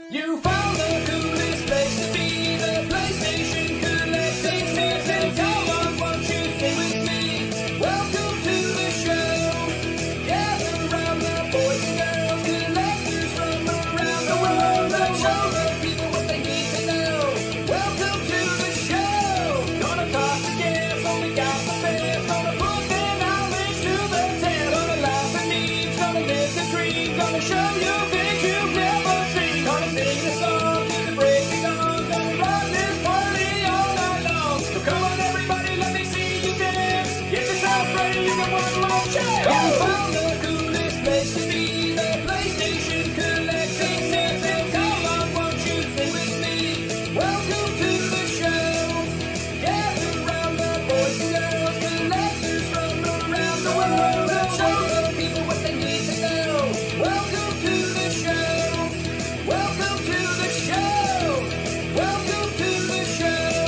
You found the coolest place to be, the PlayStation Collecting Center. Come on, won't you stay with me? Welcome to the show. Gather around the boys and girls, collectors from around the world. Let's show the people what they need to know. Welcome to the show. Gonna talk to guests, only got the best. Gonna put their knowledge to the test. Gonna laugh at me, gonna live the dream. Gonna show you things you've never seen. Gonna sing the song to the break the dawn. Gonna run this party all night long. So come on everybody, let me see you dance. Get yourself ready, you got one more chance. You found the coolest place to be, the PlayStation Collecting Center. Come on, won't you sing with me? Welcome to the show. Gather around the boys and girls, collectors from around the world. Let's show the people what they need to know. Welcome to the show. Welcome to the show. Welcome to the show.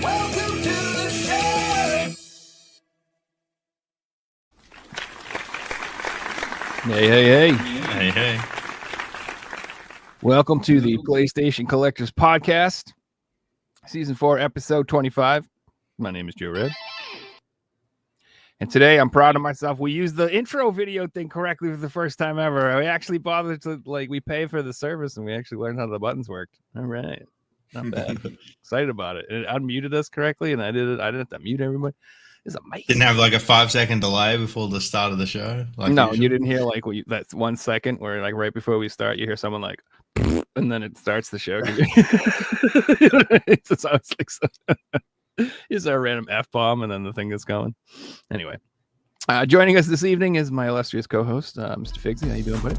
Welcome to the show. Hey. Welcome to the PlayStation Collectors Podcast, Season 4, Episode 25. My name is Joe Red. And today I'm proud of myself. We used the intro video thing correctly for the first time ever. We actually bothered to, we pay for the service and we actually learned how the buttons worked. All right. Not bad. Excited about it. It unmuted us correctly and I didn't have to mute everybody. It's amazing. Didn't have like a 5-second delay before the start of the show. Like No, usual? you didn't hear that 1 second where right before we start, you hear someone and then it starts the show. It's always so. It's a random F-bomb and then the thing is going. Anyway, joining us this evening is my illustrious co-host, Mr. Figsy. How you doing, buddy?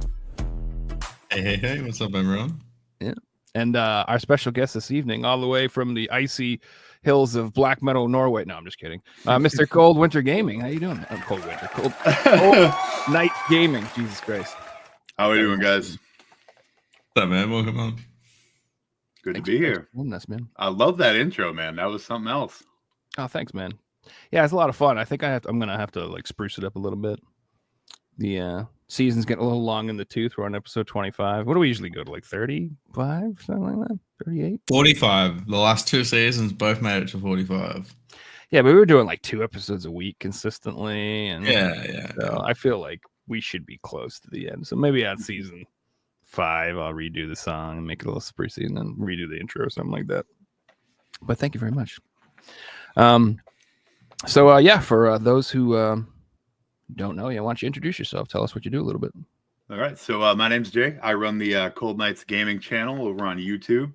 Hey. What's up, everyone? Yeah. And our special guest this evening, all the way from the icy hills of black metal Norway. No, I'm just kidding. Mr. Cold Winter Gaming. How you doing? Cold Night Gaming. Jesus Christ. How are we doing, guys? What's up, man? Welcome on. Good to be here. Goodness, man. I love that intro, man. That was something else. Oh, thanks, man. Yeah, it's a lot of fun. I think I'm gonna have to spruce it up a little bit. The season's getting a little long in the tooth. We're on episode 25. What do we usually go to? 35, something like that? 38? 45. The last two seasons both made it to 45. Yeah, but we were doing 2 episodes a week consistently, and Yeah. so I feel like we should be close to the end. So maybe at season 5, I'll redo the song and make it a little sprucey, and then redo the intro or something like that. But thank you very much. For those who don't know you, why don't you introduce yourself? Tell us what you do a little bit. All right. So my name's Jay. I run the Cold Nights Gaming channel over on YouTube.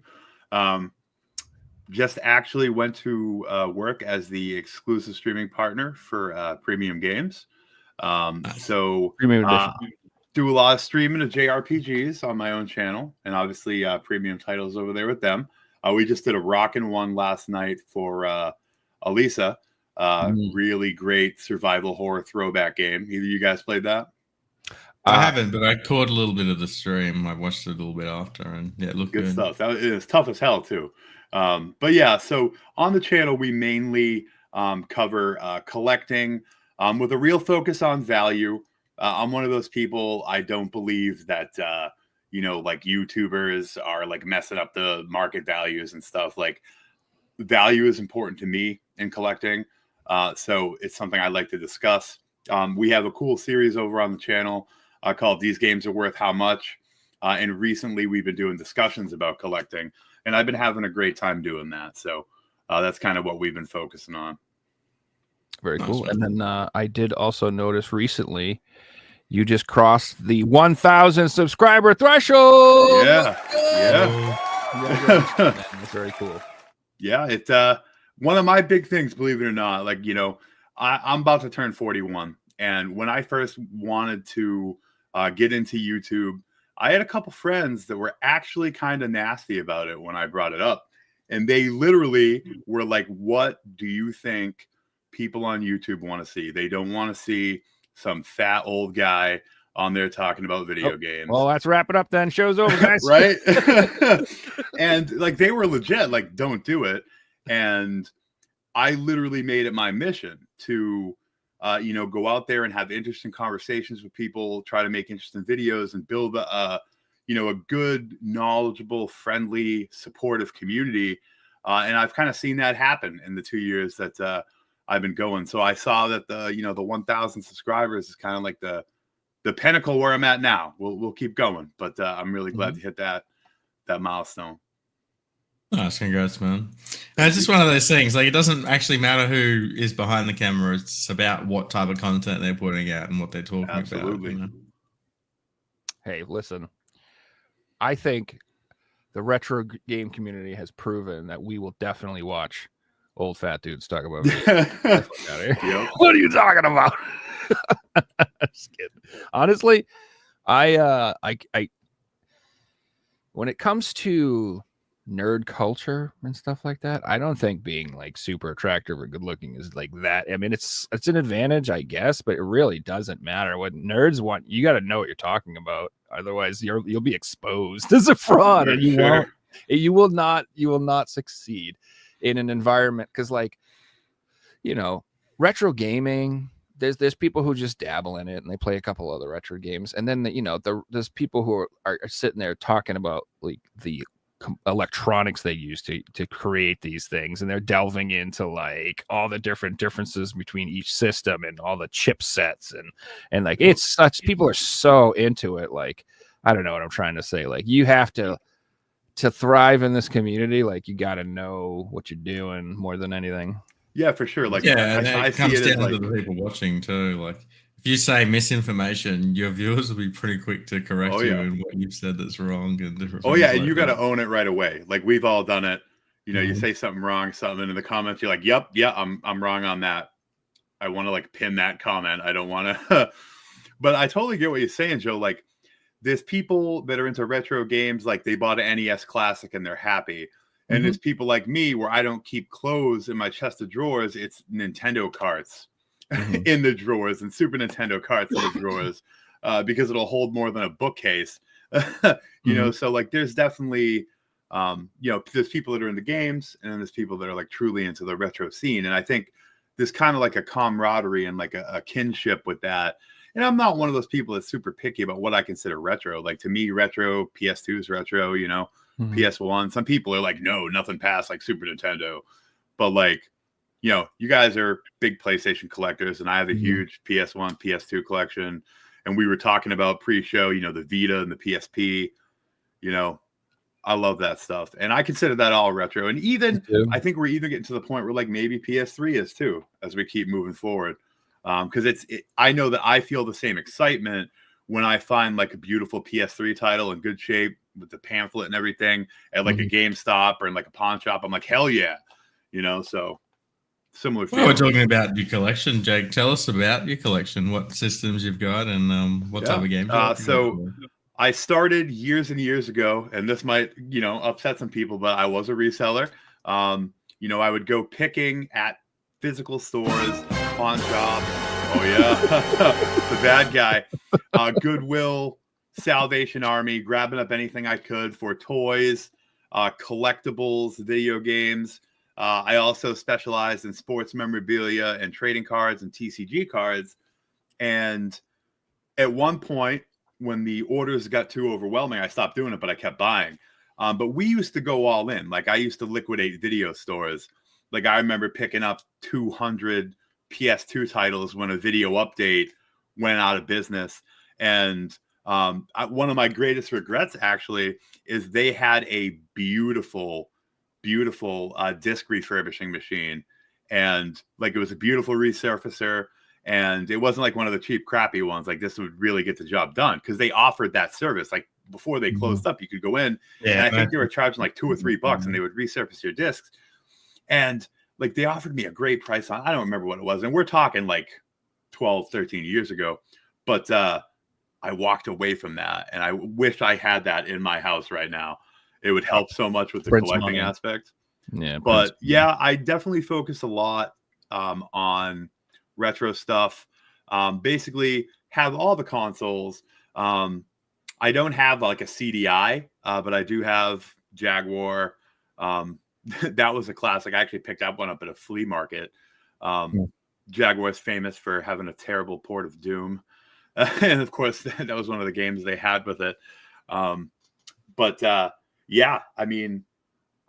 Just actually went to work as the exclusive streaming partner for Premium Games. So Premium edition. do a lot of streaming of JRPGs on my own channel, and obviously premium titles over there with them. We just did a rockin' one last night for Elisa. Really great survival horror throwback game. Either you guys played that? I haven't, but I caught a little bit of the stream. I watched it a little bit after, and yeah, it looked good. Stuff. That is tough as hell too. But yeah, so on the channel we mainly cover collecting with a real focus on value. I'm one of those people. I don't believe that YouTubers are messing up the market values and stuff. Value is important to me in collecting. So it's something I'd like to discuss. We have a cool series over on the channel called These Games Are Worth How Much. And recently we've been doing discussions about collecting, and I've been having a great time doing that. So that's kind of what we've been focusing on. Very cool. And then I did also notice recently you just crossed the 1,000 subscriber threshold. Yeah. That's very cool. Yeah, it's one of my big things, believe it or not. I'm about to turn 41, and when I first wanted to get into YouTube, I had a couple friends that were actually kind of nasty about it when I brought it up, and they literally were like, "What do you think people on YouTube want to see? They don't want to see some fat old guy on there talking about video games." Well, let's wrap it up then. Show's over, guys. Right? And they were legit, don't do it. And I literally made it my mission to, go out there and have interesting conversations with people, try to make interesting videos and build a good, knowledgeable, friendly, supportive community. And I've kind of seen that happen in the 2 years that I've been going. So I saw that the 1,000 subscribers is kind of like the pinnacle where I'm at now. We'll keep going, but I'm really glad to hit that milestone. Nice, congrats, man. And it's just one of those things. Like, it doesn't actually matter who is behind the camera. It's about what type of content they're putting out and what they're talking Absolutely. about. Hey, listen, I think the retro game community has proven that we will definitely watch old fat dudes talk about video. Yep. What are you talking about? Just kidding. Honestly, I when it comes to nerd culture and stuff like that, I don't think being like super attractive or good looking is like that. I mean, it's an advantage, I guess, but it really doesn't matter. What nerds want, you got to know what you're talking about. Otherwise, you'll be exposed as a fraud, and you will not succeed in an environment, because, like, retro gaming, there's people who just dabble in it and they play a couple other retro games, and then there's people who are sitting there talking about like the electronics they use to create these things, and they're delving into like all the different differences between each system and all the chipsets, and like it's such, people are so into it. Like, I don't know what I'm trying to say. Like, you have to thrive in this community, like you got to know what you're doing more than anything. Yeah, for sure. Like, I I comes see it as down like, to the people watching too. Like, if you say misinformation, your viewers will be pretty quick to correct you and what you've said that's wrong and different. Oh yeah, like and you got to own it right away. Like, we've all done it. You say something wrong, something in the comments, you're like, "Yep, yeah, I'm wrong on that. I want to like pin that comment. I don't want to." But I totally get what you're saying, Joe. Like, there's people that are into retro games, like they bought an NES Classic and they're happy. And there's people like me where I don't keep clothes in my chest of drawers. It's Nintendo carts in the drawers and Super Nintendo carts in the drawers because it'll hold more than a bookcase. So like there's definitely, there's people that are in the games, and then there's people that are like truly into the retro scene. And I think there's kind of like a camaraderie and like a kinship with that. And I'm not one of those people that's super picky about what I consider retro. Like, to me, retro, PS2 is retro, PS1. Some people are like, no, nothing past like Super Nintendo. But like, you guys are big PlayStation collectors, and I have a huge PS1, PS2 collection. And we were talking about pre-show, the Vita and the PSP. I love that stuff, and I consider that all retro. And even I think we're even getting to the point where like maybe PS3 is too, as we keep moving forward. Because I know that I feel the same excitement when I find like a beautiful PS3 title in good shape with the pamphlet and everything at like a GameStop or in like a pawn shop. I'm like, hell yeah, so similar. Well, we're talking about your collection, Jake. Tell us about your collection. What systems you've got, and what type of games. So I started years and years ago, and this might upset some people, but I was a reseller. I would go picking at physical stores, pawn shops. Oh yeah, the bad guy. Goodwill, Salvation Army, grabbing up anything I could for toys, collectibles, video games. I also specialized in sports memorabilia and trading cards and TCG cards. And at one point, when the orders got too overwhelming, I stopped doing it, but I kept buying. But we used to go all in. Like, I used to liquidate video stores. Like, I remember picking up 200 PS2 titles when a Video Update went out of business. And one of my greatest regrets, actually, is they had a beautiful disc refurbishing machine. And like, it was a beautiful resurfacer. And it wasn't like one of the cheap, crappy ones. Like, this would really get the job done, because they offered that service. Like, before they closed up, you could go in, and I think they were charging like $2 or $3, and they would resurface your discs. And like, they offered me a great price on, I don't remember what it was. And we're talking like 12, 13 years ago. But I walked away from that. And I wish I had that in my house right now. It would help so much with the collecting aspect. Yeah. But yeah, I definitely focus a lot on retro stuff. Basically have all the consoles. I don't have like a CDI, but I do have Jaguar. That was a classic. I actually picked that one up at a flea market. Jaguar's famous for having a terrible port of Doom. And of course, that was one of the games they had with it. But yeah, I mean,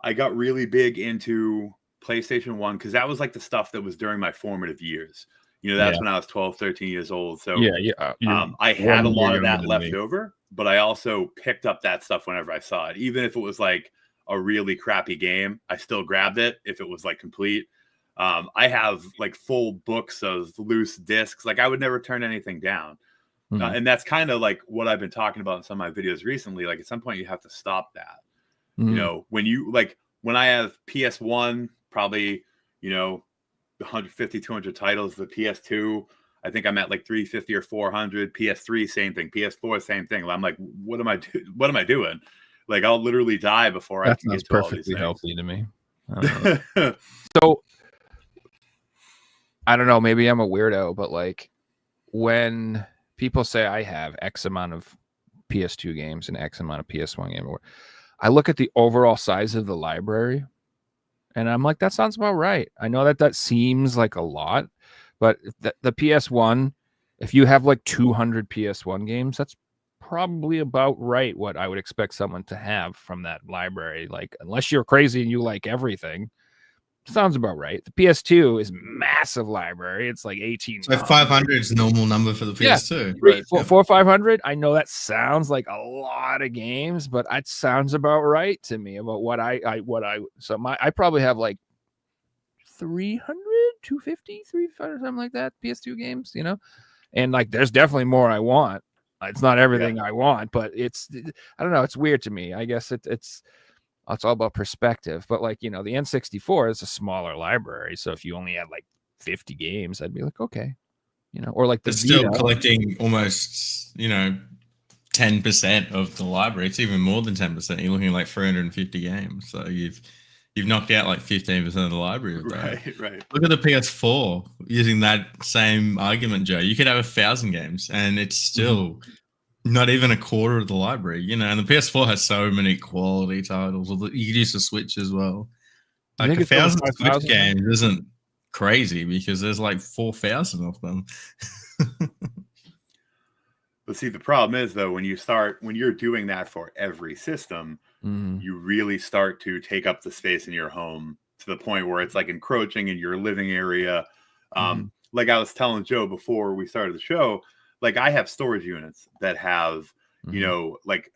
I got really big into PlayStation 1 because that was like the stuff that was during my formative years. You know, that's Yeah. when I was 12, 13 years old. So I had a lot of that left over, but I also picked up that stuff whenever I saw it. Even if it was like a really crappy game, I still grabbed it if it was like complete. I have like full books of loose discs. Like I would never turn anything down. And that's kind of like what I've been talking about in some of my videos recently. Like at some point you have to stop that. You know, when I have PS1, probably, you know, 150, 200 titles. The PS2, I think I'm at like 350 or 400. PS3, same thing. PS4, same thing. I'm like, what am I doing? Like I'll literally die before I can get to all these things. Healthy to me. So I don't know, maybe I'm a weirdo, but like when people say I have X amount of PS2 games and X amount of PS1 games, I look at the overall size of the library and I'm like, that sounds about right. I know that seems like a lot, but the PS1, if you have like 200 PS1 games, that's probably about right what I would expect someone to have from that library. Like, unless you're crazy and you like everything, sounds about right. The PS2 is massive library. It's like 18. So 500 is a normal number for the PS2. Yeah. 400 or 500. I know that sounds like a lot of games, but it sounds about right to me about what I probably have like 300, 250, 300, something like that. PS2 games, you know, and like there's definitely more I want. It's not everything I want, but I don't know. It's weird to me. I guess it's all about perspective. But like, you know, the N64 is a smaller library. So if you only had like 50 games, I'd be like, okay, you know, or like It's still collecting almost, you know, 10% of the library. It's even more than 10%. You're looking at like 350 games. So you've knocked out like 15% of the library of that. Right. Look at the PS4 using that same argument, Joe. You could have 1,000 games and it's still not even a quarter of the library, you know, and the PS4 has so many quality titles. You could use the Switch as well. Like 1,000 Switch games isn't crazy because there's like 4,000 of them. But see, the problem is though, when you're doing that for every system, you really start to take up the space in your home to the point where it's like encroaching in your living area. Like I was telling Joe before we started the show, like I have storage units that have, you know, like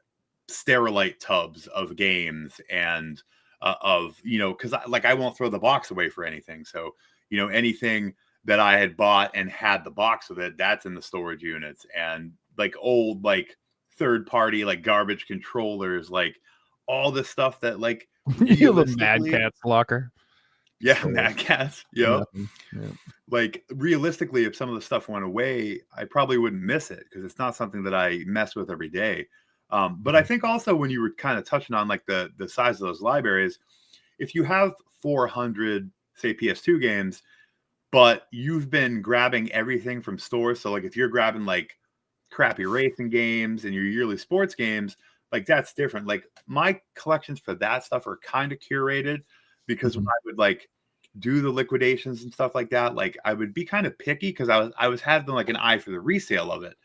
Sterilite tubs of games and of, you know, because I won't throw the box away for anything. So, you know, anything that I had bought and had the box with it, that's in the storage units. And like old, like third party, like garbage controllers, like all this stuff that like you have a Mad Catz locker. Yeah, Mad Catz. Yeah. Like realistically, if some of the stuff went away, I probably wouldn't miss it because it's not something that I mess with every day. But I think also when you were kind of touching on like the size of those libraries, if you have 400, say PS2 games, but you've been grabbing everything from stores. So like if you're grabbing like crappy racing games and your yearly sports games, like that's different. Like my collections for that stuff are kind of curated because when I would like do the liquidations and stuff like that, like I would be kind of picky because I was having like an eye for the resale of it.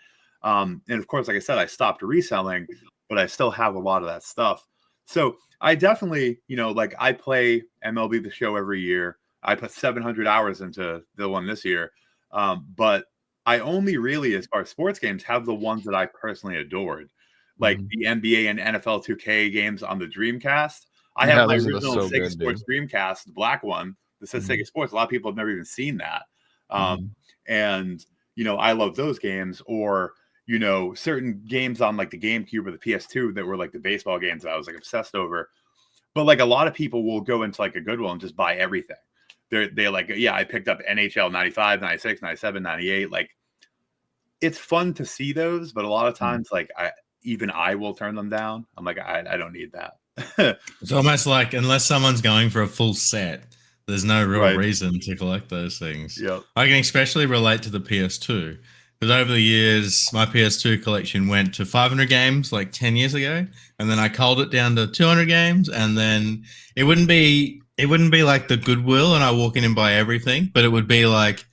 And of course, like I said, I stopped reselling, but I still have a lot of that stuff. So I definitely, you know, like I play MLB The Show every year. I put 700 hours into the one this year. But I only really, as far as sports games, have the ones that I personally adored, like the NBA and NFL 2K games on the Dreamcast. I have my original Sega Sports Dreamcast, the black one that says Sega Sports. A lot of people have never even seen that. And, you know, I love those games. Or, you know, certain games on like the GameCube or the PS2 that were like the baseball games that I was like obsessed over. But like a lot of people will go into like a Goodwill and just buy everything. They're like, yeah, I picked up NHL 95, 96, 97, 98. Like, it's fun to see those, but a lot of times, like, I will turn them down. I'm like, I don't need that. It's almost like unless someone's going for a full set, there's no real reason to collect those things. Yep. I can especially relate to the PS2 because over the years, my PS2 collection went to 500 games like 10 years ago, and then I culled it down to 200 games, and then it wouldn't be like the Goodwill and I walk in and buy everything, but it would be like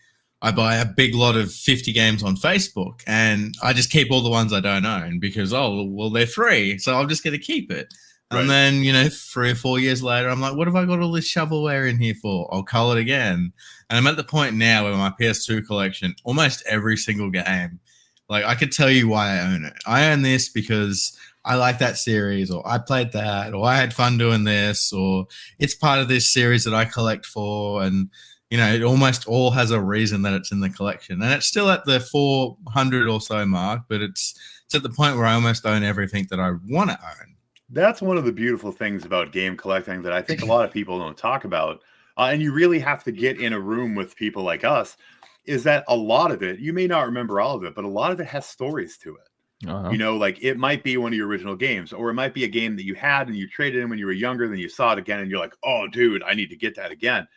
I buy a big lot of 50 games on Facebook, and I just keep all the ones I don't own because, oh, well, they're free, so I'm just going to keep it. Right. And then, 3 or 4 years later, I'm like, what have I got all this shovelware in here for? I'll cull it again. And I'm at the point now where my PS2 collection, almost every single game, like I could tell you why I own it. I own this because I like that series, or I played that, or I had fun doing this, or it's part of this series that I collect for. And, it almost all has a reason that it's in the collection. And it's still at the 400 or so mark, but it's at the point where I almost own everything that I want to own. That's one of the beautiful things about game collecting that I think a lot of people don't talk about. And you really have to get in a room with people like us, is that a lot of it, you may not remember all of it, but a lot of it has stories to it. Uh-huh. Like it might be one of your original games, or it might be a game that you had and you traded in when you were younger, then you saw it again and you're like, oh, dude, I need to get that again.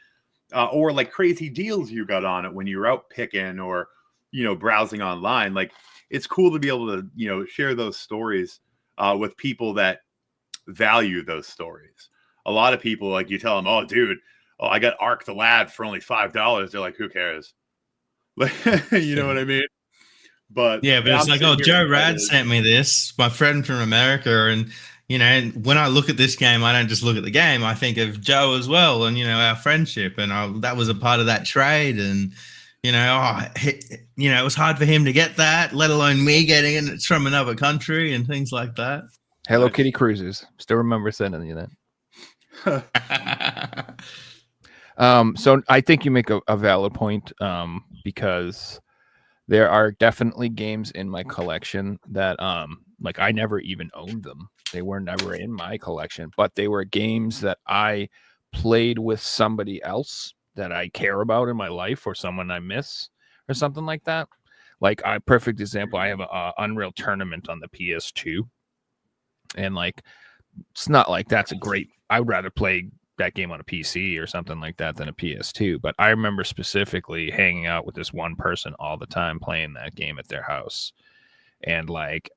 Or like crazy deals you got on it when you were out picking or, browsing online. Like it's cool to be able to, share those stories with people that value those stories. A lot of people, like you tell them, oh, dude, I got Ark the Lad for only $5. They're like, who cares? You know what I mean? But yeah, but it's like, oh, Joe Rad sent me this, my friend from America, and when I look at this game, I don't just look at the game. I think of Joe as well, and our friendship, and that was a part of that trade, and it was hard for him to get that, let alone me getting it. It's from another country and things like that. Hello Kitty Cruises. Still remember sending you that. So I think you make a valid point, because there are definitely games in my collection that like I never even owned them. They were never in my collection, but they were games that I played with somebody else that I care about in my life, or someone I miss, or something like that. Like a perfect example, I have a Unreal Tournament on the PS2. And like, it's not like that's a great, I would rather play that game on a PC or something like that than a PS2. But I remember specifically hanging out with this one person all the time, playing that game at their house. And like,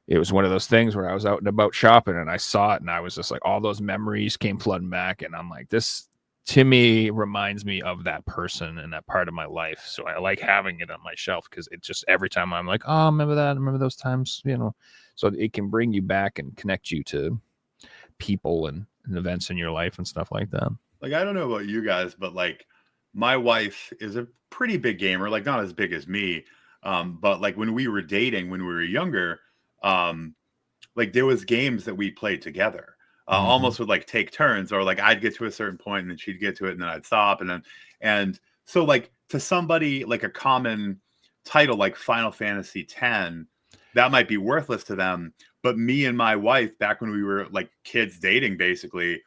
it was one of those things where I was out and about shopping and I saw it and I was just like, all those memories came flooding back. And I'm like, this to me reminds me of that person and that part of my life. So I like having it on my shelf because it just, every time I'm like, oh, remember that? I remember those times, so it can bring you back and connect you to people and events in your life and stuff like that. Like, I don't know about you guys, but like my wife is a pretty big gamer, like not as big as me. But like when we were dating, when we were younger, like there was games that we played together, almost would like take turns, or like I'd get to a certain point and then she'd get to it and then I'd stop. And so like to somebody like a common title, like Final Fantasy X, that might be worthless to them. But me and my wife, back when we were like kids dating, basically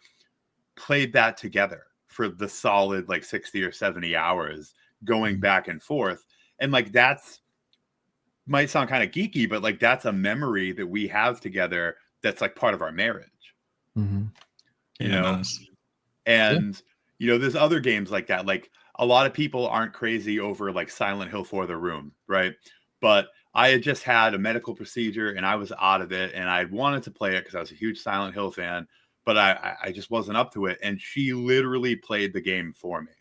played that together for the solid like 60 or 70 hours going back and forth. And like, that's might sound kind of geeky, but like, that's a memory that we have together. That's like part of our marriage, Nice. And, there's other games like that. Like a lot of people aren't crazy over like Silent Hill for the Room. Right. But I had just had a medical procedure and I was out of it and I wanted to play it because I was a huge Silent Hill fan, but I just wasn't up to it. And she literally played the game for me.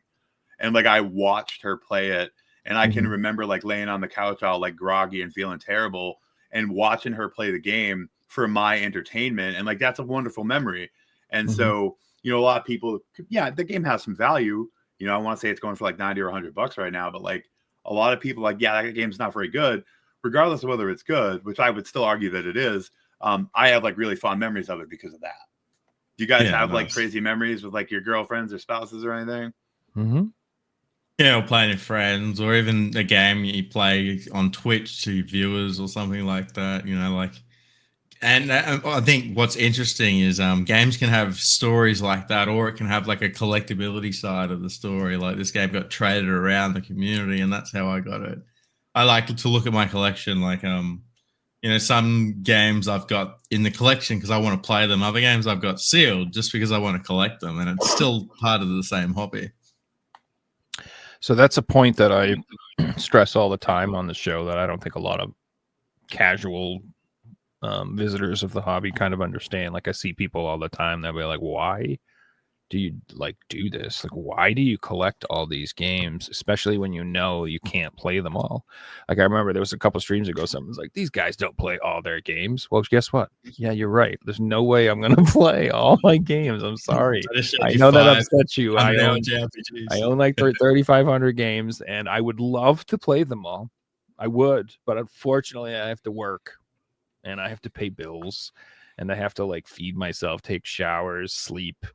And like, I watched her play it. And I can remember like laying on the couch all like groggy and feeling terrible and watching her play the game for my entertainment. And like, that's a wonderful memory. And so, a lot of people, the game has some value. I want to say it's going for like 90 or $100 right now, but like a lot of people like, that game's not very good. Regardless of whether it's good, which I would still argue that it is, I have like really fond memories of it because of that. Do you guys have like crazy memories with like your girlfriends or spouses or anything? Or playing with friends, or even a game you play on Twitch to viewers or something like that. And I think what's interesting is games can have stories like that, or it can have like a collectability side of the story. Like this game got traded around the community, and that's how I got it. I like to look at my collection like, some games I've got in the collection because I want to play them. Other games I've got sealed just because I want to collect them. And it's still part of the same hobby. So that's a point that I stress all the time on the show that I don't think a lot of casual visitors of the hobby kind of understand. Like I see people all the time. They'll be like, why do you like do this? Like, why do you collect all these games, especially when you know you can't play them all? Like, I remember there was a couple streams ago, someone's like, these guys don't play all their games. Well, guess what? Yeah, you're right. There's no way I'm gonna play all my games. I'm sorry. I know that upsets you. I own like 3,500 games, and I would love to play them all. I would, but unfortunately, I have to work, and I have to pay bills, and I have to like feed myself, take showers, sleep,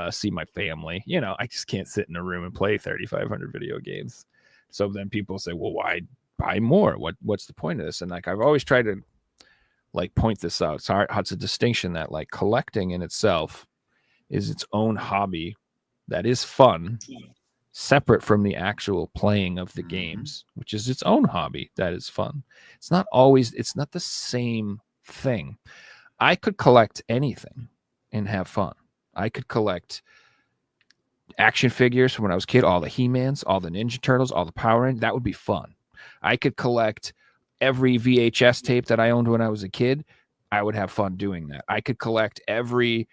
see my family. You know, I just can't sit in a room and play 3,500 video games. So then people say, well, why buy more? What's the point of this? And like, I've always tried to like point this out. So it's a distinction that like collecting in itself is its own hobby that is fun, separate from the actual playing of the games, which is its own hobby that is fun. It's not the same thing. I could collect anything and have fun. I could collect action figures from when I was a kid, all the He-Mans, all the Ninja Turtles, all the Power Rangers. That would be fun. I could collect every VHS tape that I owned when I was a kid. I would have fun doing that. I could collect every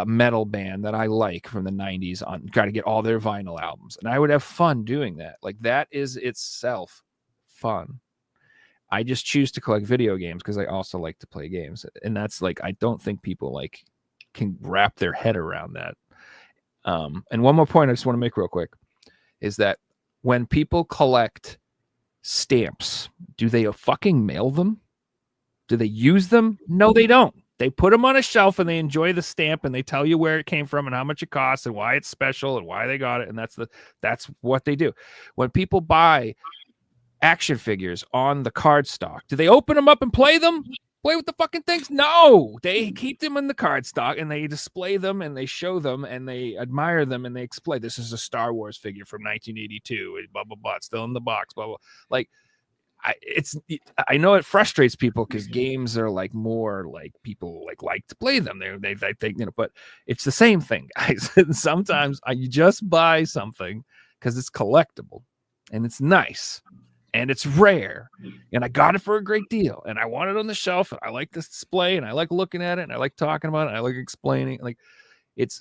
metal band that I like from the 90s on try to get all their vinyl albums, and I would have fun doing that. Like, that is itself fun. I just choose to collect video games because I also like to play games, and that's like, I don't think people like can wrap their head around that. And one more point I just want to make real quick is that when people collect stamps, do they fucking mail them? Do they use them? No, they don't. They put them on a shelf and they enjoy the stamp, and they tell you where it came from and how much it costs and why it's special and why they got it. And that's what they do. When people buy action figures on the card stock, do they open them up and play them? Play with the fucking things? No, they keep them in the card stock and they display them and they show them and they admire them and they explain, this is a Star Wars figure from 1982, blah, blah, blah, it's still in the box, blah, blah. Like, I know it frustrates people because games are like more like people like to play them. They think, you know, but it's the same thing, guys. Sometimes you just buy something because it's collectible and it's nice. And it's rare, and I got it for a great deal, and I want it on the shelf, and I like this display, and I like looking at it, and I like talking about it, and I like explaining. Like, it's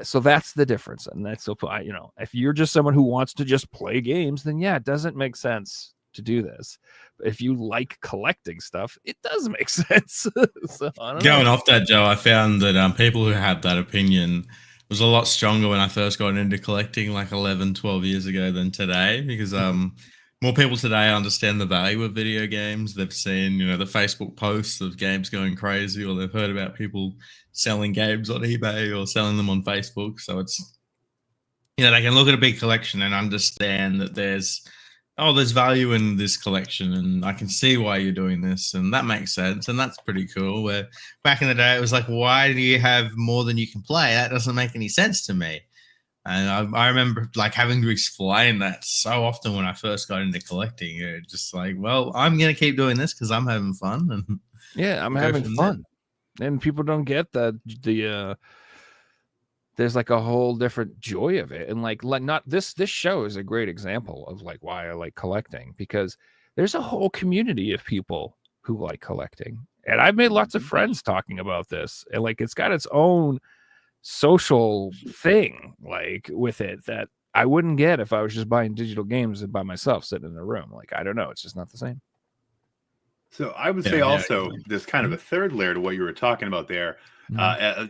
so that's the difference, and that's so, you know, if you're just someone who wants to just play games, then yeah, it doesn't make sense to do this. But if you like collecting stuff, it does make sense. So, going off that, Joe, I found that people who had that opinion was a lot stronger when I first got into collecting, like 11, 12 years ago, than today, because more people today understand the value of video games. They've seen, you know, the Facebook posts of games going crazy, or they've heard about people selling games on eBay or selling them on Facebook. So it's, you know, they can look at a big collection and understand that there's value in this collection, and I can see why you're doing this, and that makes sense, and that's pretty cool. Where back in the day, it was like, why do you have more than you can play? That doesn't make any sense to me. And I remember like having to explain that so often when I first got into collecting. It's just like, well, I'm going to keep doing this because I'm having fun. And yeah, I'm having fun. And people don't get that there's like a whole different joy of it. And like not this show is a great example of like why I like collecting, because there's a whole community of people who like collecting. And I've made lots of friends talking about this. And like, it's got its own social thing like with it that I wouldn't get if I was just buying digital games by myself sitting in a room. Like, I don't know, it's just not the same. So I would say also there's kind of a third layer to what you were talking about there,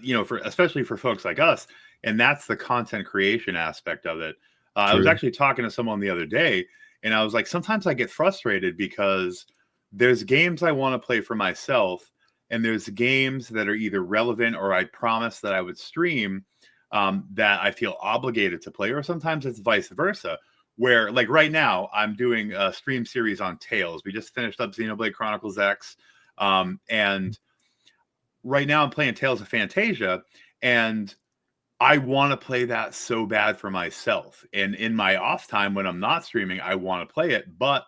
you know, for especially for folks like us, and that's the content creation aspect of it. I was actually talking to someone the other day, and I was like, sometimes I get frustrated because there's games I want to play for myself, and there's games that are either relevant or I promised that I would stream that I feel obligated to play, or sometimes it's vice versa, where like right now I'm doing a stream series on Tales. We just finished up Xenoblade Chronicles X. And right now I'm playing Tales of Phantasia, and I want to play that so bad for myself. And in my off time when I'm not streaming, I want to play it, but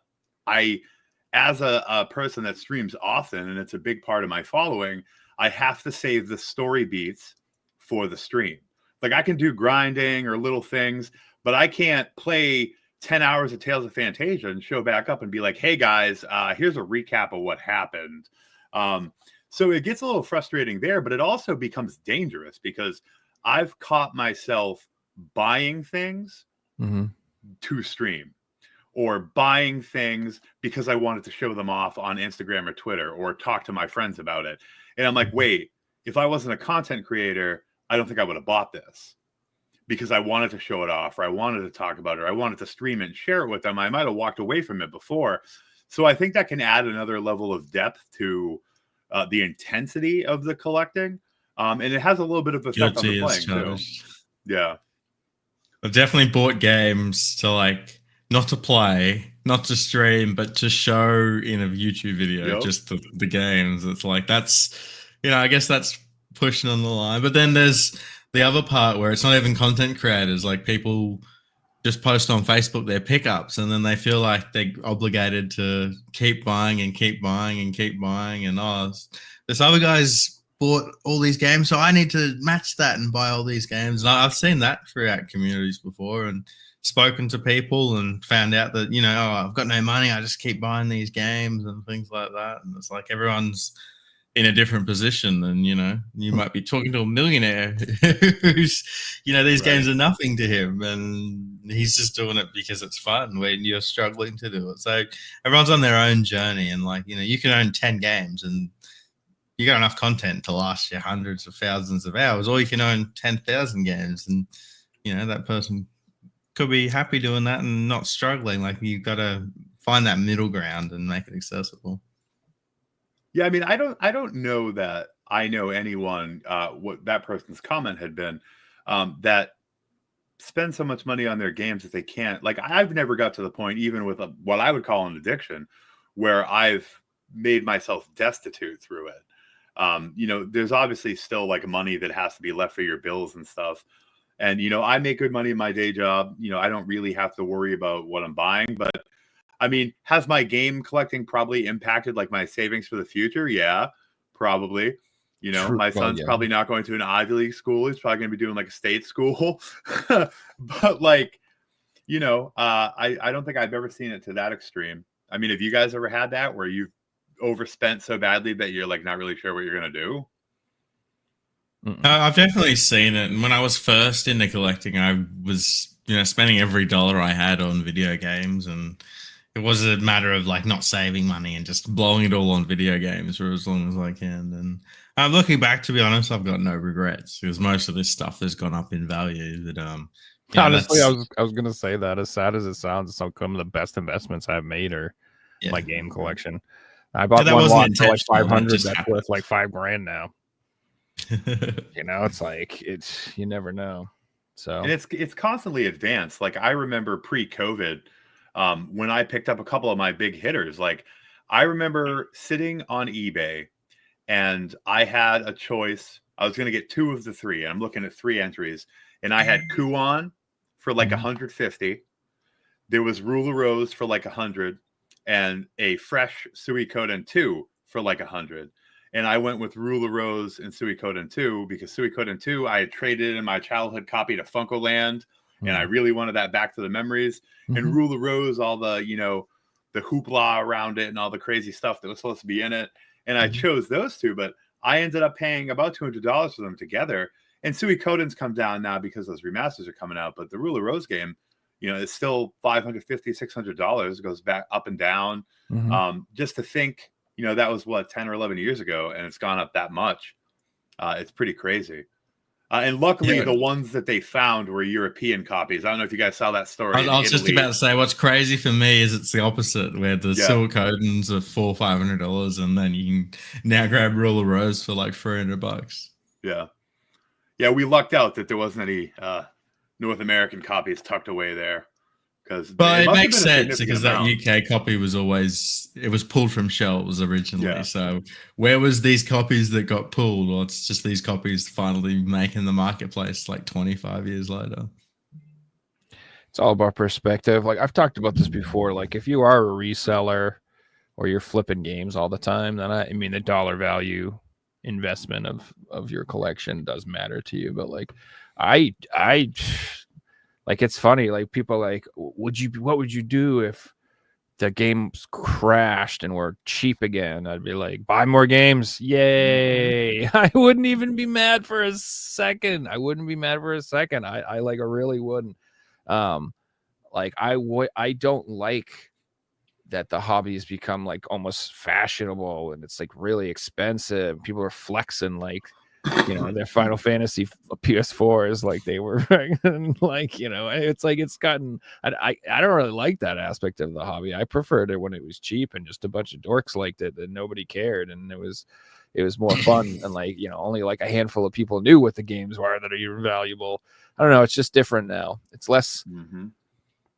as a person that streams often, and it's a big part of my following, I have to save the story beats for the stream. Like, I can do grinding or little things, but I can't play 10 hours of Tales of Phantasia and show back up and be like, hey guys, here's a recap of what happened. So it gets a little frustrating there, but it also becomes dangerous because I've caught myself buying things Mm-hmm. to stream, or buying things because I wanted to show them off on Instagram or Twitter, or talk to my friends about it. And I'm like, wait, if I wasn't a content creator, I don't think I would have bought this, because I wanted to show it off, or I wanted to talk about it, or I wanted to stream it and share it with them. I might have walked away from it before. So I think that can add another level of depth to the intensity of the collecting. And it has a little bit of effect on the playing too. Yeah. I've definitely bought games to like not to play, not to stream, but to show in a YouTube video, Yep. just the games. It's like that's, I guess that's pushing on the line. But then there's the other part where it's not even content creators. Like people just post on Facebook their pickups, and then they feel like they're obligated to keep buying and keep buying and keep buying. And this other guy's bought all these games, so I need to match that and buy all these games. And I've seen that throughout communities before, and spoken to people and found out that, I've got no money, I just keep buying these games and things like that. And it's like everyone's in a different position, and you might be talking to a millionaire who's, these games are nothing to him, and he's just doing it because it's fun when you're struggling to do it. So everyone's on their own journey, and like, you can own 10 games and you got enough content to last you hundreds of thousands of hours, or you can own 10,000 games, and that person could be happy doing that and not struggling. Like, you've got to find that middle ground and make it accessible. Yeah, I mean, I don't know that I know anyone, what that person's comment had been, that spend so much money on their games that they can't. Like, I've never got to the point, even with what I would call an addiction, where I've made myself destitute through it. There's obviously still like money that has to be left for your bills and stuff. And, I make good money in my day job. I don't really have to worry about what I'm buying, but I mean, has my game collecting probably impacted like my savings for the future? Yeah, probably. True. My son's probably not going to an Ivy League school. He's probably going to be doing like a state school. But like, I don't think I've ever seen it to that extreme. I mean, have you guys ever had that where you've overspent so badly that you're like not really sure what you're going to do? I've definitely seen it. And when I was first into collecting, I was, spending every dollar I had on video games, and it was a matter of like not saving money and just blowing it all on video games for as long as I can. And looking back, to be honest, I've got no regrets, because most of this stuff has gone up in value. But honestly, I was gonna say that, as sad as it sounds, some of the best investments I've made are my game collection. I bought one lot for like 500. That's worth like $5,000 now. It's like you never know. So, and it's constantly advanced. Like, I remember pre-COVID, when I picked up a couple of my big hitters. Like, I remember sitting on eBay, and I had a choice. I was going to get 2 of the 3. And I'm looking at 3 entries, and I had Kuon for like 150. There was Ruler Rose for like 100, and a fresh Suikoden 2 for like 100. And I went with Ruler Rose and Suikoden 2 because Suikoden 2, I had traded in my childhood copy to Funkoland, and I really wanted that back to the memories. And Ruler Rose, all the, the hoopla around it and all the crazy stuff that was supposed to be in it. And I chose those 2, but I ended up paying about $200 for them together. And Suikoden's come down now because those remasters are coming out. But the Ruler Rose game, it's still $550, $600. It goes back up and down. Just to think, that was 10 or 11 years ago, and it's gone up that much. It's pretty crazy. And luckily, the ones that they found were European copies. I don't know if you guys saw that story. I was just about to say, what's crazy for me is it's the opposite, where the Suikodens are $400-$500, and then you can now grab Ruler Rose for like $300. Yeah. Yeah, we lucked out that there wasn't any North American copies tucked away there. But it makes sense, because that UK copy was pulled from shelves originally. Yeah. So where was these copies that got pulled? Or it's just these copies finally making the marketplace like 25 years later. It's all about perspective. Like, I've talked about this before. Like, if you are a reseller or you're flipping games all the time, then I mean, the dollar value investment of your collection does matter to you. But like, I like, it's funny, like, people like, what would you do if the games crashed and were cheap again, I'd be like, buy more games. Yay. I wouldn't even be mad for a second. I like, I really wouldn't. Like I don't like that the hobby has become like almost fashionable and it's like really expensive. People are flexing like, you know, their Final Fantasy PS4 is like they were like, you know, it's like it's gotten. I don't really like that aspect of the hobby. I preferred it when it was cheap and just a bunch of dorks liked it and nobody cared, and it was more fun and like, you know, only like a handful of people knew what the games were that are valuable. I don't know. It's just different now. It's less.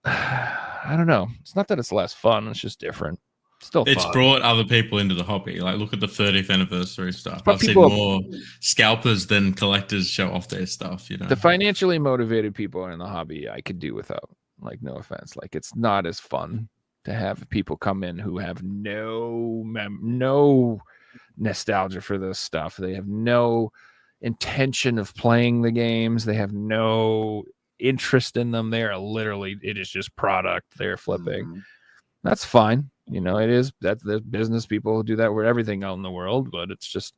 I don't know. It's not that it's less fun. It's just different. Still it's fun. brought other people into the hobby. Like, look at the 30th anniversary stuff. But I've seen more scalpers than collectors show off their stuff, you know. The financially motivated people in the hobby I could do without. Like, no offense. Like, it's not as fun to have people come in who have no nostalgia for this stuff. They have no intention of playing the games. They have no interest in them. They are literally, it is just product they're flipping. That's fine. You know, it is. That's the business people who do that with everything out in the world, but it's just,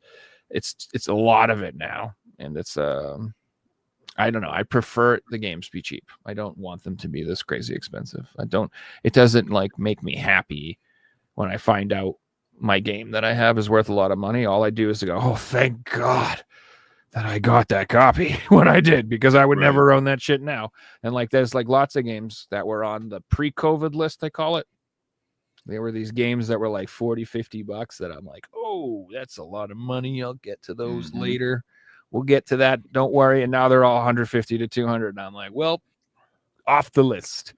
it's a lot of it now. And it's, I don't know. I prefer the games be cheap. I don't want them to be this crazy expensive. It doesn't like make me happy when I find out my game that I have is worth a lot of money. All I do is to go, oh, thank God that I got that copy when I did, because I would never own that shit now. And like, there's like lots of games that were on the pre-COVID list, they call it. There were these games that were like $40-$50 that I'm like, oh, that's a lot of money. I'll get to those later. We'll get to that. Don't worry. And now they're all $150 to $200. And I'm like, well, off the list.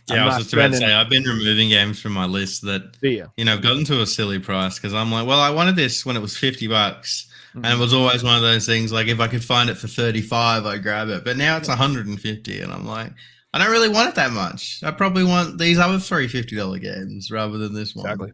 Yeah, I was just about to say, I've been removing games from my list that, you know, I've gotten to a silly price because I'm like, well, I wanted this when it was $50. And it was always one of those things like, if I could find it for 35, I'd grab it. But now it's 150, and I'm like, I don't really want it that much. I probably want these other three $50 games rather than this one. Exactly.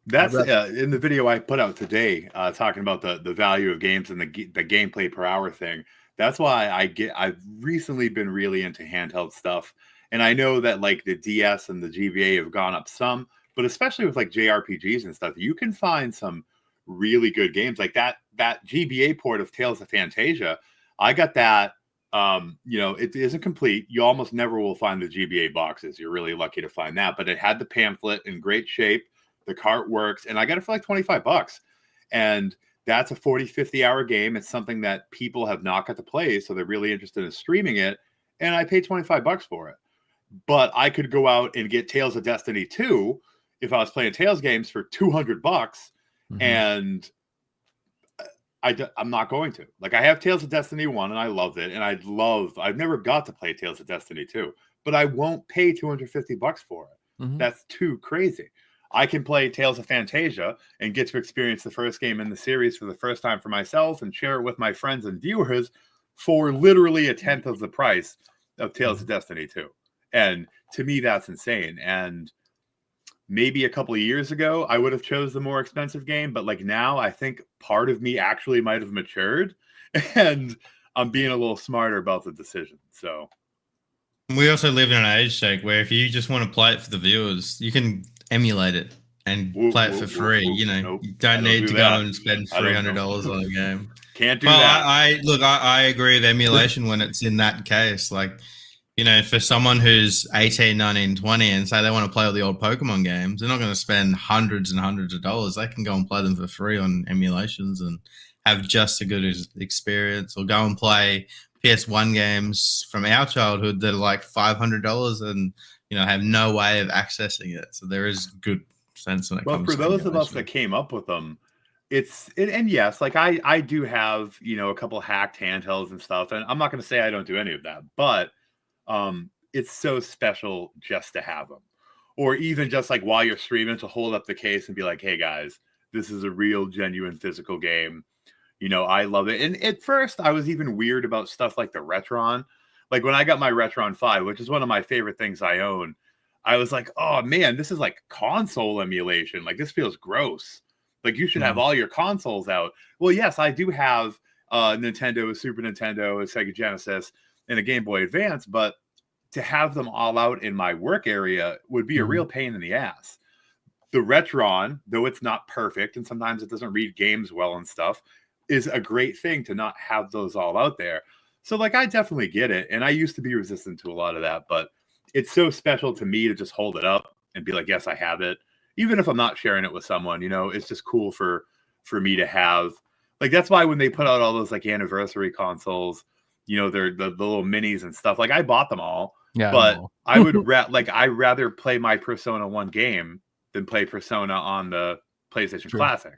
That's in the video I put out today, talking about the value of games and the gameplay per hour thing. That's why I've recently been really into handheld stuff. And I know that like the DS and the GBA have gone up some, but especially with like JRPGs and stuff, you can find some really good games like that GBA port of Tales of Fantasia. I got that. You know, it isn't complete. You almost never will find the GBA boxes. You're really lucky to find that, but it had the pamphlet in great shape. The cart works, and I got it for like $25. And that's a 40-50 hour game. It's something that people have not got to play, so they're really interested in streaming it. And I paid $25 for it. But I could go out and get Tales of Destiny 2 if I was playing Tales games for $200, and I'm not going to. Like, I have Tales of Destiny 1 and I loved it, and I've never got to play Tales of Destiny 2, but I won't pay $250 for it. That's too crazy. I can play Tales of Fantasia and get to experience the first game in the series for the first time for myself and share it with my friends and viewers for literally a tenth of the price of Tales of Destiny 2. And to me, that's insane. And maybe a couple of years ago, I would have chose the more expensive game. But like now, I think part of me actually might have matured, and I'm being a little smarter about the decision. So we also live in an age, Jake, where if you just want to play it for the viewers, you can emulate it and play it for free. You know, you don't need to go and spend $300 on a game. Can't do that. I agree with emulation when it's in that case. Like, you know, for someone who's 18, 19, 20 and say they want to play all the old Pokemon games, they're not going to spend hundreds and hundreds of dollars. They can go and play them for free on emulations and have just a good experience, or go and play PS1 games from our childhood that are like $500 and, you know, have no way of accessing it. So there is good sense when it comes to for those of us that came up with them, and yes, like I do have, you know, a couple hacked handhelds and stuff, and I'm not going to say I don't do any of that, but it's so special just to have them, or even just like while you're streaming to hold up the case and be like, hey guys, this is a real genuine physical game. You know, I love it. And at first I was even weird about stuff like the Retron. Like when I got my Retron 5, which is one of my favorite things I own, I was like, oh man, this is like console emulation. Like this feels gross. Like you should have all your consoles out. Well, yes, I do have Nintendo, a Super Nintendo, a Sega Genesis, and a Game Boy Advance, but to have them all out in my work area would be a Mm-hmm. real pain in the ass. The Retron, though it's not perfect and sometimes it doesn't read games well and stuff, is a great thing to not have those all out there. So like, I definitely get it. And I used to be resistant to a lot of that, but it's so special to me to just hold it up and be like, yes, I have it. Even if I'm not sharing it with someone, you know, it's just cool for me to have. Like, that's why when they put out all those like anniversary consoles, you know, they're the little minis and stuff. Like, I bought them all, Yeah, but no. I would I'd rather play my Persona 1 game than play Persona on the PlayStation True. Classic.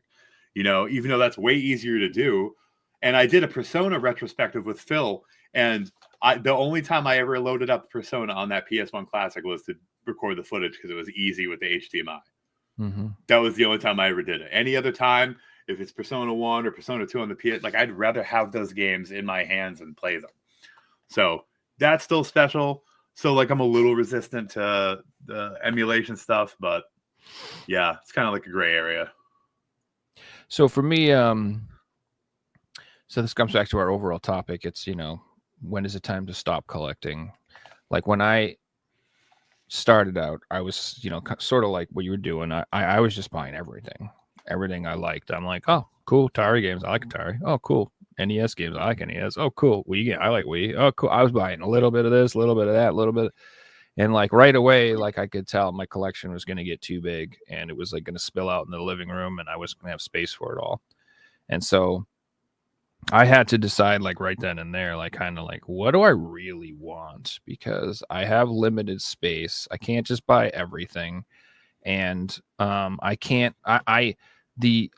You know, even though that's way easier to do. And I did a Persona retrospective with Phil, and the only time I ever loaded up Persona on that PS1 Classic was to record the footage because it was easy with the HDMI. Mm-hmm. That was the only time I ever did it. Any other time, if it's Persona 1 or Persona 2 on the PS, like, I'd rather have those games in my hands and play them. So that's still special. So like, I'm a little resistant to the emulation stuff, but yeah, it's kind of like a gray area. So for me, so this comes back to our overall topic. It's, you know, when is it time to stop collecting? Like, when I started out, I was, you know, sort of like what you were doing. I was just buying everything I liked. I'm like, oh, cool, Atari games, I like Atari. Oh, cool, NES games, I like NES. Oh, cool, Wii game, I like Wii. Oh, cool. I was buying a little bit of this, a little bit of that, a little bit, and like right away, like, I could tell my collection was going to get too big, and it was like going to spill out in the living room, and I wasn't going to have space for it all. And so I had to decide, like, right then and there, like, kind of like, what do I really want? Because I have limited space. I can't just buy everything. And I can't, the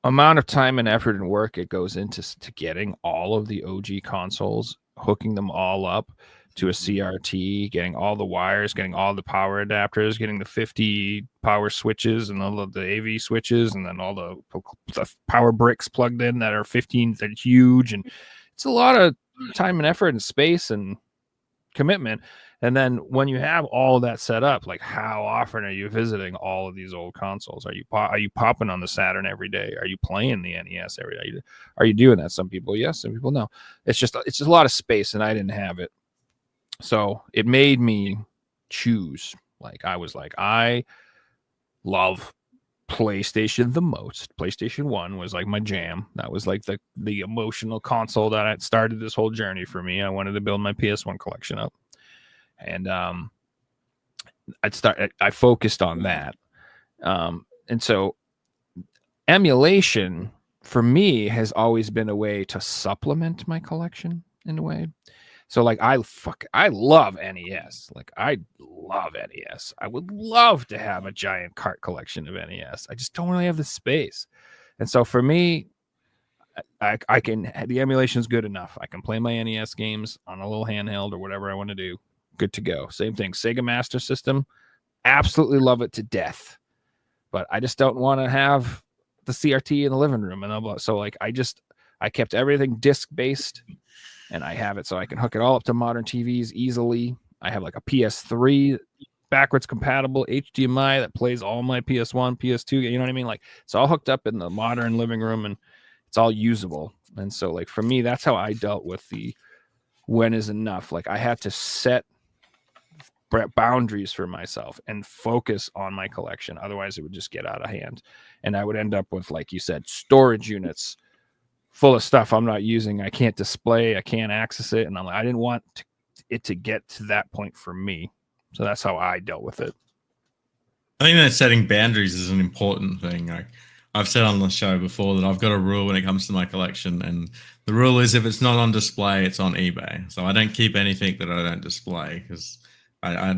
amount of time and effort and work it goes into getting all of the OG consoles, hooking them all up to a CRT, getting all the wires, getting all the power adapters, getting the 50 power switches and all of the AV switches, and then all the power bricks plugged in that are 15, that are huge. And it's a lot of time and effort and space and commitment. And then when you have all of that set up, like, how often are you visiting all of these old consoles? Are you popping on the Saturn every day? Are you playing the NES every day? Are you doing that? Some people yes, some people no. It's just a lot of space, and I didn't have it. So it made me choose. Like, I was like, I love PlayStation the most. PlayStation 1 was like my jam. That was like the emotional console that had started this whole journey for me. I wanted to build my PS1 collection up. And I focused on that. And so emulation for me has always been a way to supplement my collection in a way. So like, I love NES. Like, I love NES. I would love to have a giant cart collection of NES. I just don't really have the space. And so for me, I can, the emulation is good enough. I can play my NES games on a little handheld or whatever I want to do. Good to go. Same thing. Sega Master System. Absolutely love it to death. But I just don't want to have the CRT in the living room. And so like, I kept everything disc based. And I have it so I can hook it all up to modern TVs easily. I have like a PS3 backwards compatible HDMI that plays all my PS1, PS2. You know what I mean? Like, it's all hooked up in the modern living room, and it's all usable. And so like, for me, that's how I dealt with the when is enough. Like, I had to set boundaries for myself and focus on my collection. Otherwise, it would just get out of hand. And I would end up with, like you said, storage units full of stuff I'm not using. I can't display, I can't access it. And I'm like, I didn't want it to get to that point for me. So that's how I dealt with it. I think that setting boundaries is an important thing. Like, I've said on the show before that I've got a rule when it comes to my collection, and the rule is if it's not on display, it's on eBay. So I don't keep anything that I don't display, because I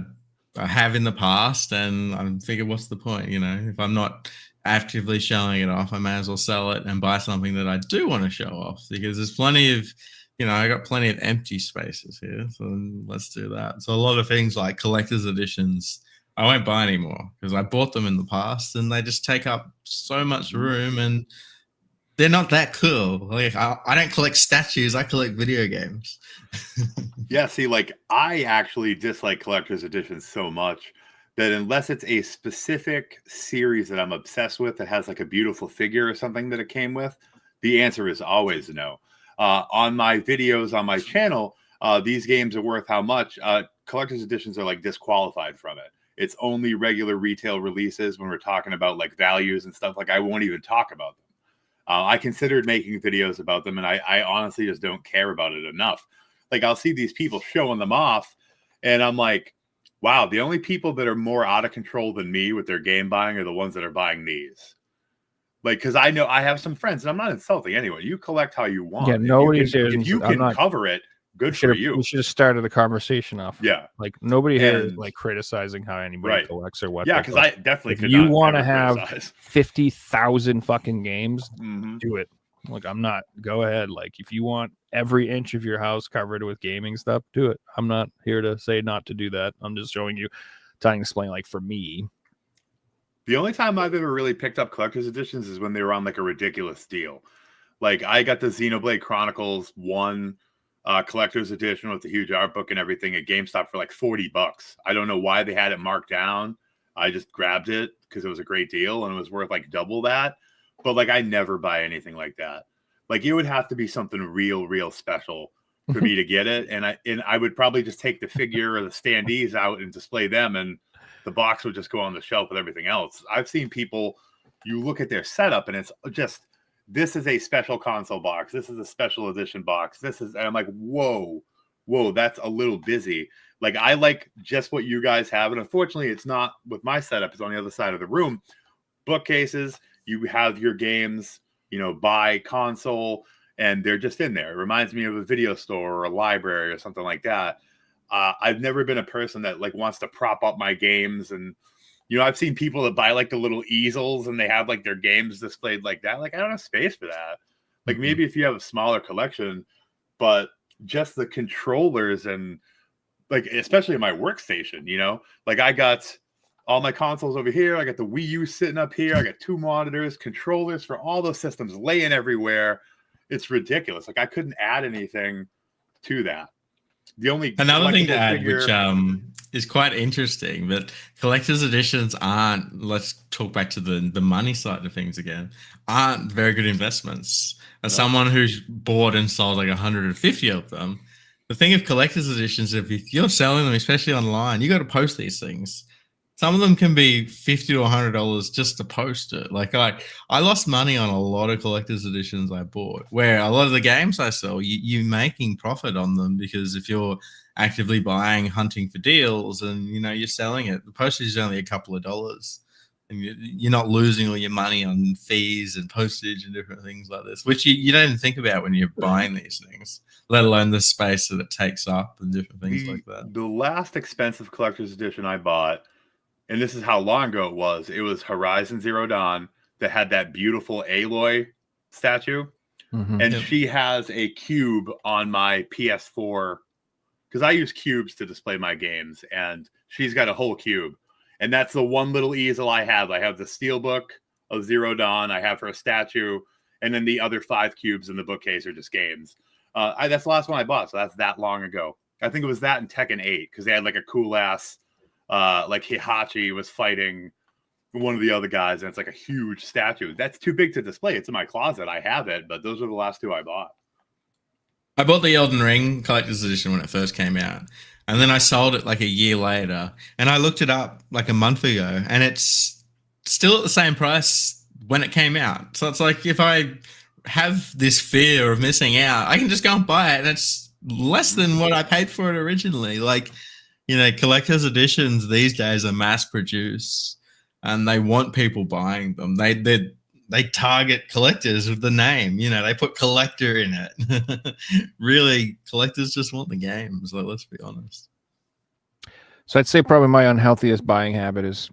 have in the past, and I figure, what's the point? You know, if I'm not actively showing it off, I may as well sell it and buy something that I do want to show off, because there's plenty of, you know, I got plenty of empty spaces here. So let's do that. So a lot of things like collector's editions, I won't buy anymore because I bought them in the past and they just take up so much room and they're not that cool. Like, I don't collect statues, I collect video games. Yeah, see, like, I actually dislike collector's editions so much that unless it's a specific series that I'm obsessed with that has like a beautiful figure or something that it came with, the answer is always no. On my videos on my channel, these games are worth how much. Collector's editions are like disqualified from it. It's only regular retail releases. When we're talking about like values and stuff, like I won't even talk about them. I considered making videos about them, and I honestly just don't care about it enough. Like I'll see these people showing them off, and I'm like, wow, the only people that are more out of control than me with their game buying are the ones that are buying these. Like, because I know I have some friends, and I'm not insulting anyone. You collect how you want. Yeah, nobody's if you can cover it, good for you. We should have started the conversation off. Yeah, like nobody here is like criticizing how anybody collects or what. Yeah, because I definitely could. You want to have 50,000 fucking games? Do it. Like I'm not. Go ahead. Like if you want every inch of your house covered with gaming stuff, do it. I'm not here to say not to do that. I'm just showing you, trying to explain. Like for me, the only time I've ever really picked up collector's editions is when they were on like a ridiculous deal. Like I got the Xenoblade Chronicles 1 collector's edition with the huge art book and everything at GameStop for like $40. I don't know why they had it marked down. I just grabbed it because it was a great deal and it was worth like double that. But like I never buy anything like that. Like it would have to be something real special for me to get it. And I would probably just take the figure or the standees out and display them, and the box would just go on the shelf with everything else. I've seen people, you look at their setup and it's just, this is a special console box. This is a special edition box. And I'm like, whoa, that's a little busy. Like I like just what you guys have. And unfortunately it's not with my setup. It's on the other side of the room. Bookcases, you have your games, by console, and they're just in there. It reminds me of a video store or a library or something like that. I've never been a person that like wants to prop up my games, and I've seen people that buy like the little easels and they have like their games displayed like that. Like I don't have space for that. Like maybe if you have a smaller collection, but just the controllers and like especially in my workstation, like I got all my consoles over here. I got the Wii U sitting up here. I got 2 monitors, controllers for all those systems laying everywhere. It's ridiculous. Like I couldn't add anything to that. Another thing to add, which is quite interesting, but collector's editions aren't, let's talk back to the money side of things again, aren't very good investments. As someone who's bought and sold like 150 of them, the thing of collector's editions, if you're selling them, especially online, you got to post these things. Some of them can be $50 to $100 just to post it. Like I lost money on a lot of collector's editions I bought, where a lot of the games I sell, you're making profit on them, because if you're actively buying, hunting for deals, and you're selling it, the postage is only a couple of dollars, and you're not losing all your money on fees and postage and different things like this, which you don't even think about when you're buying these things, let alone the space that it takes up and different things like that. The last expensive collector's edition I bought, and this is how long ago it was Horizon Zero Dawn that had that beautiful Aloy statue. And she has a cube on my PS4, because I use cubes to display my games, and she's got a whole cube. And that's the one little easel I have. I have the Steelbook of Zero Dawn. I have her statue. And then the other 5 cubes in the bookcase are just games. That's the last one I bought, so that's that long ago. I think it was that in Tekken 8, because they had like a cool ass... like Heihachi was fighting one of the other guys, and it's like a huge statue. That's too big to display. It's in my closet. I have it, but those are the last 2 I bought. I bought the Elden Ring collector's edition when it first came out, and then I sold it like a year later, and I looked it up like a month ago, and it's still at the same price when it came out. So it's like, if I have this fear of missing out, I can just go and buy it, and it's less than what I paid for it originally. Like, collector's editions these days are mass produced, and they want people buying them. They target collectors with the name. They put collector in it. Really, collectors just want the games. Like, let's be honest. So I'd say probably my unhealthiest buying habit is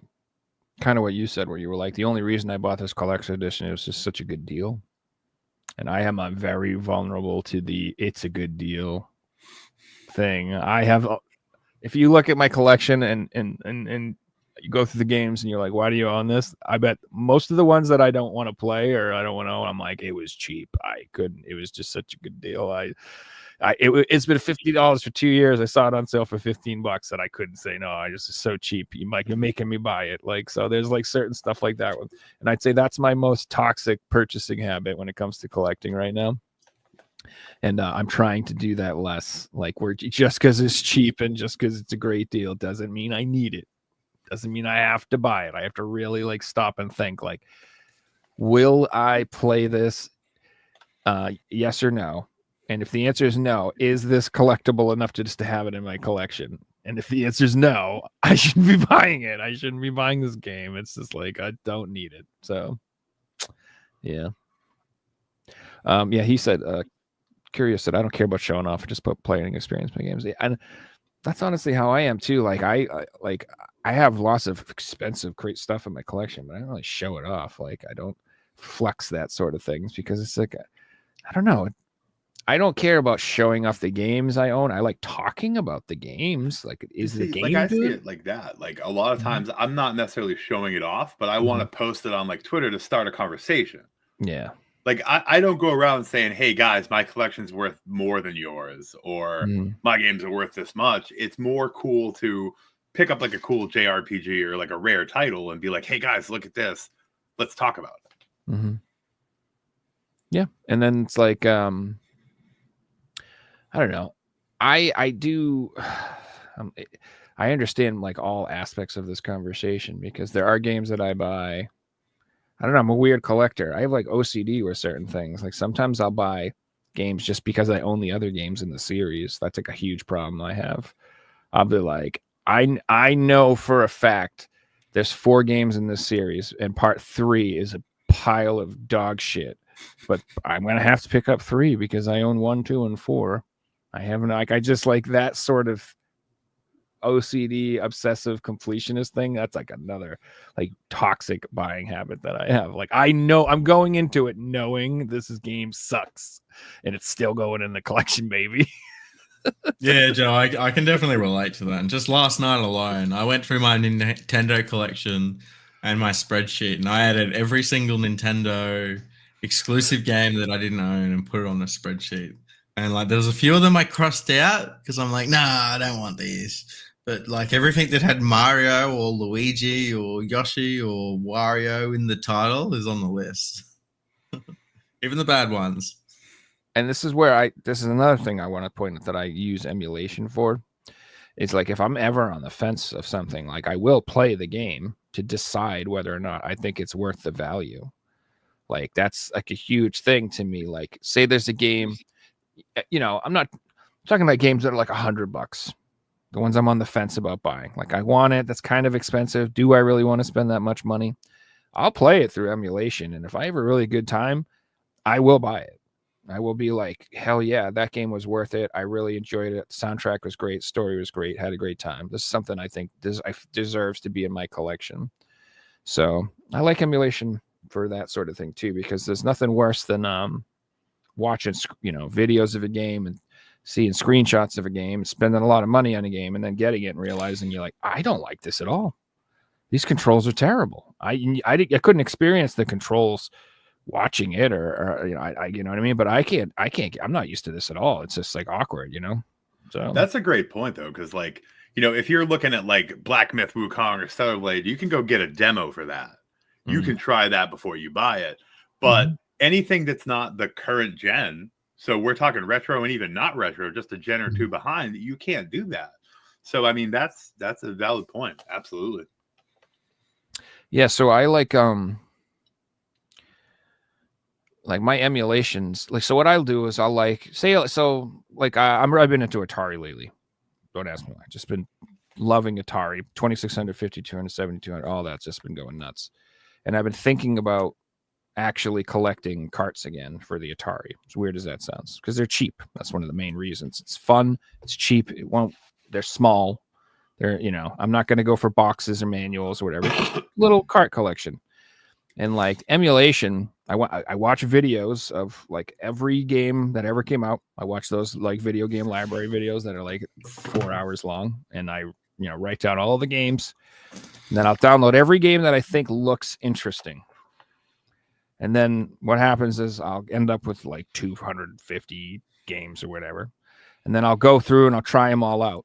kind of what you said, where you were like, the only reason I bought this collector's edition, it was just such a good deal. And I am very vulnerable to the it's a good deal thing. I have... If you look at my collection and you go through the games and you're like, why do you own this? I bet most of the ones that I don't want to play or I don't want to own, I'm like, it was cheap. I couldn't. It was just such a good deal. It's been $50 for 2 years. I saw it on sale for $15 that I couldn't say no. I just, it's so cheap. You're making me buy it. Like, so there's like certain stuff like that. And I'd say that's my most toxic purchasing habit when it comes to collecting right now. And I'm trying to do that less. Like, where just because it's cheap and just because it's a great deal doesn't mean I need it. Doesn't mean I have to buy it. I have to really like stop and think, like, will I play this? Yes or no? And if the answer is no, is this collectible enough to just to have it in my collection? And if the answer is no, I shouldn't be buying it. I shouldn't be buying this game. It's just like, I don't need it. So, yeah. Yeah, he said, Curious said, I don't care about showing off. Just put playing experience in my games. And that's honestly how I am too. Like I have lots of expensive, great stuff in my collection, but I don't really show it off. Like I don't flex that sort of things because it's like, I don't know. I don't care about showing off the games I own. I like talking about the games. Like, is the game like I good? see it like that. Like a lot of times, I'm not necessarily showing it off, but I want to post it on like Twitter to start a conversation. Yeah. Like I don't go around saying, "Hey guys, my collection's worth more than yours," or "My games are worth this much." It's more cool to pick up like a cool JRPG or like a rare title and be like, "Hey guys, look at this. Let's talk about it." Mm-hmm. Yeah, and then it's like, I don't know. I do. I understand like all aspects of this conversation because there are games that I buy. I don't know. I'm a weird collector. I have like OCD with certain things. Like sometimes I'll buy games just because I own the other games in the series. That's like a huge problem I have. I'll be like, I know for a fact there's 4 games in this series, and part 3 is a pile of dog shit. But I'm gonna have to pick up 3 because I own 1, 2, and 4. I haven't like I just like that sort of OCD obsessive completionist thing. That's like another like toxic buying habit that I have. Like I know I'm going into it knowing this game sucks and it's still going in the collection, baby. Yeah, Joe, I can definitely relate to that. And just last night alone, I went through my Nintendo collection and my spreadsheet, and I added every single Nintendo exclusive game that I didn't own and put it on a spreadsheet. And like, there was a few of them I crossed out because I'm like, nah, I don't want these. But like everything that had Mario or Luigi or Yoshi or Wario in the title is on the list. Even the bad ones. And this is where this is another thing I want to point out that I use emulation for. It's like if I'm ever on the fence of something, like I will play the game to decide whether or not I think it's worth the value. Like that's like a huge thing to me. Like say there's a game, you know, I'm not talking about games that are like $100. The ones I'm on the fence about buying. Like I want it. That's kind of expensive. Do I really want to spend that much money? I'll play it through emulation. And if I have a really good time, I will buy it. I will be like, hell yeah, that game was worth it. I really enjoyed it. The soundtrack was great. Story was great. Had a great time. This is something I think deserves to be in my collection. So I like emulation for that sort of thing too, because there's nothing worse than watching, you know, videos of a game and seeing screenshots of a game, spending a lot of money on a game, and then getting it and realizing you're like, I don't like this at all. These controls are terrible. I couldn't experience the controls watching it, or you know, I you know what I mean. But I can't. I'm not used to this at all. It's just like awkward, you know. So that's a great point though, because like, you know, if you're looking at like Black Myth Wukong or Stellar Blade, you can go get a demo for that. You can try that before you buy it. But anything that's not the current gen. So we're talking retro and even not retro, just a gen or 2 behind. You can't do that. So I mean, that's a valid point. Absolutely. Yeah. So I like my emulations. Like so, what I'll do is I'll like say so like I've been into Atari lately. Don't ask me why. I've just been loving Atari. 2600, 5200, 7200. All that's just been going nuts. And I've been thinking about actually collecting carts again for the Atari. As weird as that sounds, because they're cheap. That's one of the main reasons. It's fun. It's cheap. They're small. They're, you know, I'm not going to go for boxes or manuals or whatever. Little cart collection. And like emulation, I watch videos of like every game that ever came out. I watch those like video game library videos that are like 4 hours long, and I, you know, write down all the games, and then I'll download every game that I think looks interesting. And then what happens is I'll end up with like 250 games or whatever. And then I'll go through and I'll try them all out.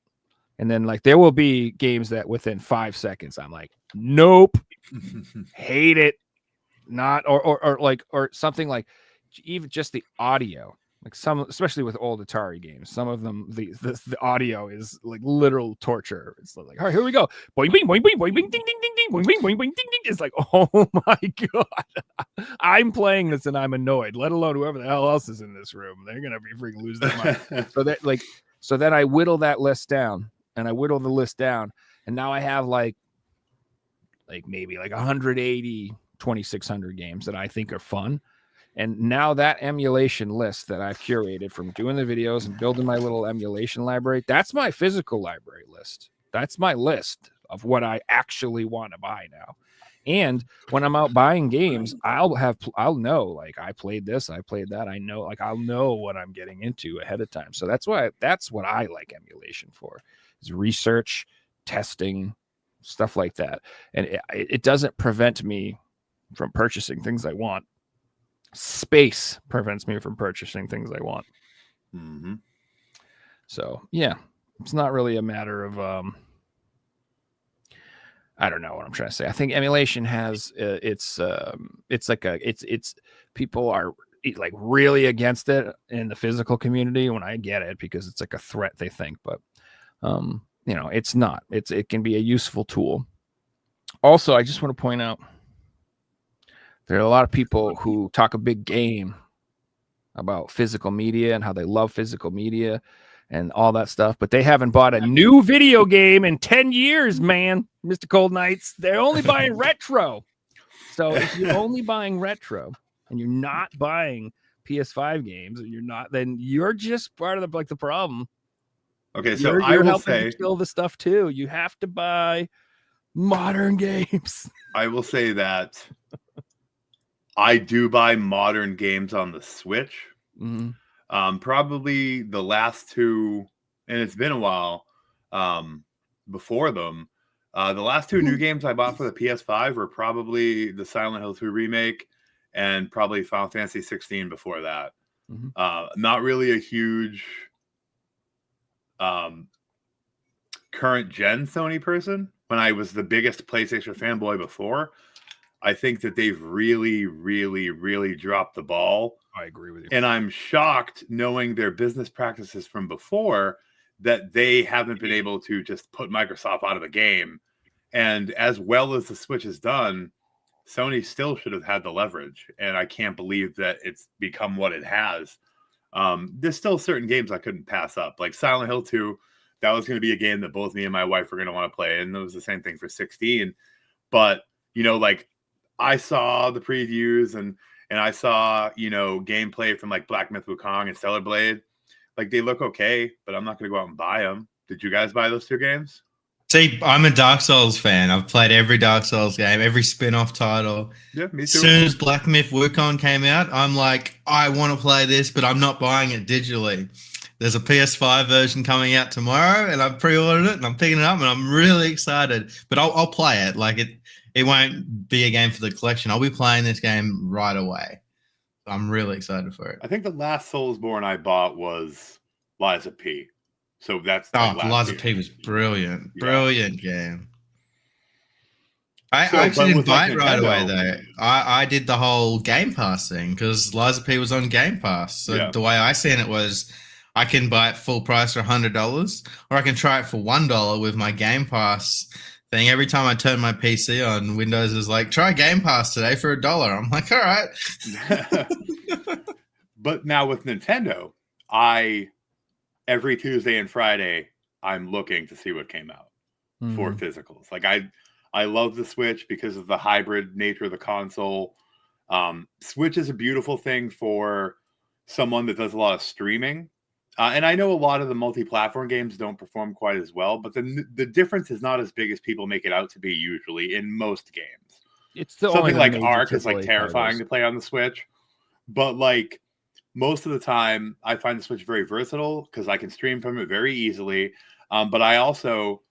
And then like there will be games that within 5 seconds I'm like, nope, hate it. Not or something like even just the audio. Like some, especially with old Atari games, some of them the audio is like literal torture. It's like, all right, here we go, boing boing boing boing boing ding ding ding ding boing boing boing boing ding ding. It's like, oh my god, I'm playing this and I'm annoyed. Let alone whoever the hell else is in this room. They're gonna be freaking lose their mind. So then I whittle that list down, and I whittle the list down, and now I have like maybe like 180 2600 games that I think are fun. And now that emulation list that I've curated from doing the videos and building my little emulation library, that's my physical library list. That's my list of what I actually want to buy now. And when I'm out buying games, I'll know, like, I played this, I played that. I know, like, I'll know what I'm getting into ahead of time. So that's what I like emulation for, is research, testing, stuff like that. And it doesn't prevent me from purchasing things I want. Space prevents me from purchasing things I want. Mm-hmm. So yeah, it's not really a matter of I don't know what I'm trying to say. I think emulation has it's people are like really against it in the physical community, when I get it, because it's like a threat, they think, but it's not. It can be a useful tool. Also, I just want to point out, there are a lot of people who talk a big game about physical media and how they love physical media and all that stuff, but they haven't bought a new video game in 10 years, man. Mr. Cold Knights, they're only buying retro. So if you're only buying retro and you're not buying PS5 games, and then you're just part of the problem. Okay, so you're I will helping say, to kill the stuff too. You have to buy modern games. I will say that I do buy modern games on the Switch. Mm-hmm. Probably the last two, and it's been a while before them. The last two new games I bought for the PS5 were probably the Silent Hill 2 remake and probably Final Fantasy 16 before that. Mm-hmm. Not really a huge current gen Sony person. When I was the biggest PlayStation fanboy before, I think that they've really, really, really dropped the ball. I agree with you. And I'm shocked, knowing their business practices from before, that they haven't been able to just put Microsoft out of the game. And as well as the Switch has done, Sony still should have had the leverage. And I can't believe that it's become what it has. There's still certain games I couldn't pass up, like Silent Hill 2. That was going to be a game that both me and my wife were going to want to play. And it was the same thing for 16. But, like, I saw the previews and I saw, gameplay from like Black Myth Wukong and Stellar Blade. Like, they look okay, but I'm not going to go out and buy them. Did you guys buy those two games? See, I'm a Dark Souls fan. I've played every Dark Souls game, every spin-off title. Yeah, me too. As soon as Black Myth Wukong came out, I'm like, I want to play this, but I'm not buying it digitally. There's a PS5 version coming out tomorrow, and I've pre-ordered it, and I'm picking it up, and I'm really excited. But I'll play it. Like, it won't be a game for the collection. I'll be playing this game right away. I'm really excited for it. I think the last Soulsborne I bought was Lies of P. So that's Lies of P was brilliant. Yeah. Brilliant game. I actually didn't buy it right away, though. I did the whole Game Pass thing because Lies of P was on Game Pass. So the way I seen it was, I can buy it full price for $100, or I can try it for $1 with my Game Pass thing. Every time I turn my PC on, Windows is like, try Game Pass today for $1. I'm like, all right. But now with Nintendo, every Tuesday and Friday, I'm looking to see what came out for physicals. Like, I love the Switch because of the hybrid nature of the console. Switch is a beautiful thing for someone that does a lot of streaming. And I know a lot of the multi-platform games don't perform quite as well, but the difference is not as big as people make it out to be usually in most games. It's still something like Ark is like terrifying to play on the Switch, but like most of the time I find the Switch very versatile because I can stream from it very easily. But I also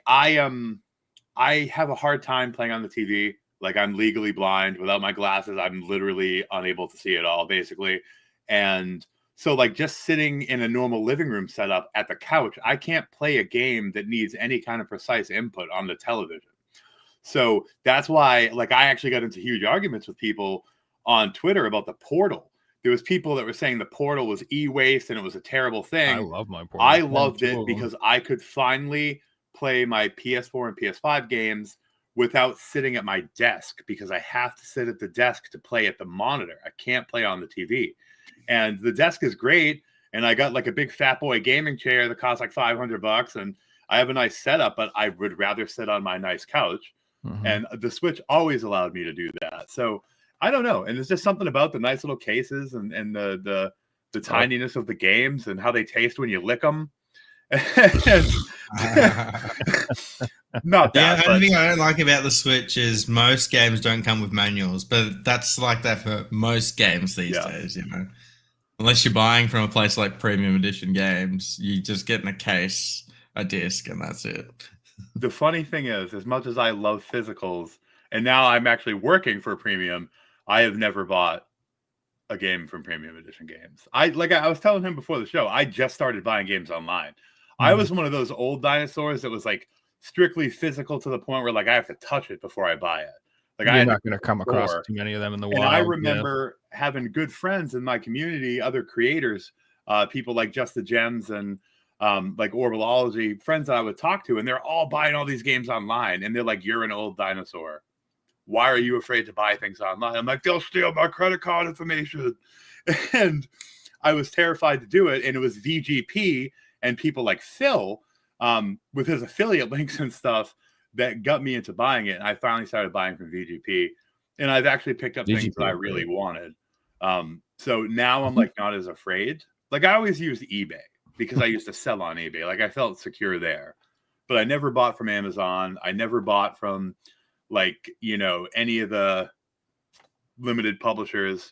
I have a hard time playing on the TV. Like, I'm legally blind. Without my glasses, I'm literally unable to see it all, basically. And so, like, just sitting in a normal living room setup at the couch, I can't play a game that needs any kind of precise input on the television. So that's why, like, I actually got into huge arguments with people on Twitter about the Portal, there was people that were saying the Portal was e-waste and it was a terrible thing. I love my Portal. I loved it because I could finally play my PS4 and PS5 games without sitting at my desk, because I have to sit at the desk to play at the monitor. I can't play on the TV. And the desk is great. And I got like a big fat boy gaming chair that costs like $500, and I have a nice setup, but I would rather sit on my nice couch. Mhm. And the Switch always allowed me to do that. So I don't know. And there's just something about the nice little cases and the tininess of the games and how they taste when you lick them. Not that. The only thing I don't like about the Switch is most games don't come with manuals, but that's like that for most games these days, you know. Unless you're buying from a place like Premium Edition Games, you just get in a case, a disc, and that's it. The funny thing is, as much as I love physicals, and now I'm actually working for Premium, I have never bought a game from Premium Edition Games. I was telling him before the show, I just started buying games online. I was one of those old dinosaurs that was like strictly physical to the point where like I have to touch it before I buy it. Like You're not going to come across too many of them in the wild. And I remember having good friends in my community, other creators, people like Just the Gems and like Orbalology, friends that I would talk to, and they're all buying all these games online. And they're like, "You're an old dinosaur. Why are you afraid to buy things online?" I'm like, "They'll steal my credit card information." And I was terrified to do it. And it was VGP and people like Phil with his affiliate links and stuff that got me into buying it. And I finally started buying from VGP. And I've actually picked up things that I really wanted. So now I'm like not as afraid. Like I always used eBay because I used to sell on eBay. Like I felt secure there. But I never bought from Amazon. I never bought from like, you know, any of the limited publishers.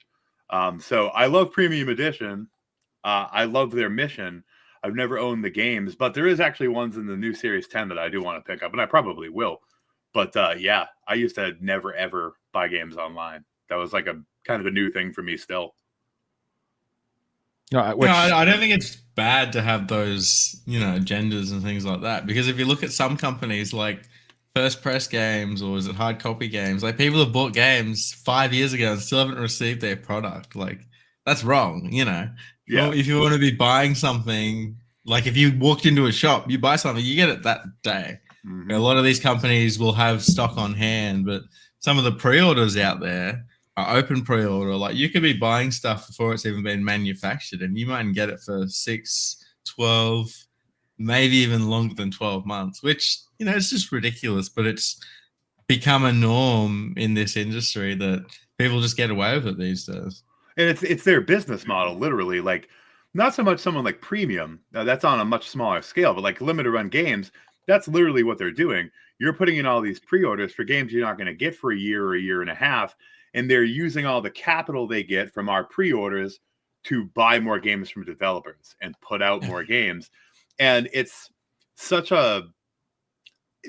So I love Premium Edition. I love their mission. I've never owned the games, but there is actually ones in the new Series 10 that I do want to pick up, and I probably will. But yeah, I used to never, ever buy games online. That was like a kind of a new thing for me still. No, I don't think it's bad to have those, you know, agendas and things like that. Because if you look at some companies like First Press Games or is it Hard Copy Games, like people have bought games 5 years ago and still haven't received their product. Like that's wrong, you know. Yeah. Well, if you want to be buying something, like if you walked into a shop, you buy something, you get it that day. Mm-hmm. A lot of these companies will have stock on hand, but some of the pre-orders out there are open pre-order. Like you could be buying stuff before it's even been manufactured, and you might get it for 6, 12, maybe even longer than 12 months, which, you know, it's just ridiculous, but it's become a norm in this industry that people just get away with it these days. And it's their business model, literally. Like, not so much someone like Premium. That's on a much smaller scale, but like limited run games, that's literally what they're doing. You're putting in all these pre-orders for games you're not going to get for a year or a year and a half, and they're using all the capital they get from our pre-orders to buy more games from developers and put out more games. And it's such a...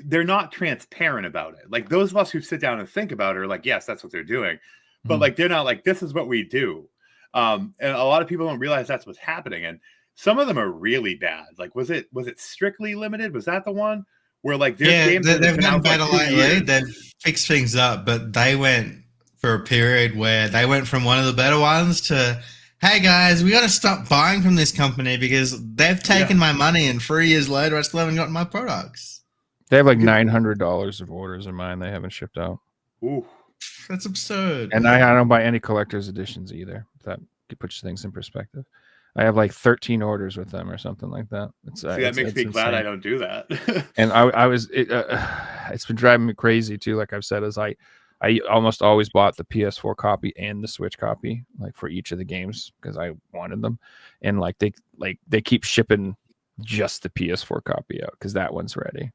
They're not transparent about it. Like, those of us who sit down and think about it are like, yes, that's what they're doing. But like they're not like, this is what we do. And a lot of people don't realize that's what's happening. And some of them are really bad. Like, was it Strictly Limited? Was that the one where like there's games that they've done better like lately. They've fixed things up, but they went for a period where they went from one of the better ones to, hey guys, we got to stop buying from this company because they've taken my money, and 3 years later I still haven't gotten my products. They have like $900 of orders in mine they haven't shipped out. Ooh. That's absurd. And I don't buy any collector's editions either. That puts things in perspective. I have like 13 orders with them or something like that. That makes me glad I don't do that. And it's been driving me crazy too. Like I've said, as I almost always bought the PS4 copy and the Switch copy, like for each of the games because I wanted them. And like they keep shipping just the PS4 copy out because that one's ready.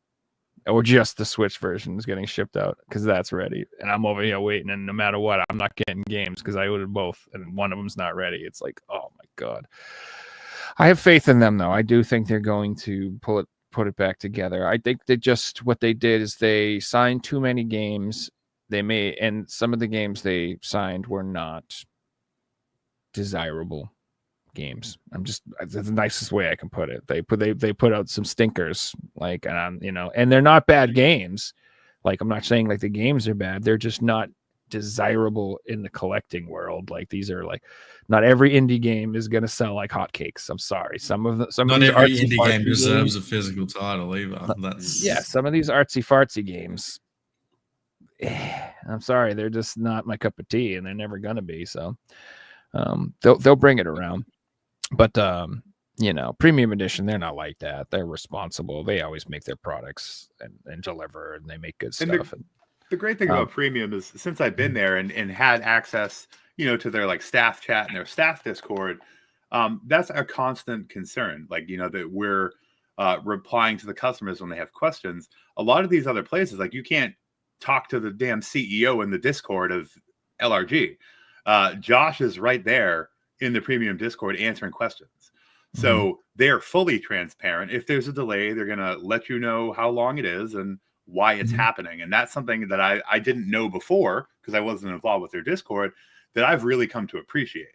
Or just the Switch version is getting shipped out because that's ready. And I'm over here waiting, and no matter what, I'm not getting games because I ordered both, and one of them's not ready. It's like, oh my God. I have faith in them, though. I do think they're going to put it back together. I think what they did is they signed too many games. And some of the games they signed were not desirable games. That's the nicest way I can put it. They put out some stinkers, like, and they're not bad games. Like, I'm not saying like the games are bad. They're just not desirable in the collecting world. Like these are like, not every indie game is going to sell like hotcakes. I'm sorry. Some of Not these every artsy indie game fartsy deserves games- a physical title either. That's yeah, some of these artsy fartsy games, I'm sorry, they're just not my cup of tea, and they're never gonna be. So they'll bring it around. But you know, premium edition, they're not like that. They're responsible. They always make their products and deliver, and they make good And stuff. the great thing about premium is, since I've been there and had access, you know, to their like staff chat and their staff Discord, that's a constant concern. Like, you know, that we're replying to the customers when they have questions. A lot of these other places, like, you can't talk to the damn CEO in the Discord of LRG. Josh is right there in the premium Discord answering questions. So they're fully transparent. If there's a delay, they're going to let you know how long it is and why it's happening. And that's something that I didn't know before, because I wasn't involved with their Discord, that I've really come to appreciate,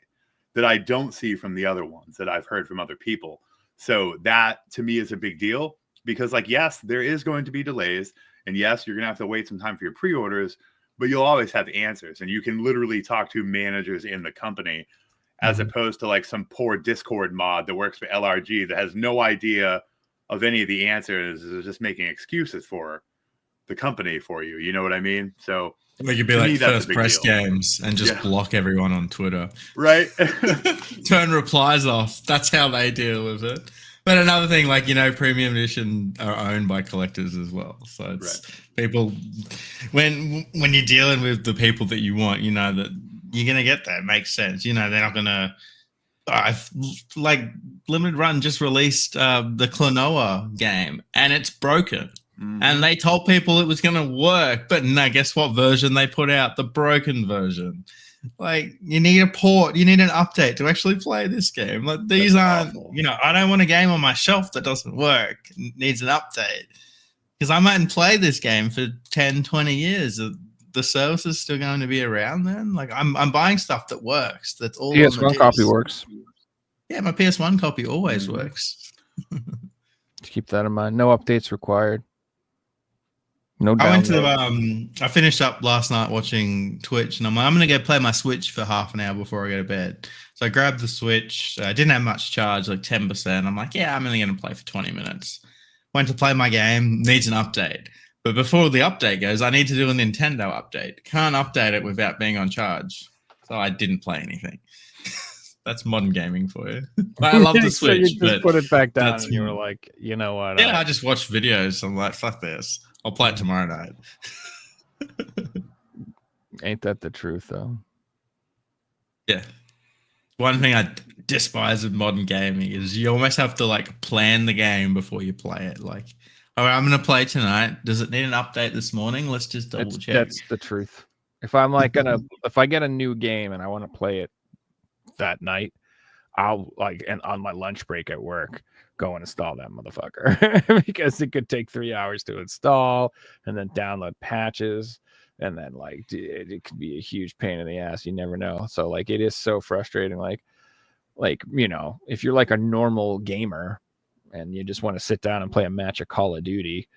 that I don't see from the other ones that I've heard from other people. So that to me is a big deal, because, like, yes, there is going to be delays, and yes, you're going to have to wait some time for your pre-orders, but you'll always have answers, and you can literally talk to managers in the company, as opposed to like some poor Discord mod that works for LRG that has no idea of any of the answers, is just making excuses for the company for you. You know what I mean? So we could be to me, like that's a First big Press deal. Games and just block everyone on Twitter. right. Turn replies off. That's how they deal with it. But another thing, like, you know, premium edition are owned by collectors as well. So it's people, when you're dealing with the people that you want, you know that you're gonna get that. It makes sense. You know, they're not gonna. Like Limited Run just released the Klonoa game, and it's broken. And they told people it was gonna work, but no, guess what version they put out? The broken version. Like, you need a port, you need an update to actually play this game. Like, these aren't, you know, I don't want a game on my shelf that doesn't work, needs an update. Because I mightn't play this game for 10, 20 years. The service is still going to be around then. Like, I'm buying stuff that works. That's all. PS1 copy works. Yeah, my PS1 copy always works. Just keep that in mind. No updates required. No I went to download. I finished up last night watching Twitch, and I'm like, I'm gonna go play my Switch for half an hour before I go to bed. So I grabbed the Switch. I didn't have much charge, like 10%. I'm like, yeah, I'm only gonna play for 20 minutes. Went to play my game, needs an update. But before the update goes, I need to do a Nintendo update. Can't update it without being on charge. So I didn't play anything. That's modern gaming for you. But I love the So you Switch. just but put it back down, that's- and you were like, you know what? yeah, I just watched videos. I'm like, fuck this. I'll play it tomorrow night. Ain't that the truth, though? Yeah. One thing I despise with modern gaming is you almost have to like plan the game before you play it. Like, all right, I'm going to play tonight. Does it need an update this morning? Let's just double check. That's the truth. If I'm like if I get a new game and I want to play it that night, I'll like, and on my lunch break at work, go and install that motherfucker because it could take 3 hours to install and then download patches. And then like, it could be a huge pain in the ass. You never know. So like, it is so frustrating. Like, you know, if you're like a normal gamer and you just want to sit down and play a match of Call of Duty,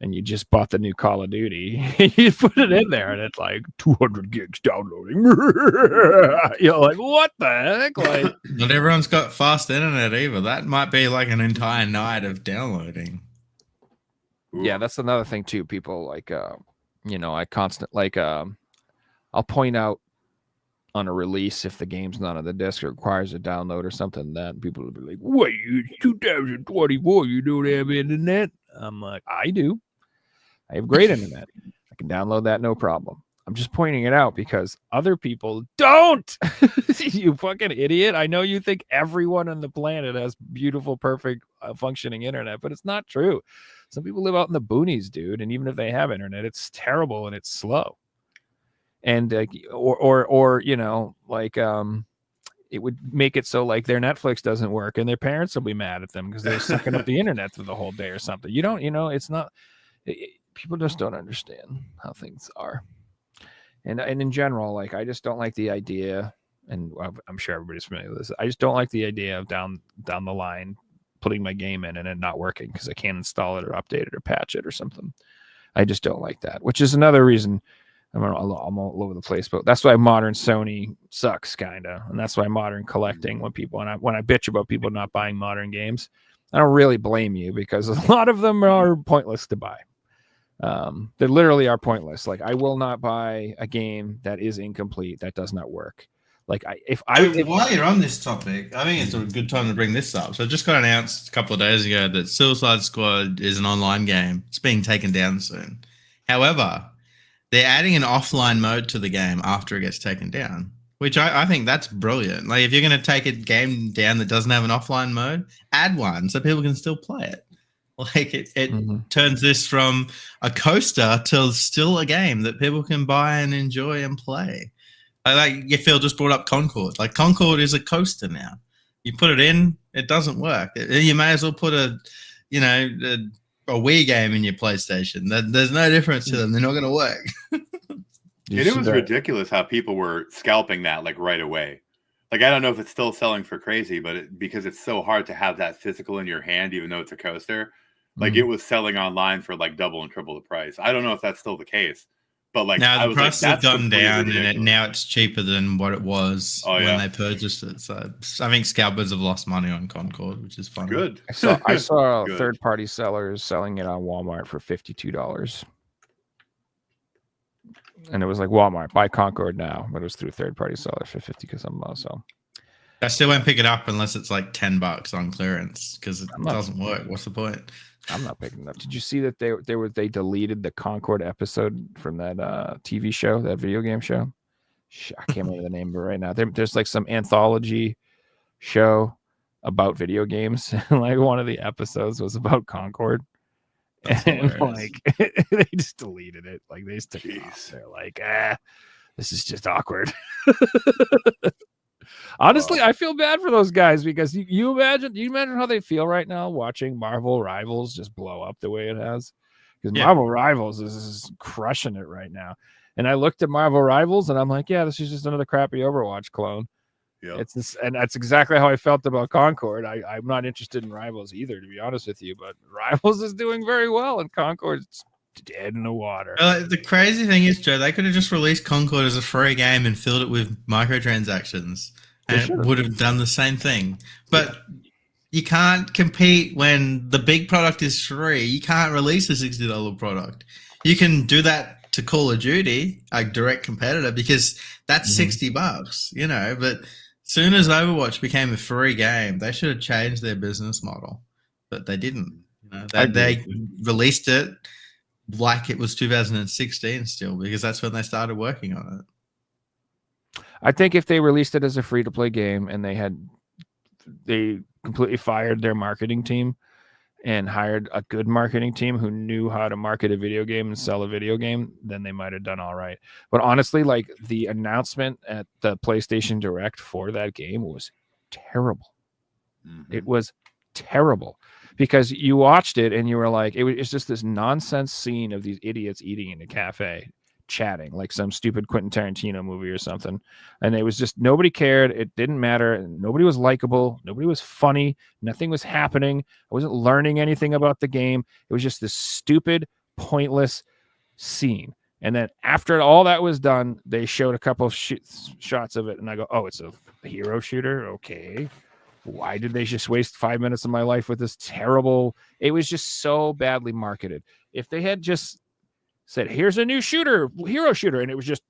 and you just bought the new Call of Duty, you put it in there and it's like 200 gigs downloading. You're like, what the heck? Like, Not everyone's got fast internet either. That might be like an entire night of downloading. yeah, that's another thing too. People like, you know, I constant like, I'll point out on a release if the game's not on the disc, it requires a download or something. That people will be like, "Wait, it's 2024, you don't have internet?" I'm like, I do. I have great internet. I can download that no problem. I'm just pointing it out because other people don't. You fucking idiot. I know you think everyone on the planet has beautiful, perfect, functioning internet, but it's not true. Some people live out in the boonies, dude. And even if they have internet, it's terrible and it's slow. And or you know, like it would make it so like their Netflix doesn't work and their parents will be mad at them because they're sucking up the internet for the whole day or something. You don't, you know, it's not. People just don't understand how things are. And in general, like, I just don't like the idea, and I'm sure everybody's familiar with this. I just don't like the idea of down the line putting my game in and it not working because I can't install it or update it or patch it or something. I just don't like that, which is another reason I'm all over the place, but that's why modern Sony sucks, kind of, and that's why modern collecting. When I bitch about people not buying modern games, I don't really blame you, because a lot of them are pointless to buy. They literally are pointless. Like, I will not buy a game that is incomplete, that does not work. Like, while you're on this topic, I think it's a good time to bring this up. So it just got announced a couple of days ago that Suicide Squad is an online game. It's being taken down soon. However, they're adding an offline mode to the game after it gets taken down, which I think that's brilliant. Like, if you're going to take a game down that doesn't have an offline mode, add one so people can still play it. Like, it turns this from a coaster to still a game that people can buy and enjoy and play. Like, Phil just brought up Concord. Like, Concord is a coaster now. You put it in, it doesn't work. You may as well put a Wii game in your PlayStation. There's no difference to them. They're not going to work. It was ridiculous how people were scalping that like right away. Like, I don't know if it's still selling for crazy, but because it's so hard to have that physical in your hand, even though it's a coaster, like it was selling online for like double and triple the price. I don't know if that's still the case, but like now the price has gone down, ridiculous. and now it's cheaper than what it was when they purchased it. So I think scalpers have lost money on Concord, which is funny. Good. I saw third-party sellers selling it on Walmart for $52. And it was like, Walmart, buy Concord now, but it was through third-party sellers for $50 something. So I still won't pick it up unless it's like $10 on clearance, because it doesn't work. What's the point? I'm not picking it up. Did you see that they deleted the Concord episode from that TV show, that video game show? I can't remember the name of it right now. There's like some anthology show about video games, and like one of the episodes was about Concord. And like they just deleted it. Like, they just took it off. They're like, this is just awkward. Honestly, I feel bad for those guys, because you imagine how they feel right now watching Marvel Rivals just blow up the way it has. Because Marvel Rivals is crushing it right now. And I looked at Marvel Rivals and I'm like, yeah, this is just another crappy Overwatch clone. Yeah, and that's exactly how I felt about Concord. I'm not interested in Rivals either, to be honest with you, but Rivals is doing very well and Concord's dead in the water. The crazy thing is, Joe, they could have just released Concord as a free game and filled it with microtransactions, and it would have done the same thing. But you can't compete when the big product is free. You can't release a $60 product. You can do that to Call of Duty, a direct competitor, because that's $60, you know, but soon as Overwatch became a free game, they should have changed their business model, but they didn't. You know, they released it like it was 2016 still, because that's when they started working on it. I think if they released it as a free-to-play game and they completely fired their marketing team and hired a good marketing team who knew how to market a video game and sell a video game, then they might have done all right. But honestly, like, the announcement at the PlayStation Direct for that game was terrible. It was terrible, because you watched it and you were like, it's just this nonsense scene of these idiots eating in a cafe, chatting like some stupid Quentin Tarantino movie or something. And it was just, nobody cared. It didn't matter. Nobody was likable. Nobody was funny. Nothing was happening. I wasn't learning anything about the game. It was just this stupid, pointless scene. And then after all that was done, they showed a couple of shots of it. And I go, oh, it's a hero shooter. Okay. Why did they just waste 5 minutes of my life with this terrible? It was just so badly marketed. If they had just said, here's a new hero shooter, and it was just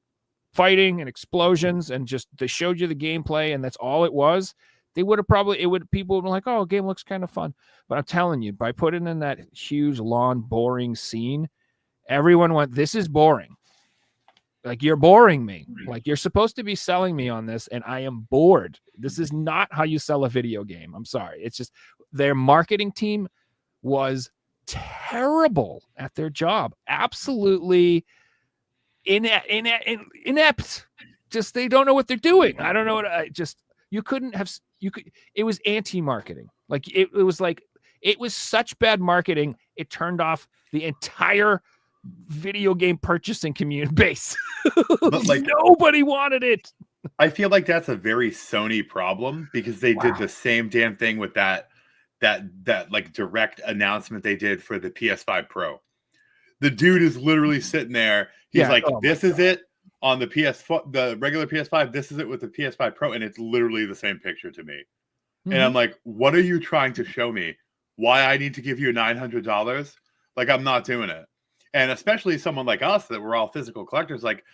fighting and explosions, and just they showed you the gameplay, and that's all it was, they would have people would be like, oh, game looks kind of fun. But I'm telling you, by putting in that huge, long, boring scene, everyone went, this is boring. Like, you're boring me. Like, you're supposed to be selling me on this, and I am bored. This is not how you sell a video game. I'm sorry. It's just their marketing team was terrible at their job. Absolutely inept. Just, they don't know what they're doing. I don't know what it was anti-marketing. Like, it was such bad marketing. It turned off the entire video game purchasing community base. But like, nobody wanted it. I feel like that's a very Sony problem, because they did the same damn thing with that like direct announcement they did for the PS5 Pro. The dude is literally sitting there. He's Yeah, like, oh my this is it on the PS4, the regular PS5. This is it with the PS5 Pro, and it's literally the same picture to me. And I'm like, what are you trying to show me? Why I need to give you $900? Like, I'm not doing it. And especially someone like us that we're all physical collectors, like,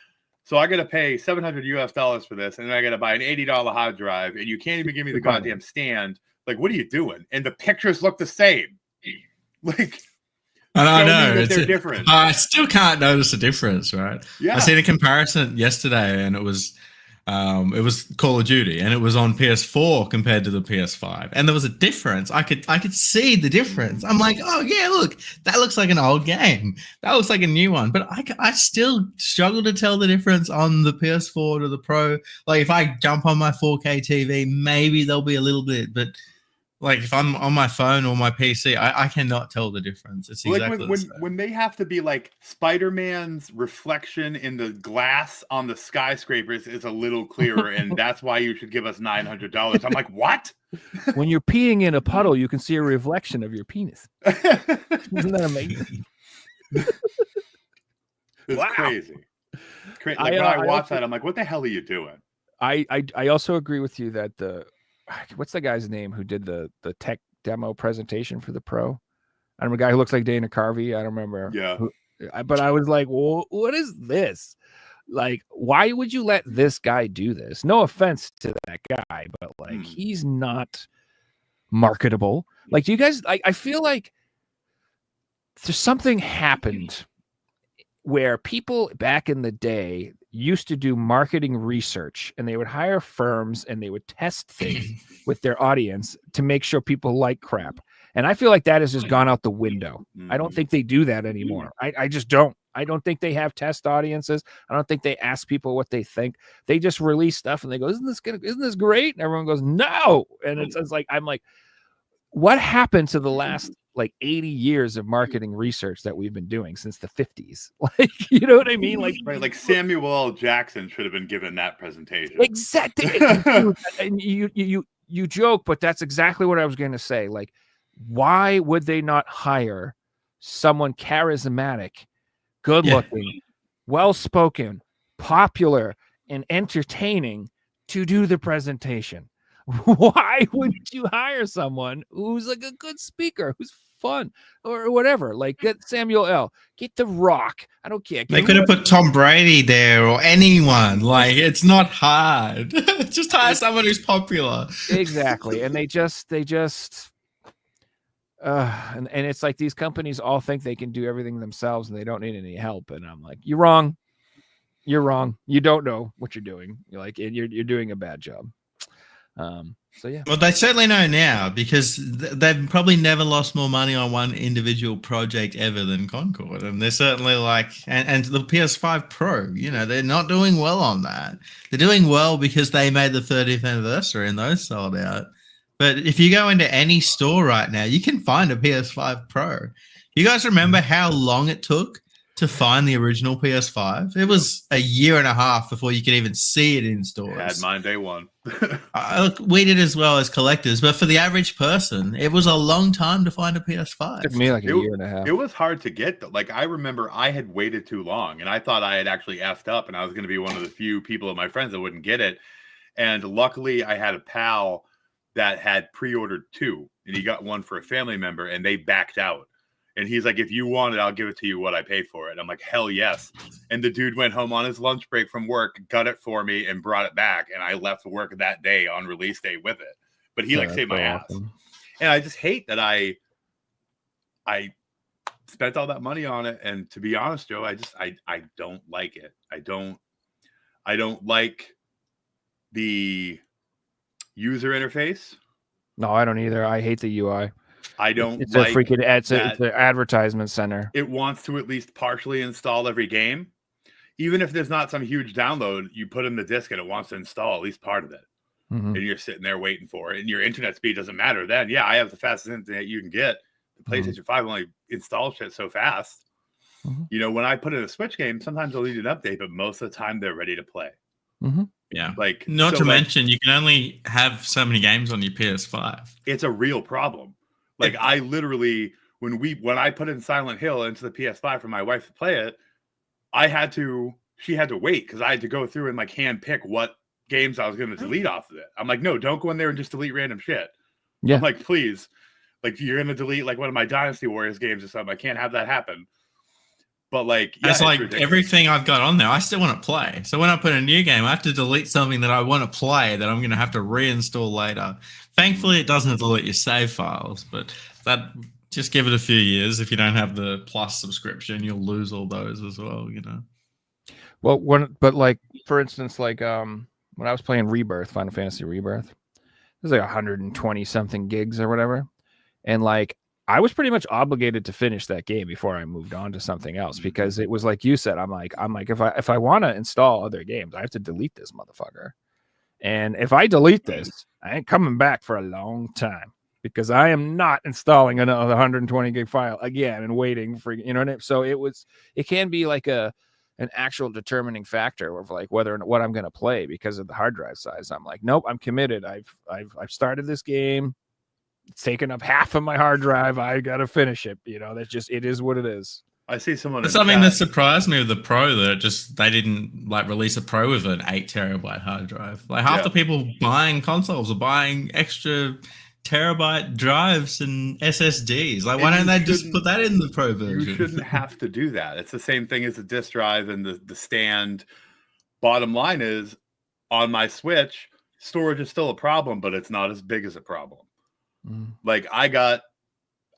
so I got to pay $700 for this, and then I got to buy an $80 hard drive, and you can't even give me the goddamn stand. Like, what are you doing? And the pictures look the same. Like, I show me know that they're different. I still can't notice a difference, right? Yeah. I seen a comparison yesterday, and it was Call of Duty, and it was on PS4 compared to the PS5, and there was a difference. I could see the difference. I'm like, oh yeah, look, that looks like an old game. That looks like a new one, but I still struggle to tell the difference on the PS4 to the Pro. Like if I jump on my 4K TV, maybe there'll be a little bit, but like if I'm on my phone or my PC, I cannot tell the difference. It's exactly like when they have to be like Spider-Man's reflection in the glass on the skyscrapers is a little clearer, and that's why you should give us $900. I'm like, what? When you're peeing in a puddle, you can see a reflection of your penis. Isn't that amazing? It's Wow. crazy. Like I when I watch also- that, I'm like, what the hell are you doing? I also agree with you that what's the guy's name who did the tech demo presentation for the Pro? I don't know, a guy who looks like Dana Carvey. I don't remember. Yeah. But I was like, well, what is this? Like, why would you let this guy do this? No offense to that guy, but like, he's not marketable. Like, do you guys? I feel like there's something happened where people back in the day used to do marketing research, and they would hire firms and they would test things with their audience to make sure people like crap. And I feel like that has just gone out the window. I don't think they do that anymore. I just don't. I don't think they have test audiences. I don't think they ask people what they think. They just release stuff and they go, isn't this great? And everyone goes, no. And it's like, I'm like, what happened to the last like 80 years of marketing research that we've been doing since the 50s? Like, you know what I mean? Like, Right, like Samuel L. Jackson should have been given that presentation. exactly. And you joke, but that's exactly what I was going to say. Like, why would they not hire someone charismatic, good looking, well-spoken, popular, and entertaining to do the presentation? Why wouldn't you hire someone who's like a good speaker, who's fun or whatever? Like, get Samuel L. Get The Rock. I don't care. They could have put Tom Brady there or anyone. Like, it's not hard. Just hire someone who's popular. Exactly. And they just and it's like these companies all think they can do everything themselves and they don't need any help. And I'm like, you're wrong. You're wrong. You don't know what you're doing. You're like, you're doing a bad job. So yeah. Well, they certainly know now because they've probably never lost more money on one individual project ever than Concord, and they're certainly like, and the PS5 Pro, you know, they're not doing well on that. They're doing well because they made the 30th anniversary and those sold out. But if you go into any store right now, you can find a PS5 Pro. You guys remember how long it took to find the original PS5? It was a year and a half before you could even see it in stores. Had mine day one. Look, we did as well as collectors, but for the average person, it was a long time to find a PS5. It took me like a year and a half. It was hard to get though. Like I remember I had waited too long and I thought I had actually effed up and I was going to be one of the few people of my friends that wouldn't get it. And luckily I had a pal that had pre-ordered two and he got one for a family member and they backed out. And he's like, if you want it, I'll give it to you what I paid for it. And I'm like, hell yes. And the dude went home on his lunch break from work, got it for me, and brought it back. And I left work that day on release day with it. But he saved my ass. Awesome. And I just hate that I spent all that money on it. And to be honest, Joe, I don't like it. I don't like the user interface. No, I don't either. I hate the UI. I don't It's like a freaking it's an that advertisement center. it wants to at least partially install every game. Even if there's not some huge download, you put in the disc and it wants to install at least part of it. Mhm. And you're sitting there waiting for it. And your internet speed doesn't matter. Then, yeah, I have the fastest internet you can get. The PlayStation 5 only installs shit so fast. Mhm. You know, when I put in a Switch game, sometimes they'll need an update, but most of the time they're ready to play. Mhm. Yeah. Like, Not so, to like, mention, you can only have so many games on your PS5. it's a real problem. Like I literally, when I put in Silent Hill into the PS5 for my wife to play it, she had to wait because I had to go through and like hand pick what games I was going to delete off of it. I'm like, no, don't go in there and just delete random shit. Yeah. I'm like, please, like you're going to delete like one of my Dynasty Warriors games or something. I can't have that happen. But like, that's like ridiculous. Everything I've got on there, I still want to play. So when I put a new game, I have to delete something that I want to play that I'm going to have to reinstall later. Thankfully, it doesn't delete your save files, but that just give it a few years. If you don't have the Plus subscription, you'll lose all those as well. You know. Well, but like for instance, like when I was playing Rebirth, Final Fantasy Rebirth, it was like 120 something gigs or whatever, and like. I was pretty much obligated to finish that game before I moved on to something else because it was like you said. I'm like, if I want to install other games, I have to delete this motherfucker. And if I delete this, I ain't coming back for a long time because I am not installing another 120 gig file again and waiting for you know what I mean? So it can be like an actual determining factor of like whether or what I'm going to play because of the hard drive size. I'm like, nope, I'm committed. I've started this game. It's taken up half of my hard drive. I gotta finish it. You know, it is what it is. I see someone. That's something that surprised me with the Pro that they didn't like release a Pro with an 8 terabyte hard drive. Like half the people buying consoles are buying extra terabyte drives and SSDs. Like, why don't they just put that in the Pro version? You shouldn't have to do that. It's the same thing as the disk drive and the stand. Bottom line is, on my Switch, storage is still a problem, but it's not as big as a problem. Like I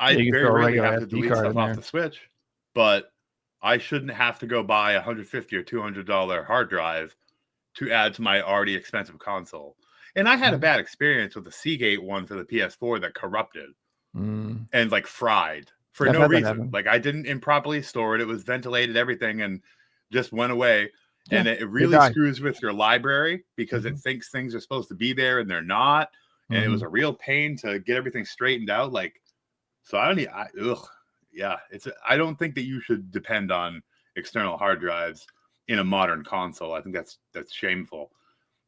very rarely have to delete stuff off the Switch, but I shouldn't have to go buy a $150 or $200 hard drive to add to my already expensive console. And I had a bad experience with the Seagate one for the PS4 that corrupted and like fried for no reason. Like I didn't improperly store it. It was ventilated, everything, and just went away. Yeah, and it really screws with your library because it thinks things are supposed to be there and they're not. And it was a real pain to get everything straightened out. Like, so I don't think that you should depend on external hard drives in a modern console. I think that's shameful.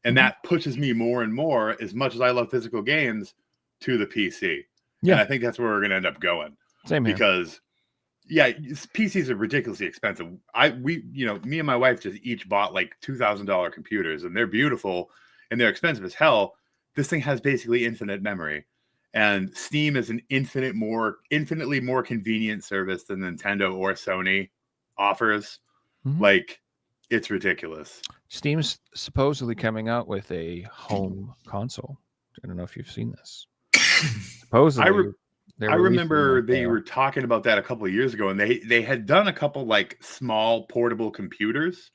And that pushes me more and more, as much as I love physical games, to the PC. Yeah. And I think that's where we're going to end up going. Same here. Because, PCs are ridiculously expensive. Me and my wife just each bought like $2,000 computers, and they're beautiful and they're expensive as hell. This thing has basically infinite memory, and Steam is an infinitely more convenient service than Nintendo or Sony offers. Like, it's ridiculous. Steam's supposedly coming out with a home console. I don't know if you've seen this. Supposedly, I remember they were talking about that a couple of years ago, and they had done a couple like small portable computers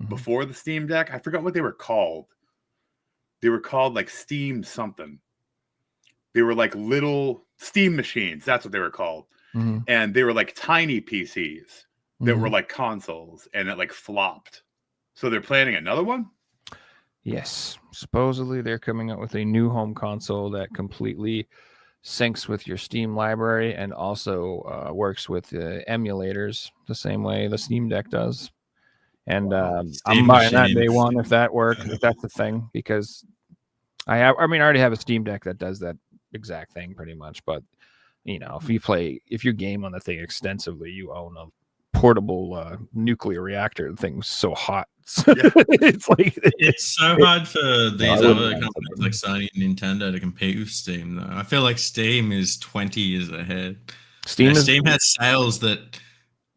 before the Steam Deck. I forgot what they were called. They were called like Steam something. They were like little Steam machines. That's what they were called. And they were like tiny PCs that were like consoles, and it like flopped. So they're planning another one? Yes. Supposedly they're coming out with a new home console that completely syncs with your Steam library and also works with emulators the same way the Steam Deck does. And I'm buying that day one if that works, if that's the thing, because I already have a Steam Deck that does that exact thing pretty much. But if you game on the thing extensively, you own a portable nuclear reactor. The thing's so hot. It's so hard for these other companies like Sony and Nintendo to compete with Steam, though. I feel like Steam is 20 years ahead. Steam has sales that,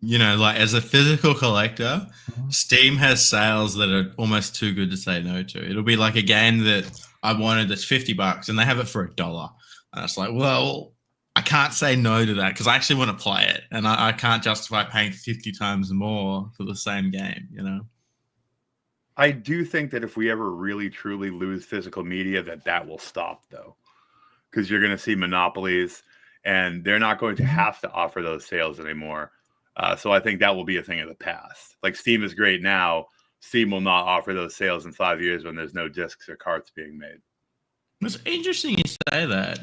like as a physical collector, Steam has sales that are almost too good to say no to. It'll be like a game that I wanted that's $50 and they have it for $1. And it's like, well, I can't say no to that because I actually want to play it, and I can't justify paying 50 times more for the same game, I do think that if we ever really truly lose physical media, that will stop, though, because you're going to see monopolies, and they're not going to have to offer those sales anymore. So I think that will be a thing of the past. Like Steam is great now. Steam will not offer those sales in 5 years when there's no discs or carts being made. It's interesting you say that,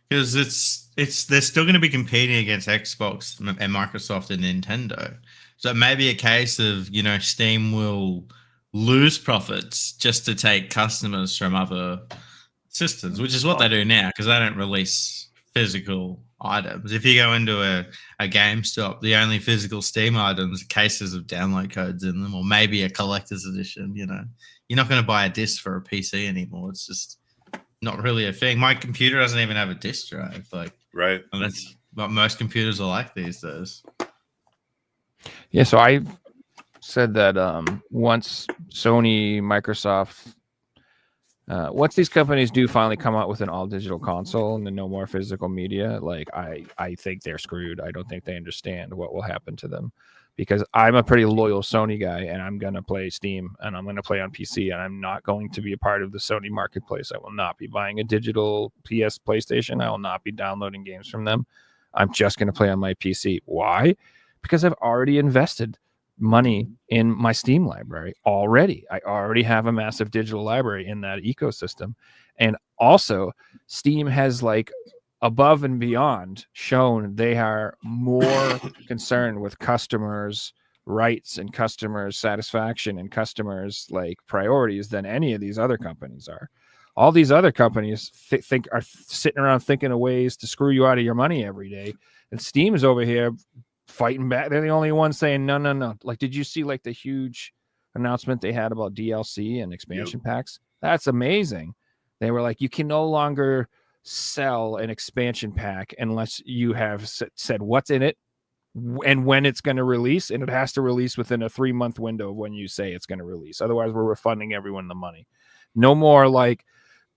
because they're still going to be competing against Xbox and Microsoft and Nintendo. So it may be a case of, Steam will lose profits just to take customers from other systems, which is what they do now, because they don't release physical items. If you go into a GameStop, the only physical Steam items are cases of download codes in them, or maybe a collector's edition. You know, you're not going to buy a disc for a PC anymore. It's just not really a thing. My computer doesn't even have a disc drive. Like, Right. and that's what most computers are like these days. Yeah, so I said that once Sony, Microsoft, once these companies do finally come out with an all digital console and then no more physical media, like I think they're screwed. I don't think they understand what will happen to them, because I'm a pretty loyal Sony guy and I'm going to play Steam and I'm going to play on PC, and I'm not going to be a part of the Sony marketplace. I will not be buying a digital PlayStation. I will not be downloading games from them. I'm just going to play on my PC. Why? Because I've already invested money in my Steam library already. I already have a massive digital library in that ecosystem. And also, Steam has, like, above and beyond shown they are more concerned with customers' rights and customers' satisfaction and customers' like priorities than any of these other companies are. All these other companies think are sitting around thinking of ways to screw you out of your money every day, and Steam is over here fighting back. They're the only ones saying no. Like, did you see like the huge announcement they had about DLC and expansion packs? That's amazing. They were like, you can no longer sell an expansion pack unless you have said what's in it and when it's going to release, and it has to release within a 3-month window of when you say it's going to release. Otherwise, we're refunding everyone the money. No more like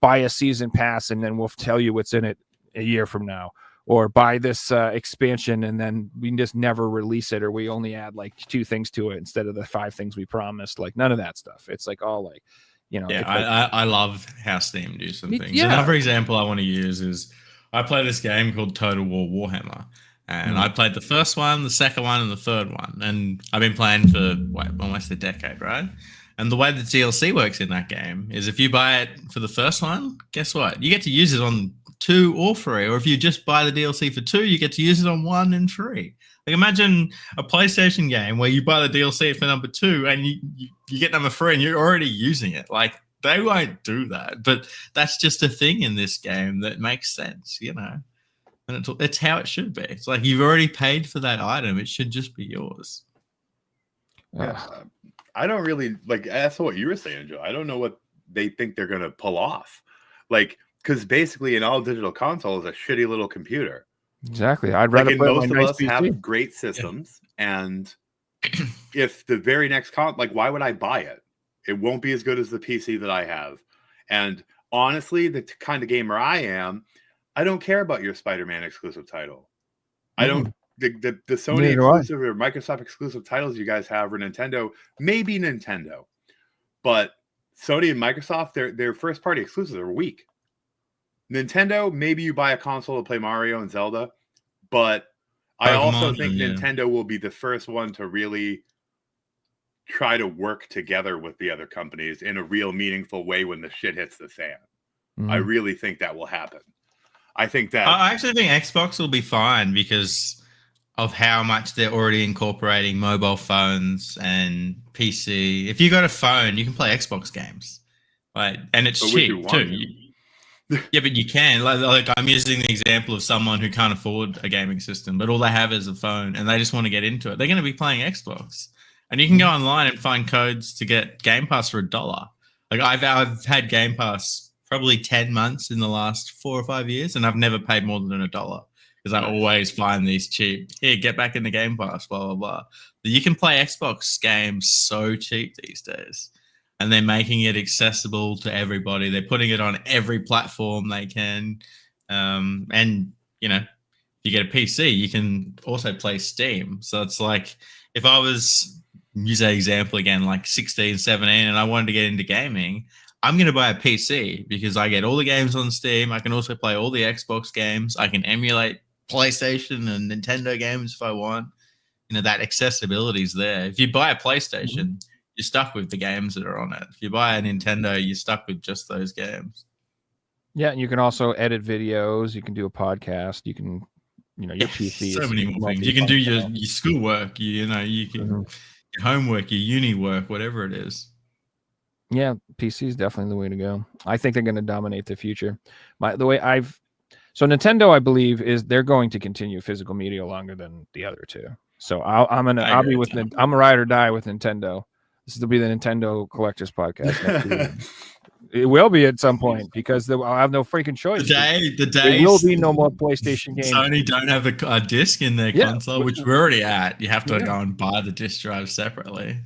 buy a season pass and then we'll tell you what's in it a year from now, or buy this expansion and then we just never release it, or we only add like 2 things to it instead of the 5 things we promised. Like, none of that stuff. It's like all like, you know. Yeah, I love how Steam do some things. Yeah. Another example I want to use is I play this game called Total War Warhammer, and I played the first one, the second one, and the third one, and I've been playing for almost a decade, right? And the way the DLC works in that game is if you buy it for the first one, guess what? You get to use it on 2 or 3, or if you just buy the DLC for 2, you get to use it on 1 and 3. Like, imagine a PlayStation game where you buy the DLC for number 2 and you get number 3 and you're already using it. Like, they won't do that, but that's just a thing in this game that makes sense, you know. And it's how it should be. It's like you've already paid for that item; it should just be yours. Yeah. I don't really like. That's what you were saying, Joe. I don't know what they think they're gonna pull off, like, because basically an all digital console is a shitty little computer. Exactly. I'd rather like, play most my of nice us PC. have great systems, and if the very next like, why would I buy it? It won't be as good as the PC that I have. And honestly, the kind of gamer I am, I don't care about your Spider-Man exclusive title. I don't. The Sony exclusive or Microsoft exclusive titles you guys have, or Nintendo, maybe Nintendo, but Sony and Microsoft, their first party exclusives are weak. Nintendo, maybe you buy a console to play Mario and Zelda, but I also think Nintendo will be the first one to really try to work together with the other companies in a real meaningful way when the shit hits the fan. I really think that will happen. I actually think Xbox will be fine because of how much they're already incorporating mobile phones and PC. If you got a phone, you can play Xbox games, right? And it's cheap too. Yeah, but you can. Like I'm using the example of someone who can't afford a gaming system, but all they have is a phone, and they just want to get into it. They're going to be playing Xbox, and you can go online and find codes to get Game Pass for $1. Like I've had Game Pass probably 10 months in the last 4 or 5 years, and I've never paid more than $1 because I always find these cheap. Here, get back in the Game Pass, blah, blah, blah. You can play Xbox games so cheap these days, and they're making it accessible to everybody. They're putting it on every platform they can. And, you know, if you get a PC, you can also play Steam. So it's like if I was, use that example again, like 16, 17, and I wanted to get into gaming, I'm going to buy a PC because I get all the games on Steam. I can also play all the Xbox games. I can emulate PlayStation and Nintendo games if I want. You know, that accessibility is there. If you buy a PlayStation, you're stuck with the games that are on it. If you buy a Nintendo, you're stuck with just those games. Yeah, and you can also edit videos. You can do a podcast. You can, you know, your PC. So many more things. You can do your schoolwork. You know, you can your homework, your uni work, whatever it is. Yeah, PC is definitely the way to go. I think they're going to dominate the future. The way So Nintendo, I believe, they're going to continue physical media longer than the other two. So I'm a ride or die with Nintendo. This will be the Nintendo Collectors Podcast next week. It will be at some point because I'll have no freaking choice. The day there will be no more PlayStation games. Sony don't have a disc in their console, which we're already at. You have to go and buy the disc drive separately.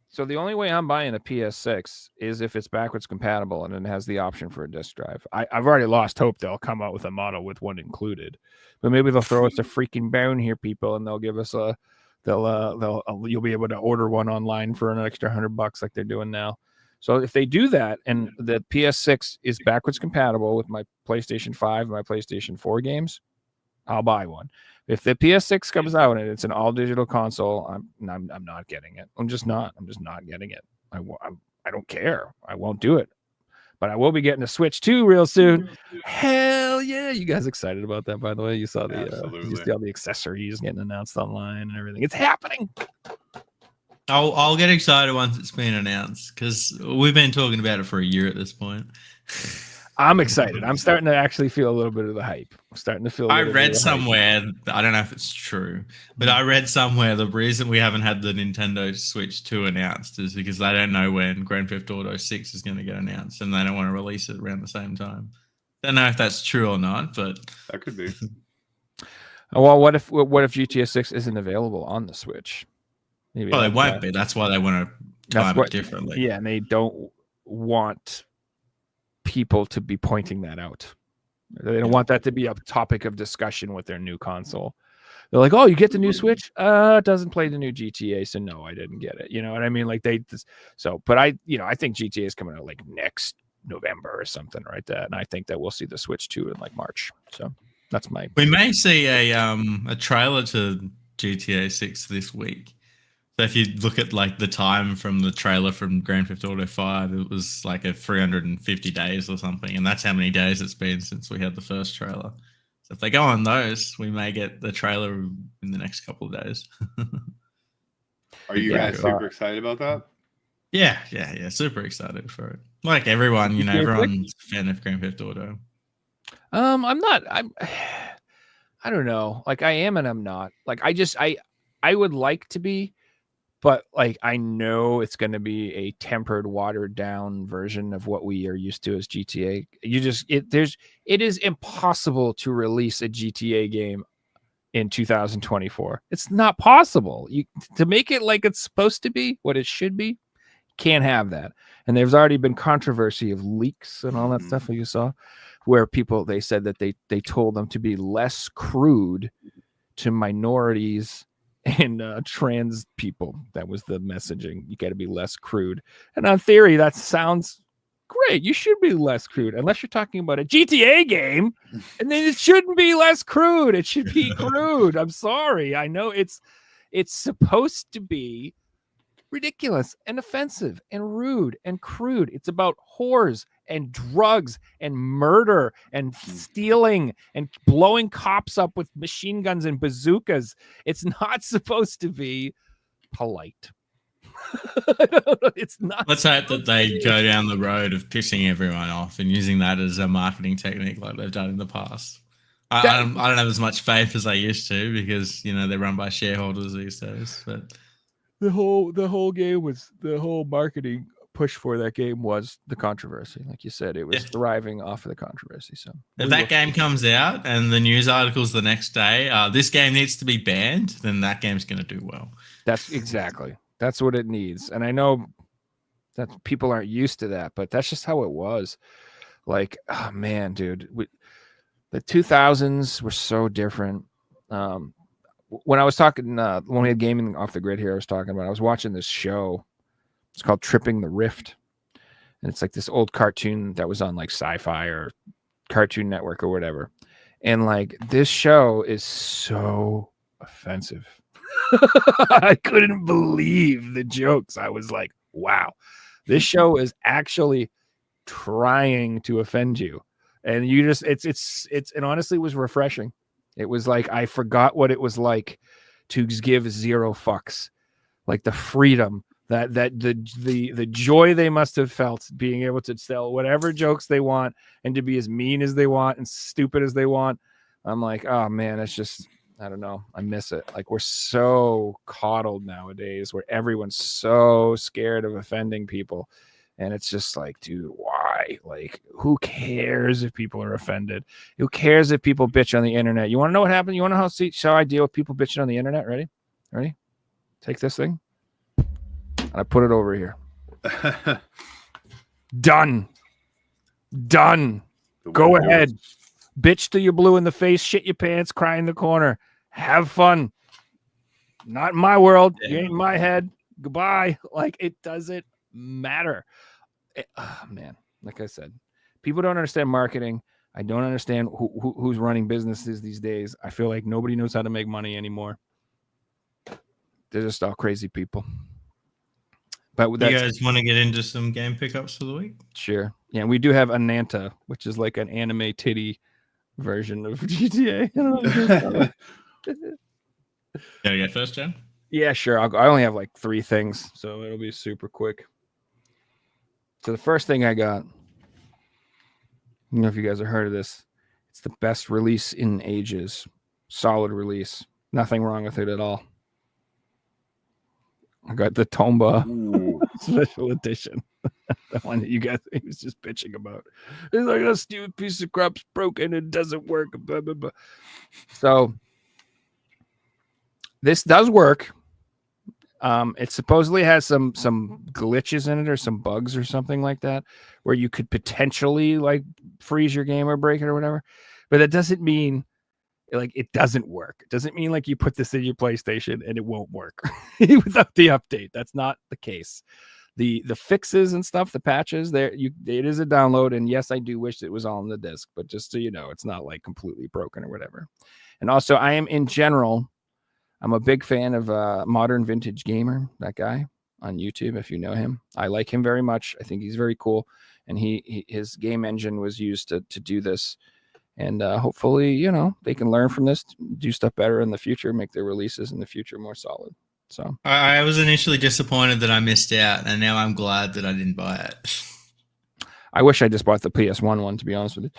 So the only way I'm buying a PS6 is if it's backwards compatible and it has the option for a disc drive. I've already lost hope they'll come out with a model with one included, but maybe they'll throw us a freaking bone here, people, and they'll give us you'll be able to order one online for an extra $100 like they're doing now. So if they do that and the PS6 is backwards compatible with my PlayStation 5 and my PlayStation 4 games, I'll buy one. If the PS6 comes out and it's an all digital console, I'm not getting it. I'm just not getting it. I don't care. I won't do it. But I will be getting a Switch 2 real soon. Hell yeah! You guys excited about that? By the way, you saw the accessories getting announced online and everything. It's happening. I'll get excited once it's been announced because we've been talking about it for a year at this point. I'm excited. I'm starting to actually feel a little bit of the hype. I'm starting to feel. I read somewhere, I don't know if it's true, but I read somewhere the reason we haven't had the Nintendo Switch 2 announced is because they don't know when Grand Theft Auto 6 is going to get announced, and they don't want to release it around the same time. Don't know if that's true or not, but that could be. Well, what if GTA 6 isn't available on the Switch? Maybe it won't be. That's why they want to time it differently. Yeah, and they don't want people to be pointing that out. They don't want that to be a topic of discussion with their new console. They're like, "Oh, you get the new Switch? It doesn't play the new GTA, so no, I didn't get it." You know what I mean? Like but I think GTA is coming out like next November or something like that, and I think that we'll see the Switch 2 in like March. So that's my. We may see a trailer to GTA 6 this week. So if you look at like the time from the trailer from Grand Theft Auto 5, it was like 350 days or something. And that's how many days it's been since we had the first trailer. So if they go on those, we may get the trailer in the next couple of days. Are you guys super excited about that? Yeah. Super excited for it. Like everyone, everyone's a fan of Grand Theft Auto. I'm not. I don't know. Like I am and I'm not. Like I would like to be. But like I know it's going to be a tempered, watered down version of what we are used to as GTA. It is impossible to release a GTA game in 2024. It's not possible. To make it like it's supposed to be, what it should be, can't have that. And there's already been controversy of leaks and all that stuff that you saw, where they said that they told them to be less crude to minorities and trans people. That was the messaging. You got to be less crude. And on theory, that sounds great. You should be less crude, unless you're talking about a GTA game, and then it shouldn't be less crude. It should be crude. I'm sorry. I know it's supposed to be ridiculous and offensive and rude and crude. It's about whores and drugs and murder and stealing and blowing cops up with machine guns and bazookas. It's not supposed to be polite. It's not. Let's hope that they go down the road of pissing everyone off and using that as a marketing technique like they've done in the past. I don't have as much faith as I used to because they're run by shareholders these days. But the whole game was the whole marketing push for that game was the controversy. Like you said, it was thriving off of the controversy. So if that game comes out and the news articles the next day, this game needs to be banned, then that game's going to do well. That's what it needs. And I know that people aren't used to that, but that's just how it was. Like, oh man, dude, the 2000s were so different. When I was talking, when we had Gaming Off the Grid here, I was watching this show. It's called Tripping the Rift. And it's like this old cartoon that was on like Sci-Fi or Cartoon Network or whatever. And like this show is so offensive. I couldn't believe the jokes. I was like, wow, this show is actually trying to offend you. And you just, it honestly was refreshing. It was like, I forgot what it was like to give zero fucks, like the freedom That the joy they must have felt being able to tell whatever jokes they want and to be as mean as they want and stupid as they want. I'm like, oh man, it's just, I don't know. I miss it. Like, we're so coddled nowadays where everyone's so scared of offending people. And it's just like, dude, why? Like, who cares if people are offended? Who cares if people bitch on the internet? You want to know what happened? You want to know how I deal with people bitching on the internet? Ready? Take this thing. And I put it over here. Done. Go ahead. Bitch till you're blue in the face, shit your pants, cry in the corner. Have fun. Not in my world. You ain't in my head. Goodbye. Like, it doesn't matter. Man, like I said, people don't understand marketing. I don't understand who's running businesses these days. I feel like nobody knows how to make money anymore. They're just all crazy people. But you guys want to get into some game pickups for the week? Sure. Yeah, we do have Ananta, which is like an anime titty version of GTA. Gotta go first, Jen? Yeah, sure. I only have like 3 things, so it'll be super quick. So the first thing I got, I don't know if you guys have heard of this. It's the best release in ages. Solid release. Nothing wrong with it at all. I got the Tomba special edition. The one that you guys he was just bitching about. It's like, a stupid piece of crap's broken. It doesn't work. Blah, blah, blah. So this does work. It supposedly has some glitches in it or some bugs or something like that, where you could potentially like freeze your game or break it or whatever. But that doesn't mean like it doesn't work. It doesn't mean like you put this in your PlayStation and it won't work without the update. That's not the case. The fixes and stuff, the patches, it is a download. And yes, I do wish it was all on the disc, but just so you know, it's not like completely broken or whatever. And also, I'm a big fan of Modern Vintage Gamer, that guy on YouTube, if you know him. I like him very much. I think he's very cool. And his game engine was used to do this. And hopefully, you know, they can learn from this, do stuff better in the future, make their releases in the future more solid. So I was initially disappointed that I missed out, and now I'm glad that I didn't buy it. I wish I just bought the PS1 one, to be honest with you.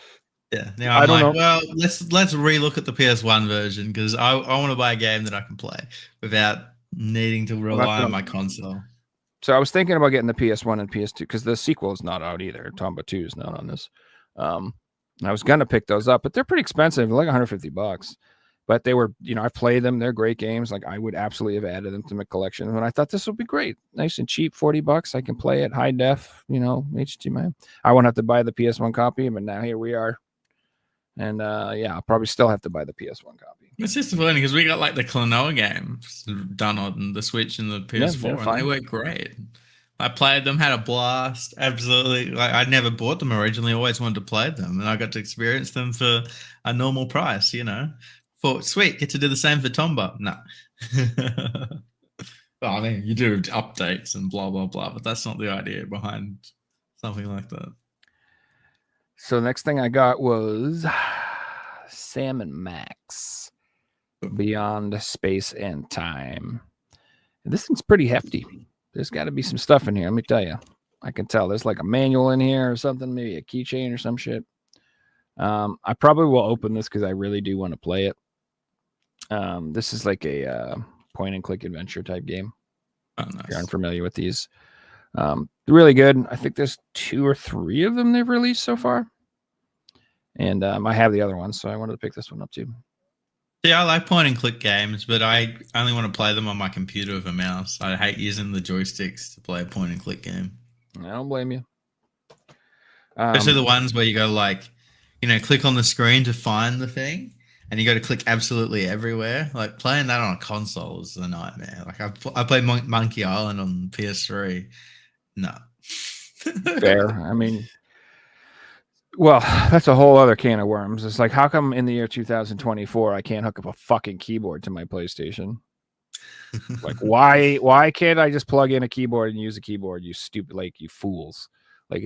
Yeah. Now I'm like, well, let's relook at the PS1 version, because I want to buy a game that I can play without needing to rely on my console. So I was thinking about getting the PS1 and PS2 because the sequel is not out either. Tomba 2 is not on this. I was gonna pick those up, but they're pretty expensive, like $150. But they were, you know, I played them. They're great games. Like, I would absolutely have added them to my collection. And I thought this would be great, nice and cheap, $40. I can play it high def, you know, HDMI. I won't have to buy the PS1 copy, but now here we are. And yeah, I'll probably still have to buy the PS1 copy. It's disappointing because we got like the Klonoa games done on the Switch and the PS4, and they were great. I played them, had a blast. Absolutely. Like, I never bought them originally, always wanted to play them, and I got to experience them for a normal price, you know. Thought, sweet, get to do the same for Tomba. No. Well, I mean, you do updates and blah, blah, blah, but that's not the idea behind something like that. So next thing I got was Sam and Max Beyond Space and Time. And this thing's pretty hefty. There's got to be some stuff in here. Let me tell you. I can tell there's like a manual in here or something, maybe a keychain or some shit. I probably will open this because I really do want to play it. This is like a point and click adventure type game. Oh, nice. If you're unfamiliar with these. Really good. I think there's 2 or 3 of them they've released so far. And I have the other one, so I wanted to pick this one up too. Yeah, I like point and click games, but I only want to play them on my computer with a mouse. I hate using the joysticks to play a point and click game. I don't blame you. Especially the ones where you go like, you know, click on the screen to find the thing, and you got to click absolutely everywhere. Like, playing that on a console is a nightmare. Like, I played Monkey Island on PS3. No. Fair. I mean, well, that's a whole other can of worms. It's like, how come in the year 2024 I can't hook up a fucking keyboard to my PlayStation? Like, why can't I just plug in a keyboard and use a keyboard? You stupid, like, you fools. Like,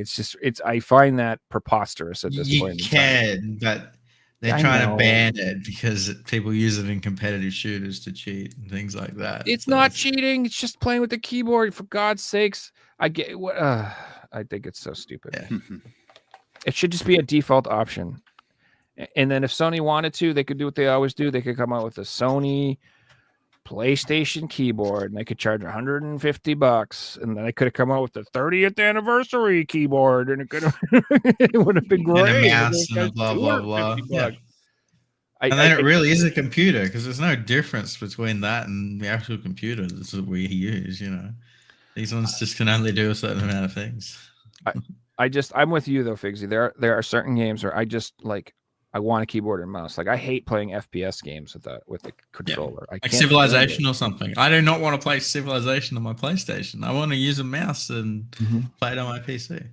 I find that preposterous at this point. You can, but They're I trying know. to ban it because people use it in competitive shooters to cheat and things like that. It's So not cheating. It's just playing with the keyboard. For God's sakes, I get what. I think it's so stupid. Yeah. It should just be a default option. And then if Sony wanted to, they could do what they always do. They could come out with a Sony PlayStation keyboard, and they could charge $150, and then they could have come out with the 30th anniversary keyboard, and it could have it would have been And a great. mouse and a blah, blah, blah. $250. And then it really is a computer because there's no difference between that and the actual computer that we use. These ones just can only do a certain amount of things. I'm with you though, Figsy. There are certain games where I want a keyboard and mouse. Like I hate playing FPS games with the controller. I Like can't Civilization or something. I do not want to play Civilization on my PlayStation. I want to use a mouse and play it on my PC.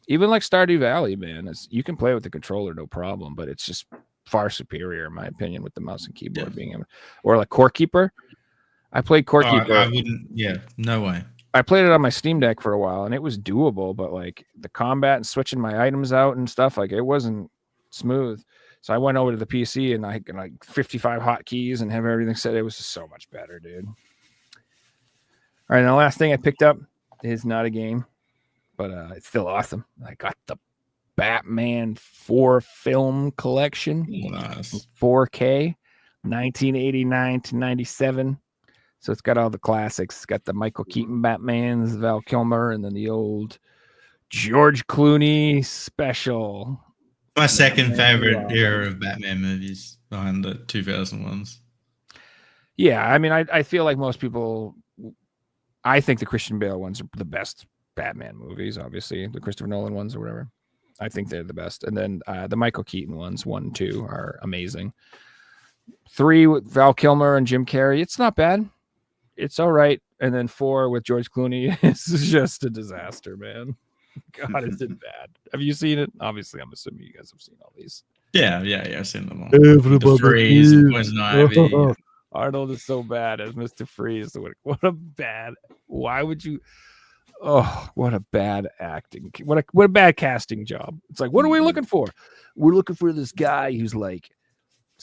Even like Stardew Valley, man, you can play with the controller no problem, but it's just far superior in my opinion with the mouse and keyboard being able. Or like Core Keeper. I played Core Keeper. I wouldn't. Yeah, no way. I played it on my Steam Deck for a while, and it was doable, but like the combat and switching my items out and stuff, like it wasn't smooth. So I went over to the PC and I can like 55 hotkeys and have everything set. It was just so much better, dude. All right, and the last thing I picked up is not a game, but it's still awesome. I got the Batman 4 film collection, Nice. 4K, 1989 to 97. So it's got all the classics. It's got the Michael Keaton Batmans, Val Kilmer, and then the old George Clooney special. My second favorite era of Batman movies behind the 2000 ones. Yeah, I mean, I feel like most people, I think the Christian Bale ones are the best Batman movies, obviously. The Christopher Nolan ones or whatever. I think they're the best. And then the Michael Keaton ones, 1 and 2, are amazing. 3 with Val Kilmer and Jim Carrey, it's not bad. It's all right. And then 4 with George Clooney, it's just a disaster, man. God, is it bad? Have you seen it? Obviously, I'm assuming you guys have seen all these. Yeah, I've seen them all. The Freeze, Poison Ivy. Arnold is so bad as Mr. Freeze. What a bad. Why would you? Oh, what a bad acting. What a bad casting job. It's like, what are we looking for? We're looking for this guy who's like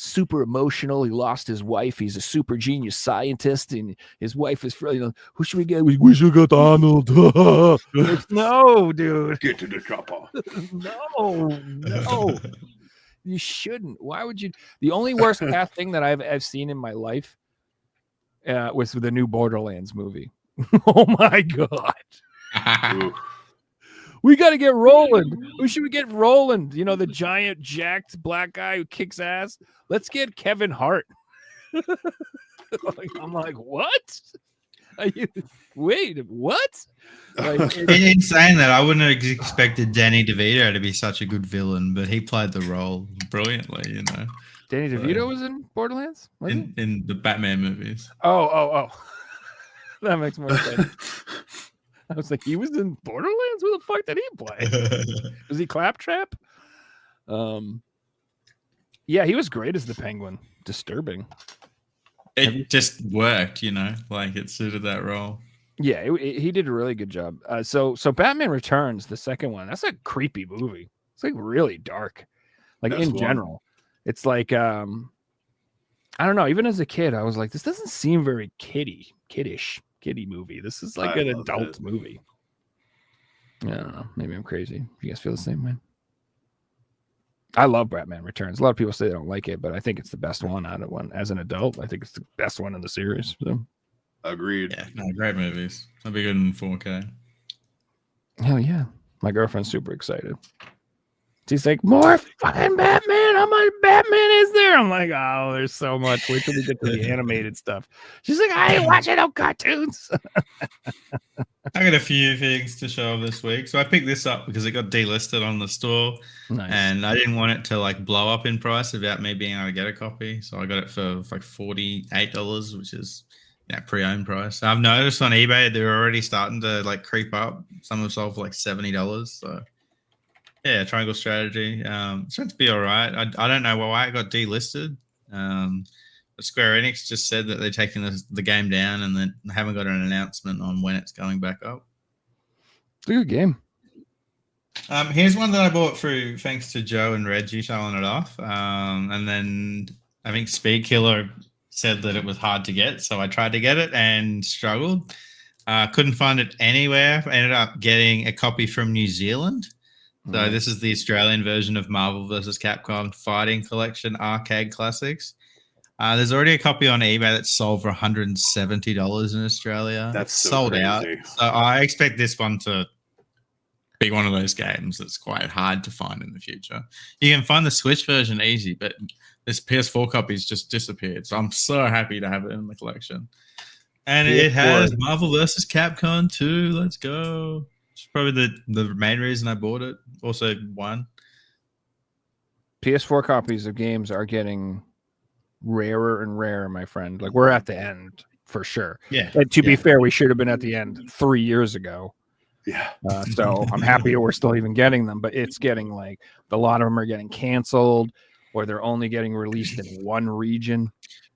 super emotional. He lost his wife. He's a super genius scientist, and his wife is, who should we get? We should get Arnold. No, dude. Get to the chopper. No. You shouldn't. Why would you? The only worst casting that I've seen in my life was the new Borderlands movie. Oh my God. We got to get Roland. Who should we get? Roland. The giant, jacked black guy who kicks ass. Let's get Kevin Hart. I'm like, what? Wait, what? Like, in saying that, I wouldn't have expected Danny DeVito to be such a good villain, but he played the role brilliantly, Danny DeVito was in Borderlands? in the Batman movies. Oh. That makes more sense. I was like, he was in Borderlands? Who the fuck did he play? Was he Claptrap? Yeah, he was great as the Penguin. Disturbing. It just worked, like it suited that role. Yeah, he did a really good job. So Batman Returns, the second one, that's a creepy movie. It's like really dark. Like That's in one. general. It's like I don't know, even as a kid, I was like, this doesn't seem very kiddish movie. This is like an adult movie. I don't know. Maybe I'm crazy. You guys feel the same way? I love Batman Returns. A lot of people say they don't like it, but I think it's the best one out of one. As an adult, I think it's the best one in the series. So. Agreed. Yeah, no, great movies. I'll be good in 4K. Hell yeah. My girlfriend's super excited. She's like, more fucking Batman. How much Batman is there? I'm like, oh, there's so much. Wait till we get to the animated stuff. She's like, I ain't watching no cartoons. I got a few things to show this week. So I picked this up because it got delisted on the store. Nice. And I didn't want it to like blow up in price without me being able to get a copy. So I got it for like $48, which is pre-owned price. I've noticed on eBay they're already starting to like creep up. Some have sold for like $70. So yeah, Triangle Strategy. It's meant to be all right. I don't know why it got delisted. But Square Enix just said that they're taking the game down and then haven't got an announcement on when it's going back up. It's a good game. Here's one that I bought through thanks to Joe and Reggie showing it off. And then I think Speed Killer said that it was hard to get, so I tried to get it and struggled. Couldn't find it anywhere. I ended up getting a copy from New Zealand. So this is the Australian version of Marvel vs. Capcom Fighting Collection Arcade Classics. There's already a copy on eBay that's sold for $170 in Australia. That's so sold crazy. out. So I expect this one to be one of those games that's quite hard to find in the future. You can find the Switch version easy, but this PS4 copy's just disappeared. So I'm so happy to have it in the collection. And it has Marvel vs. Capcom 2. Let's go. It's probably the main reason I bought it. Also one. PS4 copies of games are getting rarer and rarer, my friend. Like, we're at the end for sure. Yeah. And to be fair, we should have been at the end 3 years ago. Yeah. So I'm happy we're still even getting them, but it's getting like a lot of them are getting canceled or they're only getting released in one region.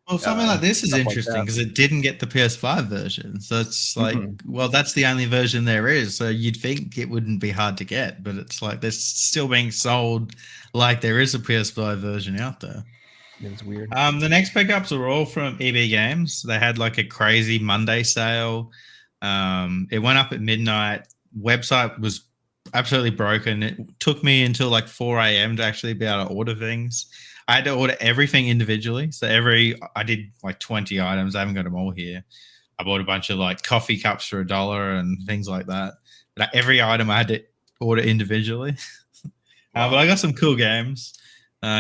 Well, something like this is stuff like interesting that. because it didn't get the PS5 version. So it's like, well, that's the only version there is. So you'd think it wouldn't be hard to get, but it's like they're still being sold like there is a PS5 version out there. It's weird. The next pickups are all from EB Games. They had like a crazy Monday sale. It went up at midnight. Website was absolutely broken. It took me until like 4 a.m. to actually be able to order things. I had to order everything individually. So I did like 20 items. I haven't got them all here. I bought a bunch of like coffee cups for $1 and things like that. But every item I had to order individually. But I got some cool games.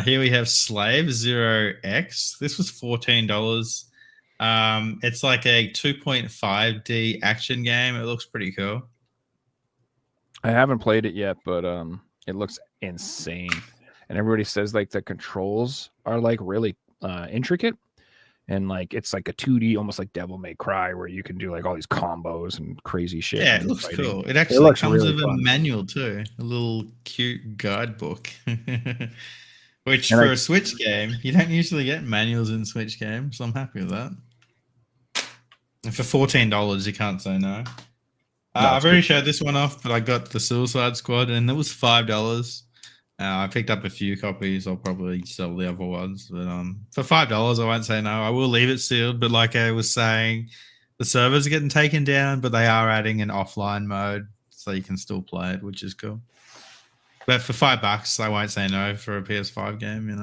Here we have Slave 0X. This was $14. It's like a 2.5D action game. It looks pretty cool. I haven't played it yet, but it looks insane. And everybody says like the controls are like really intricate. And like it's like a 2D, almost like Devil May Cry, where you can do like all these combos and crazy shit. Yeah, and it looks fighting. cool. It actually looks comes really with fun. a manual too, a little cute guidebook. Which And for a Switch game, you don't usually get manuals in Switch games, so I'm happy with that. And for $14, you can't say no. I've already showed this one off, but I got the Suicide Squad, and it was $5. I picked up a few copies. I'll probably sell the other ones, but for $5, I won't say no. I will leave it sealed, but like I was saying, the servers are getting taken down, but they are adding an offline mode, so you can still play it, which is cool. But for $5, I won't say no for a PS5 game, you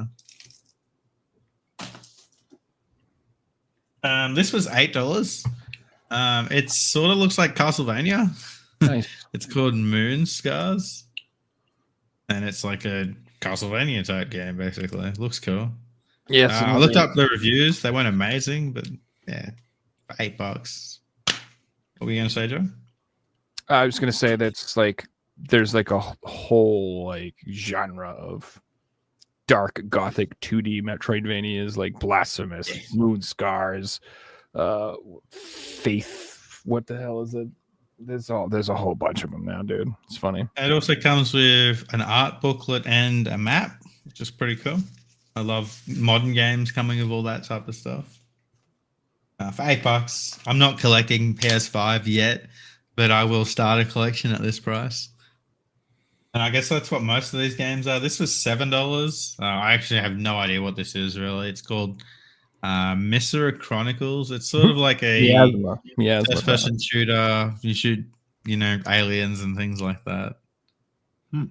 know. This was $8. It sort of looks like Castlevania. Nice. It's called Moon Scars. And it's like a Castlevania type game, basically. It looks cool. Yes. I looked up the reviews. They weren't amazing, but yeah, for $8. What were you going to say, Joe? I was gonna say that's like there's like a whole like genre of dark gothic 2D Metroidvanias like Blasphemous, Moon Scars, Faith. What the hell is it? There's a whole bunch of them now, dude. It's funny. It also comes with an art booklet and a map, which is pretty cool. I love modern games coming with all that type of stuff. For $8, I'm not collecting PS5 yet, but I will start a collection at this price. And I guess that's what most of these games are. This was $7. I actually have no idea what this is really. It's called Misera Chronicles. It's sort of like a first-person shooter. You shoot, aliens and things like that. It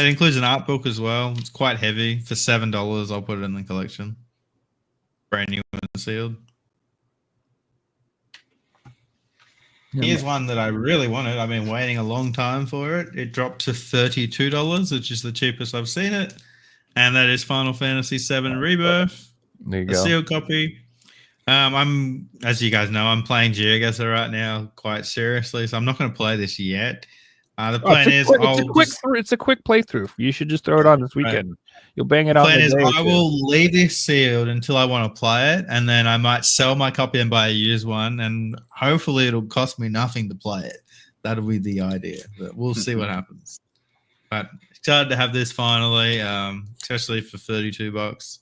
includes an art book as well. It's quite heavy. For $7, I'll put it in the collection. Brand new and sealed. Here's one that I really wanted. I've been waiting a long time for it. It dropped to $32, which is the cheapest I've seen it. And that is Final Fantasy VII Rebirth. There you A go. sealed copy. I'm, as you guys know, I'm playing Geoguessr right now quite seriously, so I'm not going to play this yet. The plan is It's a quick playthrough. You should just throw it on this weekend. You'll bang it out. Plan is I will leave this sealed until I want to play it, and then I might sell my copy and buy a used one, and hopefully it'll cost me nothing to play it. That'll be the idea, but we'll see what happens. But excited to have this finally, especially for $32,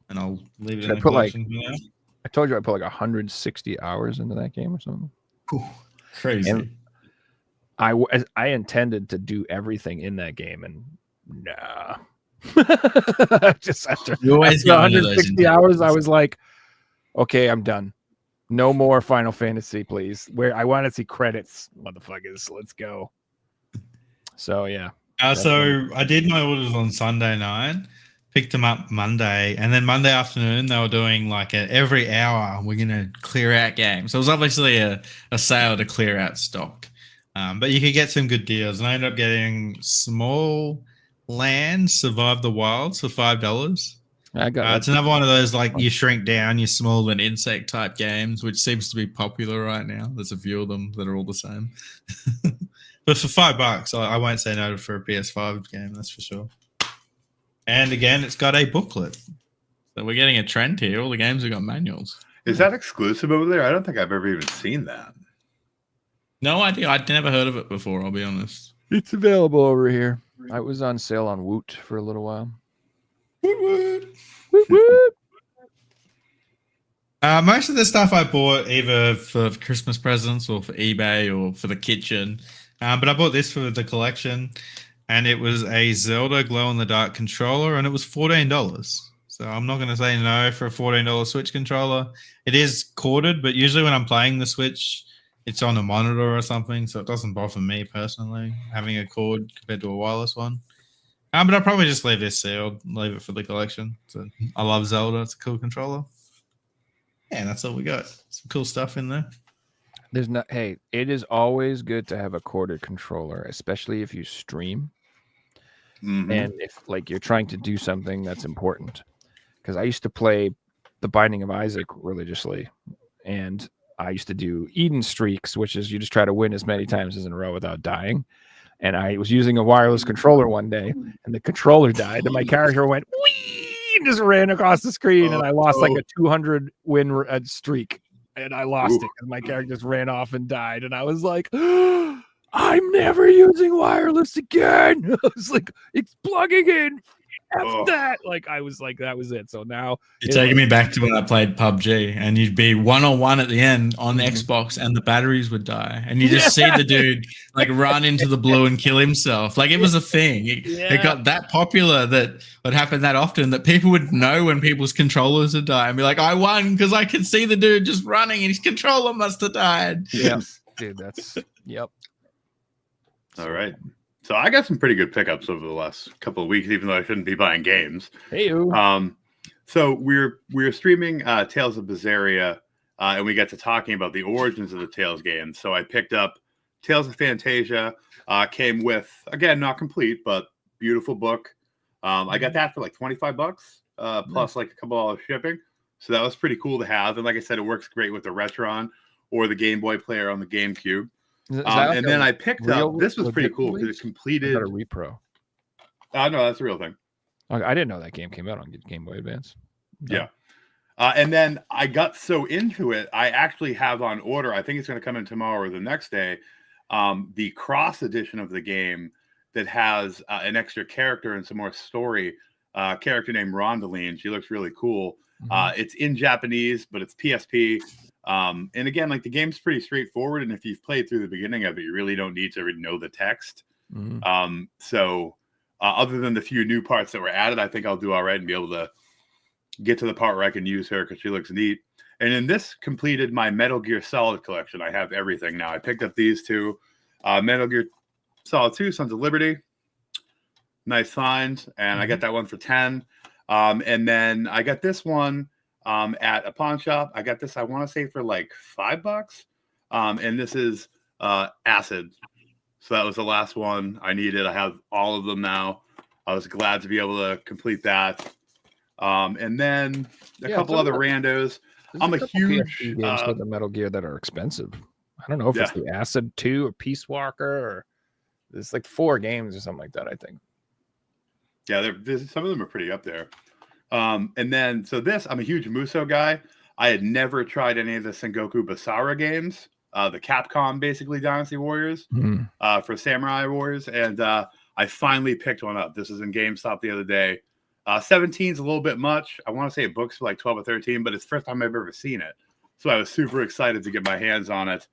and I'll leave it in the collection for now. I told you I put like 160 hours into that game or something. Crazy. And I intended to do everything in that game, and nah. Just after You always after get one of those 160 hours, I intentions. was like, okay, I'm done. No more Final Fantasy, please. Where I want to see credits, motherfuckers. Let's go. So yeah. So I did my orders on Sunday night, picked them up Monday, and then Monday afternoon they were doing like every hour we're gonna clear out games. So it was obviously a sale to clear out stock, but you could get some good deals. And I ended up getting Small Land Survive the Wilds for $5. I got It's another one of those like you shrink down, you small and insect type games, which seems to be popular right now. There's a few of them that are all the same. But for $5, I won't say no for a PS5 game, that's for sure. And again, it's got a booklet. So we're getting a trend here. All the games have got manuals. Is that exclusive over there? I don't think I've ever even seen that. No idea. I'd never heard of it before, I'll be honest. It's available over here. I was on sale on Woot for a little while. Woot woot. Most of the stuff I bought either for Christmas presents or for eBay or for the kitchen. But I bought this for the collection, and it was a Zelda glow-in-the-dark controller, and it was $14. So I'm not going to say no for a $14 Switch controller. It is corded, but usually when I'm playing the Switch, it's on a monitor or something, so it doesn't bother me personally, having a cord compared to a wireless one. But I'll probably just leave this sealed, leave it for the collection. So I love Zelda. It's a cool controller. Yeah, and that's all we got. Some cool stuff in there. There's not. Hey, it is always good to have a corded controller, especially if you stream and if like you're trying to do something that's important. Because I used to play The Binding of Isaac religiously, and I used to do Eden streaks, which is you just try to win as many times as in a row without dying. And I was using a wireless controller one day, and the controller died, and my character went wee and just ran across the screen, and I lost like a 200 win streak, and I lost it because my character just ran off and died, and I was like, I'm never using wireless again. I was like, it's plugging in. F that. Like I was like, that was it. So now You're taking me back to when I played PUBG, and you'd be 1-on-1 at the end on Xbox, and the batteries would die, and you just see the dude like run into the blue and kill himself. Like it was a thing. It got that popular that would happen that often that people would know when people's controllers would die and be like, I won because I could see the dude just running and his controller must have died. Yeah, dude, that's yep. All right. So I got some pretty good pickups over the last couple of weeks, even though I shouldn't be buying games. Hey, so we're streaming Tales of Berseria, and we got to talking about the origins of the Tales games. So I picked up Tales of Fantasia, came with, again, not complete, but beautiful book. I got that for like $25, plus like a couple dollars shipping. So that was pretty cool to have. And like I said, it works great with the Retron or the Game Boy player on the GameCube. And then I picked up, this was pretty cool because it completed. A repro. No, that's a real thing. I didn't know that game came out on Game Boy Advance. No. Yeah. And then I got so into it, I actually have on order, I think it's going to come in tomorrow or the next day, the cross edition of the game that has an extra character and some more story. Character named Rondaline. She looks really cool. It's in Japanese, but it's PSP. And again, like the game's pretty straightforward. And if you've played through the beginning of it, you really don't need to know the text. So other than the few new parts that were added, I think I'll do all right and be able to get to the part where I can use her because she looks neat. And then this completed my Metal Gear Solid collection. I have everything now. I picked up these two. Metal Gear Solid 2, Sons of Liberty. Nice find. And I got that one for 10. And then I got this one at a pawn shop. I got this, I want to say, for like $5. And this is Acid. So that was the last one I needed. I have all of them now. I was glad to be able to complete that. And then a couple other randos. I'm a huge games with the Metal Gear that are expensive. I don't know if it's the Acid 2 or Peace Walker or there's like 4 games or something like that, I think. Yeah, some of them are pretty up there. And then, so this, I'm a huge Musou guy. I had never tried any of the Sengoku Basara games, the Capcom, basically, Dynasty Warriors, for Samurai Wars. And I finally picked one up. This was in GameStop the other day. 17 is a little bit much. I want to say it books for like 12 or 13, but it's the first time I've ever seen it. So I was super excited to get my hands on it.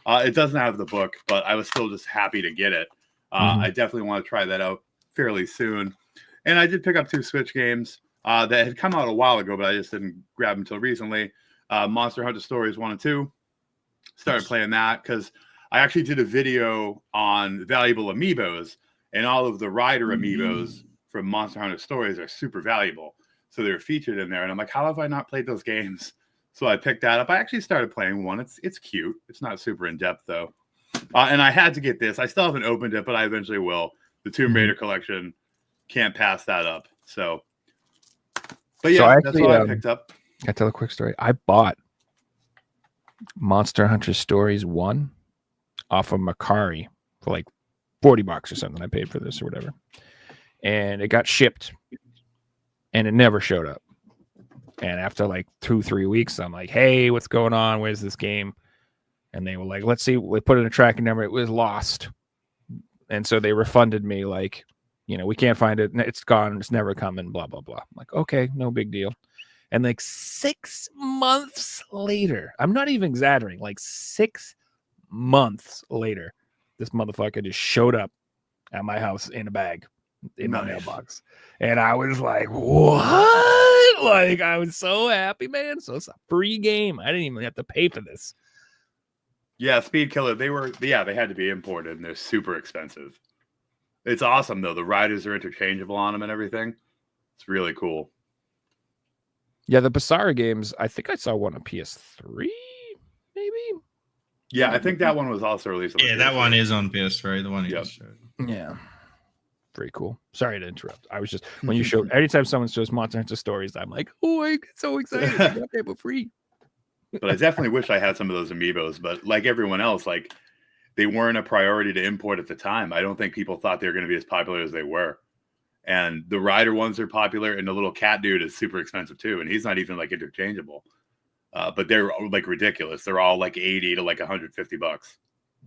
It doesn't have the book, but I was still just happy to get it. I definitely want to try that out fairly soon. And I did pick up 2 Switch games that had come out a while ago, but I just didn't grab them until recently. Monster Hunter Stories 1 and 2. Started playing that because I actually did a video on valuable amiibos, and all of the rider amiibos from Monster Hunter Stories are super valuable. So they're featured in there. And I'm like, how have I not played those games? So I picked that up. I actually started playing one. It's cute. It's not super in-depth, though. And I had to get this. I still haven't opened it, but I eventually will. The Tomb Raider collection. Can't pass that up. So, but yeah, So that's actually, what I picked up. Can I tell a quick story? I bought Monster Hunter Stories 1 off of Macari for like $40 or something. I paid for this or whatever. And it got shipped and it never showed up. And after like 2-3 weeks, I'm like, hey, what's going on? Where's this game? And they were like, let's see. We put in a tracking number. It was lost. And so they refunded me like, we can't find it. It's gone. It's never coming, blah, blah, blah. I'm like, okay, no big deal. And like 6 months later, I'm not even exaggerating, like 6 months later, this motherfucker just showed up at my house in a bag in my mailbox. And I was like, what? Like, I was so happy, man. So it's a free game. I didn't even have to pay for this. Yeah, Speed Killer. They had to be imported, and they're super expensive. It's awesome, though. The riders are interchangeable on them and everything. It's really cool. Yeah, the Basara games, I think I saw one on PS3, maybe? Yeah, I think that one was also released on the that PS3. one is on PS3. The one you Yep. just showed. Yeah. Very cool. Sorry to interrupt. I was just, when you show, anytime someone shows Monster Hunter Stories, I'm like, oh, I get so excited. I got that for free. But I definitely wish I had some of those amiibos. But like everyone else, like they weren't a priority to import at the time. I don't think people thought they were going to be as popular as they were. And the rider ones are popular, and the little cat dude is super expensive too. And he's not even like interchangeable. But they're like ridiculous. They're all like 80 to like $150.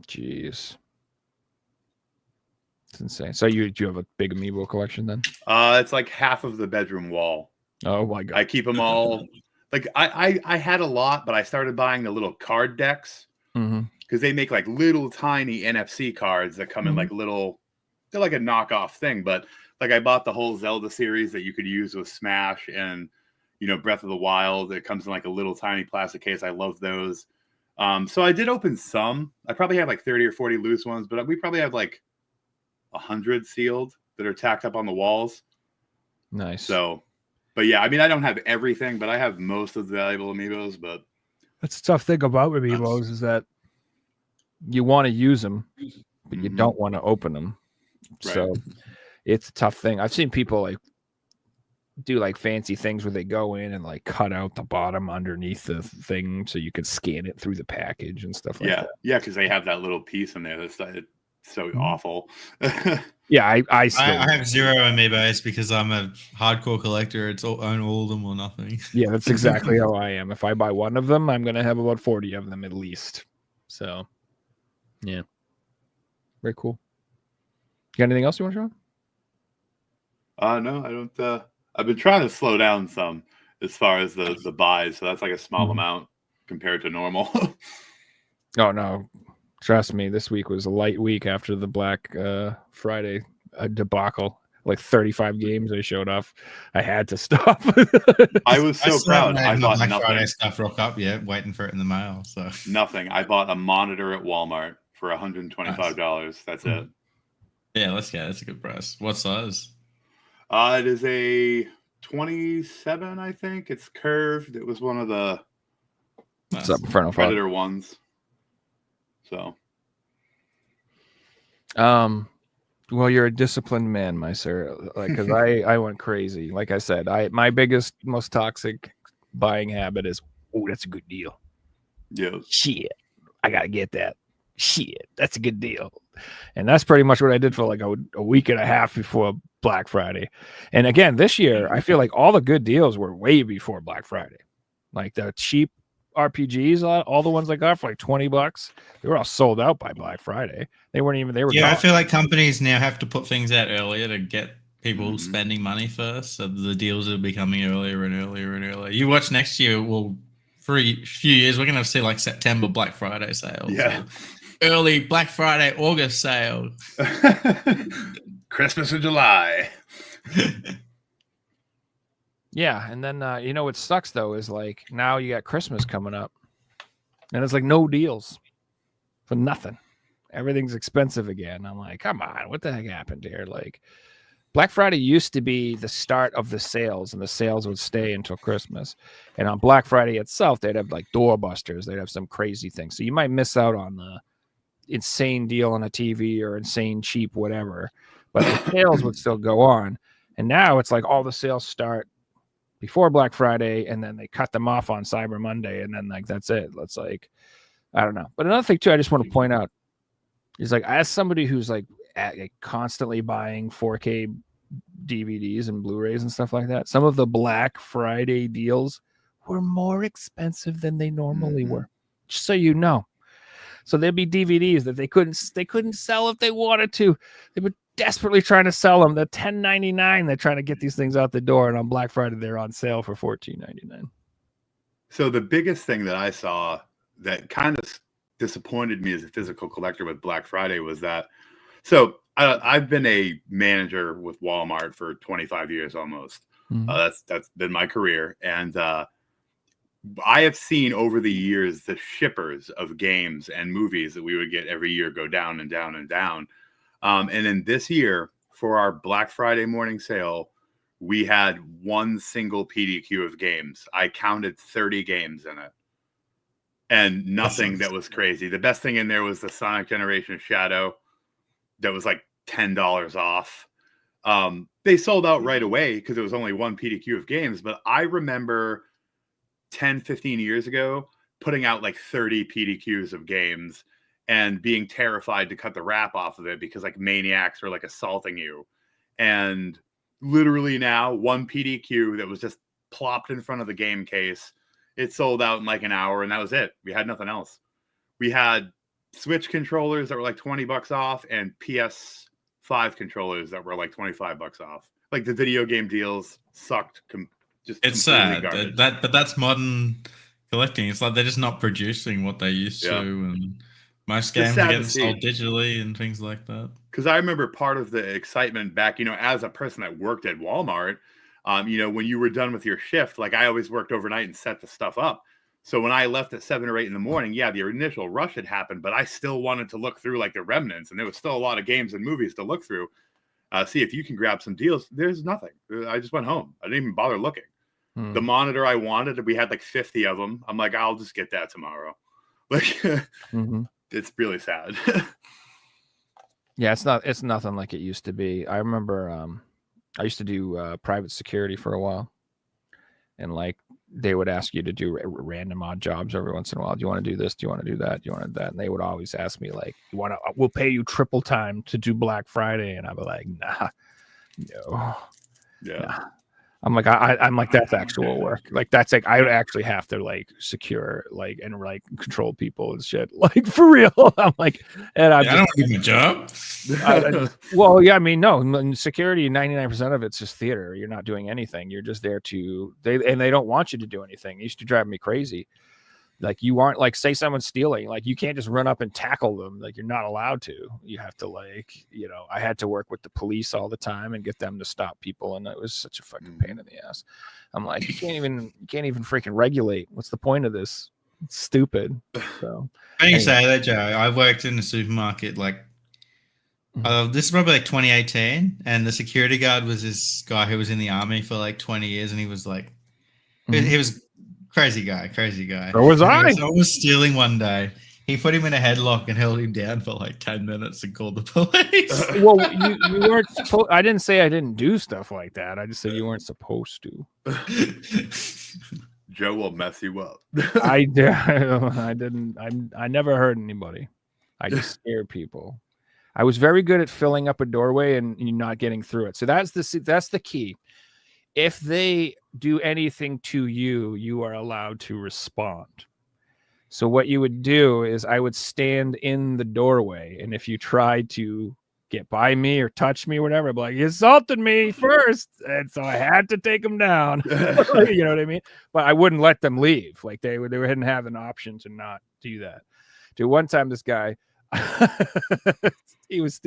Jeez. It's insane. So do you have a big amiibo collection then? It's like half of the bedroom wall. Oh my God. I keep them all. Like I had a lot, but I started buying the little card decks because they make like little tiny NFC cards that come in like little. They're like a knockoff thing, but like I bought the whole Zelda series that you could use with Smash and Breath of the Wild. It comes in like a little tiny plastic case. I love those. So I did open some. I probably have like 30 or 40 loose ones, but we probably have like 100 sealed that are tacked up on the walls. Nice. So. But yeah, I mean, I don't have everything, but I have most of the valuable amiibos. But that's the tough thing about amiibos is that you want to use them, but you don't want to open them. Right. So it's a tough thing. I've seen people like do like fancy things where they go in and like cut out the bottom underneath the thing so you can scan it through the package and stuff like that. Yeah, because they have that little piece in there that's so awful. Yeah, I have 0 amiibos because I'm a hardcore collector. It's own all of them or nothing. Yeah, that's exactly how I am. If I buy one of them, I'm going to have about 40 of them at least. So, yeah. Very cool. You got anything else you want to show? No, I don't. I've been trying to slow down some as far as the buys. So that's like a small amount compared to normal. Oh, no. Trust me, this week was a light week after the Black Friday debacle. Like 35 games I showed off. I had to stop. I was so proud. I I bought Black nothing. Friday stuff rock up yet, waiting for it in the mail. So Nothing. I bought a monitor at Walmart for $125. That's it. Yeah, let's get it. That's a good price. What size? It is a 27, I think. It's curved. It was one of the What's up, Inferno Fog? Predator ones. So, well, you're a disciplined man, my sir. Like, because I went crazy. Like I said, my biggest, most toxic buying habit is, oh, that's a good deal. yeah. Shit, I gotta get that. Shit, that's a good deal. And that's pretty much what I did for like a week and a half before Black Friday. And again, this year, I feel like all the good deals were way before Black Friday. Like the cheap RPGs, all the ones I got for like $20, they were all sold out by Black Friday. They were yeah, gone. I feel like companies now have to put things out earlier to get people spending money first. So the deals are becoming earlier and earlier and earlier. You watch next year, well, for a few years, we're gonna see like September Black Friday sales. Yeah. or early Black Friday August sale. Christmas in July. Yeah, and then you know what sucks though is like now you got Christmas coming up, and it's like no deals for nothing. Everything's expensive again. I'm like, come on, what the heck happened here? Like, Black Friday used to be the start of the sales, and the sales would stay until Christmas. And on Black Friday itself, they'd have like doorbusters. They'd have some crazy things. So you might miss out on the insane deal on a TV or insane cheap whatever, but the sales would still go on. And now it's like all the sales start before Black Friday, and then they cut them off on Cyber Monday, and then like that's it. It's like, I don't know. But another thing too, I just want to point out is like, as somebody who's like constantly buying 4K DVDs and Blu-rays and stuff like that, some of the Black Friday deals were more expensive than they normally were. Just so you know. So there'd be DVDs that they couldn't sell if they wanted to. They were desperately trying to sell them. They're $10.99. They're trying to get these things out the door, and on Black Friday they're on sale for $14.99. So the biggest thing that I saw that kind of disappointed me as a physical collector with Black Friday was that. So I've been a manager with Walmart for 25 years almost. That's been my career, and I have seen over the years the shippers of games and movies that we would get every year go down and down and down. And then this year, for our Black Friday morning sale, we had one single PDQ of games. I counted 30 games in it. And nothing that was crazy. The best thing in there was the Sonic Generation Shadow that was like $10 off. They sold out right away because it was only one PDQ of games. But I remember 10, 15 years ago putting out like 30 PDQs of games and being terrified to cut the wrap off of it because like maniacs were like assaulting you. And literally now one PDQ that was just plopped in front of the game case, it sold out in like an hour, and that was it. We had nothing else. We had Switch controllers that were like $20 off and PS5 controllers that were like $25 off. Like the video game deals sucked. It's sad. But that's modern collecting. It's like they're just not producing what they used to, and most games are getting sold digitally and things like that. Because I remember part of the excitement back, as a person that worked at Walmart, when you were done with your shift, like I always worked overnight and set the stuff up. So when I left at 7 or 8 in the morning, the initial rush had happened, but I still wanted to look through like the remnants, and there was still a lot of games and movies to look through. See if you can grab some deals. There's nothing. I just went home. I didn't even bother looking. The monitor I wanted, we had like 50 of them. I'm like, I'll just get that tomorrow. Like, it's really sad. Yeah, it's nothing like it used to be. I remember I used to do private security for a while, and like they would ask you to do random odd jobs every once in a while. Do you want to do this? Do you want to do that? Do you want to do that? And they would always ask me like, we'll pay you triple time to do Black Friday. And I'd be like, nah, no. Yeah. Nah. I'm like, I'm like, that's actual work. Like, that's like, I would actually have to like secure, like, and like control people and shit. Like, for real. I'm like, and I don't do my job. Well, yeah, I mean, no, security, 99% of it's just theater. You're not doing anything. You're just there they don't want you to do anything. It used to drive me crazy. Like, you aren't like, say someone's stealing, like you can't just run up and tackle them. Like, you're not allowed to. You have to like, I had to work with the police all the time and get them to stop people, and it was such a fucking pain in the ass. I'm like, you can't even freaking regulate. What's the point of this? It's stupid. So I say that, Joe. I worked in a supermarket like this is probably like 2018, and the security guard was this guy who was in the army for like 20 years, and he was like, he was crazy guy. So was I. I was stealing one day. He put him in a headlock and held him down for like 10 minutes and called the police. Well, you weren't supposed. I didn't say I didn't do stuff like that. I just said you weren't supposed to. Joe will mess you up. I didn't. I never hurt anybody. I just scared people. I was very good at filling up a doorway and not getting through it. So that's the key. If they do anything to you, you are allowed to respond. So what you would do is I would stand in the doorway, and if you tried to get by me or touch me or whatever, I'd be like, you assaulted me first. And so I had to take them down. You know what I mean? But I wouldn't let them leave. Like they didn't have an option to not do that. Dude, one time this guy, he was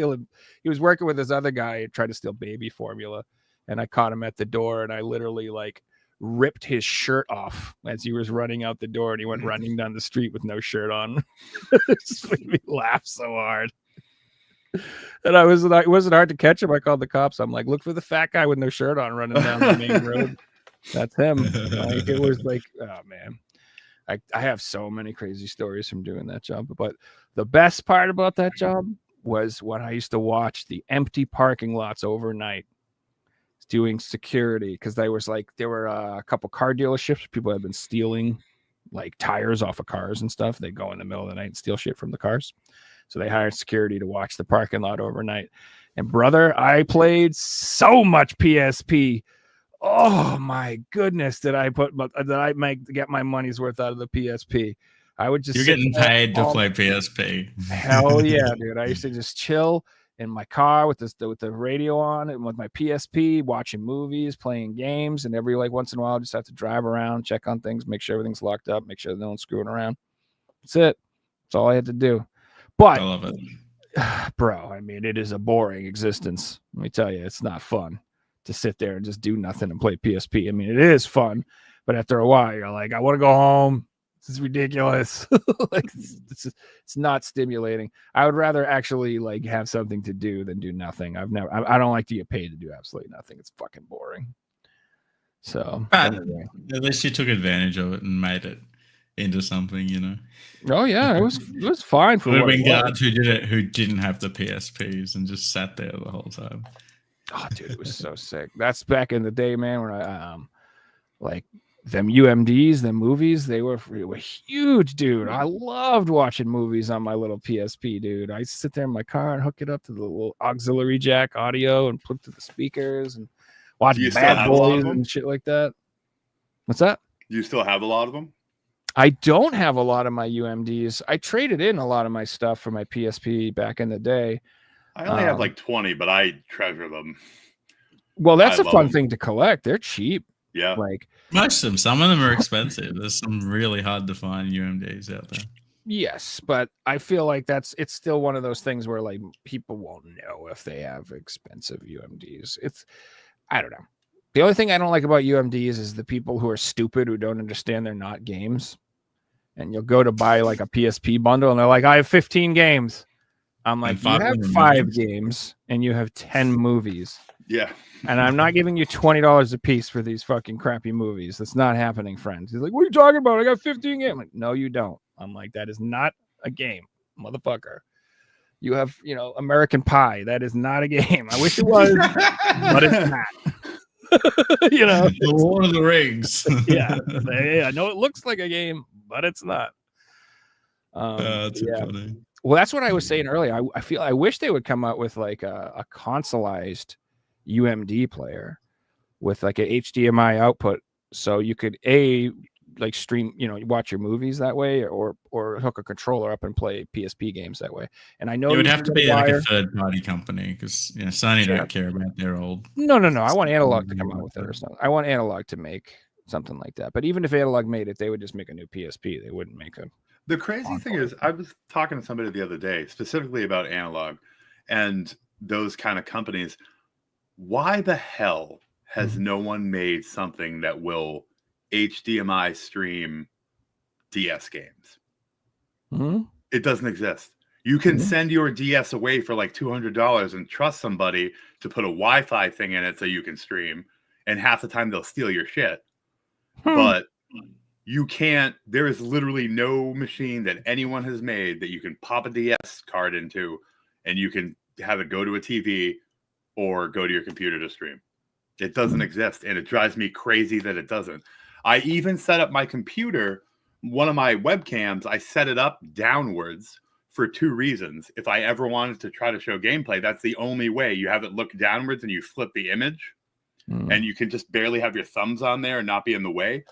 working with this other guy and tried to steal baby formula. And I caught him at the door and I literally like ripped his shirt off as he was running out the door, and he went running down the street with no shirt on. It just made me laugh so hard. And it wasn't hard to catch him. I called the cops. I'm like, look for the fat guy with no shirt on running down the main road. That's him. Like, it was like, oh man. I have so many crazy stories from doing that job. But the best part about that job was when I used to watch the empty parking lots overnight doing security, because there were a couple car dealerships. People had been stealing like tires off of cars and stuff. They go in the middle of the night and steal shit from the cars. So they hired security to watch the parking lot overnight. And brother, I played so much PSP. Oh my goodness, did I get my money's worth out of the PSP? I would just You're getting paid to play PSP. Hell yeah, dude! I used to just chill in my car with the radio on and with my PSP, watching movies, playing games, and every like once in a while, I just have to drive around, check on things, make sure everything's locked up, make sure no one's screwing around. That's it. That's all I had to do. But I love it, bro. I mean, it is a boring existence. Let me tell you, it's not fun to sit there and just do nothing and play PSP. I mean, it is fun, but after a while, you're like, I want to go home. This is ridiculous. Like it's not stimulating. I would rather actually like have something to do than do nothing. I don't like to get paid to do absolutely nothing. It's fucking boring. So anyway. At least you took advantage of it and made it into something, you know. Oh yeah, it was fine for what guards who did it who didn't have the PSPs and just sat there the whole time. Oh dude, it was so sick. That's back in the day, man, when I like them UMDs, them movies, they were huge, dude. I loved watching movies on my little PSP, dude. I sit there in my car and hook it up to the little auxiliary jack audio and put to the speakers and watch Bad Boys and shit like that. What's that? Do you still have a lot of them? I don't have a lot of my UMDs. I traded in a lot of my stuff for my PSP back in the day. I only have like 20, but I treasure them. Well, that's a fun thing to collect. They're cheap. Yeah. Like most of them. Some of them are expensive. There's some really hard to find UMDs out there. Yes, but I feel like it's still one of those things where like people won't know if they have expensive UMDs. I don't know. The only thing I don't like about UMDs is the people who are stupid who don't understand they're not games. And you'll go to buy like a PSP bundle and they're like, I have 15 games. I'm like, you have 5 games and you have 10 movies. Yeah. And I'm not giving you $20 a piece for these fucking crappy movies. That's not happening, friends. He's like, what are you talking about? I got 15 games. I'm like, no, you don't. I'm like, that is not a game, motherfucker. You have, American Pie. That is not a game. I wish it was, but it's not. The Lord of the Rings. Yeah. I know it looks like a game, but it's not. That's funny. Well, that's what I was saying earlier. I wish they would come out with like a consoleized UMD player with like an HDMI output, so you could like stream, watch your movies that way, or hook a controller up and play PSP games that way. And I know it would have to be like a third party company because Sony don't care about their old. No. I want Analog to come out with it or something. I want Analog to make something like that. But even if Analog made it, they would just make a new PSP. They wouldn't make a. The crazy thing is, I was talking to somebody the other day specifically about Analog and those kind of companies. Why the hell has no one made something that will HDMI stream DS games? Mm-hmm. It doesn't exist. You can send your DS away for like $200 and trust somebody to put a Wi-Fi thing in it so you can stream, and half the time they'll steal your shit. But you can't. There is literally no machine that anyone has made that you can pop a DS card into and you can have it go to a TV or go to your computer to stream. It doesn't exist, and it drives me crazy that it doesn't. I even set up my computer, one of my webcams, I set it up downwards for 2 reasons. If I ever wanted to try to show gameplay, that's the only way. You have it look downwards and you flip the image, and you can just barely have your thumbs on there and not be in the way.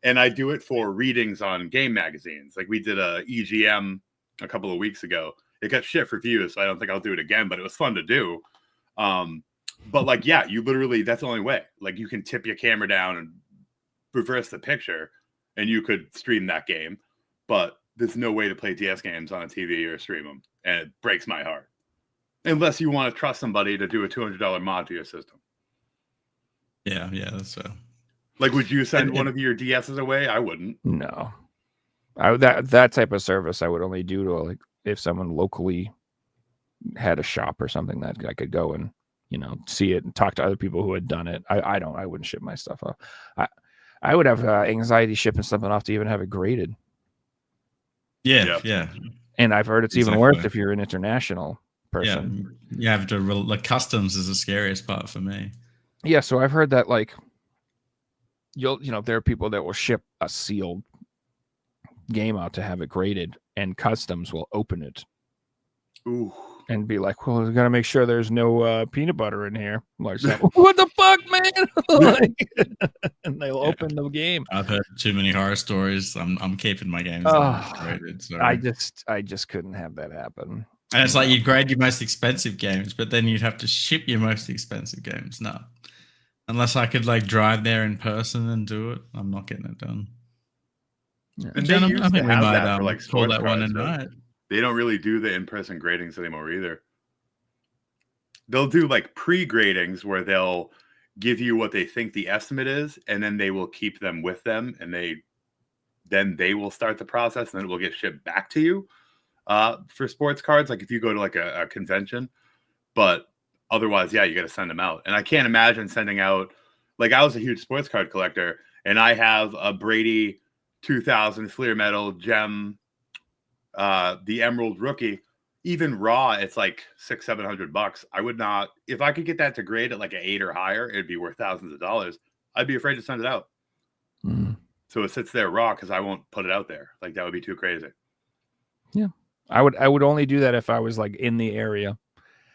And I do it for readings on game magazines. Like we did a EGM a couple of weeks ago, It got shit reviews, so I don't think I'll do it again, but it was fun to do. But like, yeah, you literally, that's the only way. Like, you can tip your camera down and reverse the picture, and you could stream that game. But there's no way to play DS games on a TV or stream them, and it breaks my heart. Unless you want to trust somebody to do a $200 mod to your system. Yeah, that's fair. Like, would you send one of your DSs away? I wouldn't. No, that type of service I would only do to, like, if someone locally had a shop or something that I could go and, you know, see it and talk to other people who had done it. I wouldn't ship my stuff off. I would have anxiety shipping something off to even have it graded. Yeah. And I've heard it's even worse if you're an international person. Yeah, you have to like customs is the scariest part for me. Yeah, so I've heard that, like, there are people that will ship a sealed game out to have it graded, and customs will open it. Ooh. And be like, well, we got to make sure there's no peanut butter in here. I'm like, what the fuck, man? Like, and they'll open the game. I've heard too many horror stories. I'm keeping my games graded. So. I just couldn't have that happen. And it's like you'd grade your most expensive games, but then you'd have to ship your most expensive games. No. Unless I could like drive there in person and do it, I'm not getting it done. Yeah. And Jen, they used I think to we have might that for, like, call sports that one cars, in though. night. They don't really do the in-person gradings anymore either. They'll do like pre-gradings where they'll give you what they think the estimate is, and then they will keep them with them, and then they will start the process, and then it will get shipped back to you for sports cards. Like if you go to like a convention, but otherwise, yeah, you got to send them out. And I can't imagine sending out, like, I was a huge sports card collector, and I have a Brady 2000 Fleer Metal Gem, the Emerald Rookie. Even raw, it's like $600-700. I would not, if I could get that to grade at like an 8 or higher, it'd be worth thousands of dollars. I'd be afraid to send it out. So it sits there raw because I won't put it out there. Like, that would be too crazy. Yeah, I would only do that if I was like in the area.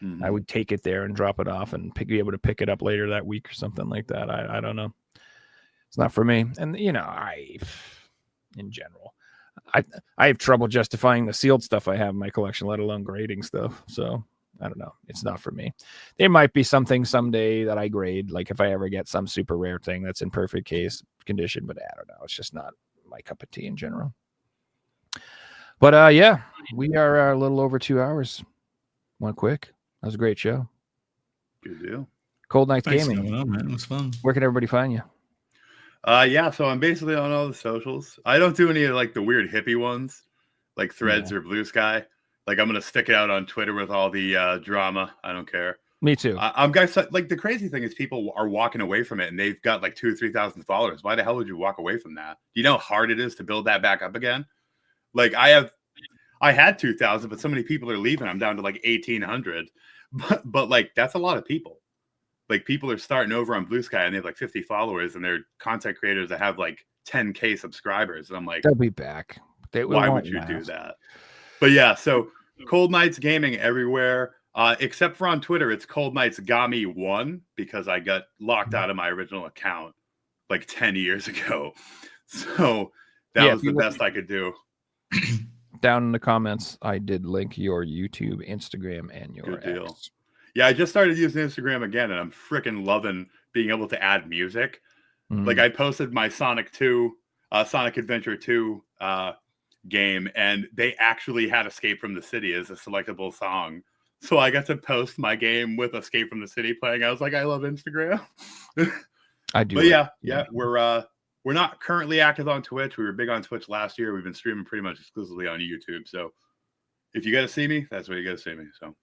Mhm. I would take it there and drop it off and be able to pick it up later that week or something like that. I don't know. It's not for me. And, you know, in general, I have trouble justifying the sealed stuff I have in my collection, let alone grading stuff. So I don't know. It's not for me. There might be something someday that I grade, like if I ever get some super rare thing that's in perfect case condition, but I don't know. It's just not my cup of tea in general. But yeah, we are a little over 2 hours. Went quick. That was a great show. Good deal. Cold Nights Thanks for Gaming. coming on, man. It was fun. Where can everybody find you? Yeah, so I'm basically on all the socials. I don't do any of like the weird hippie ones, like Threads or Blue Sky. Like, I'm gonna stick it out on Twitter with all the drama. I don't care. Me too. I'm guys, like, the crazy thing is people are walking away from it, and they've got like 2,000 or 3,000 followers. Why the hell would you walk away from that? Do you know how hard it is to build that back up again? Like, I had 2,000, but so many people are leaving. I'm down to like 1,800. But like, that's a lot of people. Like, people are starting over on Blue Sky, and they have like 50 followers, and they're content creators that have like 10K subscribers. And I'm like, They'll be back. why would you do that? But yeah, so Cold Nights Gaming everywhere, except for on Twitter. It's Cold Nights Gami 1 because I got locked out of my original account like 10 years ago. So that was the best I could do. Down in the comments, I did link your YouTube, Instagram, and your Good deal. X. Yeah, I just started using Instagram again, and I'm freaking loving being able to add music. Like, I posted my Sonic Adventure 2 game, and they actually had Escape from the City as a selectable song. So I got to post my game with Escape from the City playing. I was like, I love Instagram. I do. But yeah, we're not currently active on Twitch. We were big on Twitch last year. We've been streaming pretty much exclusively on YouTube. So if you got to see me, that's where you got to see me. So,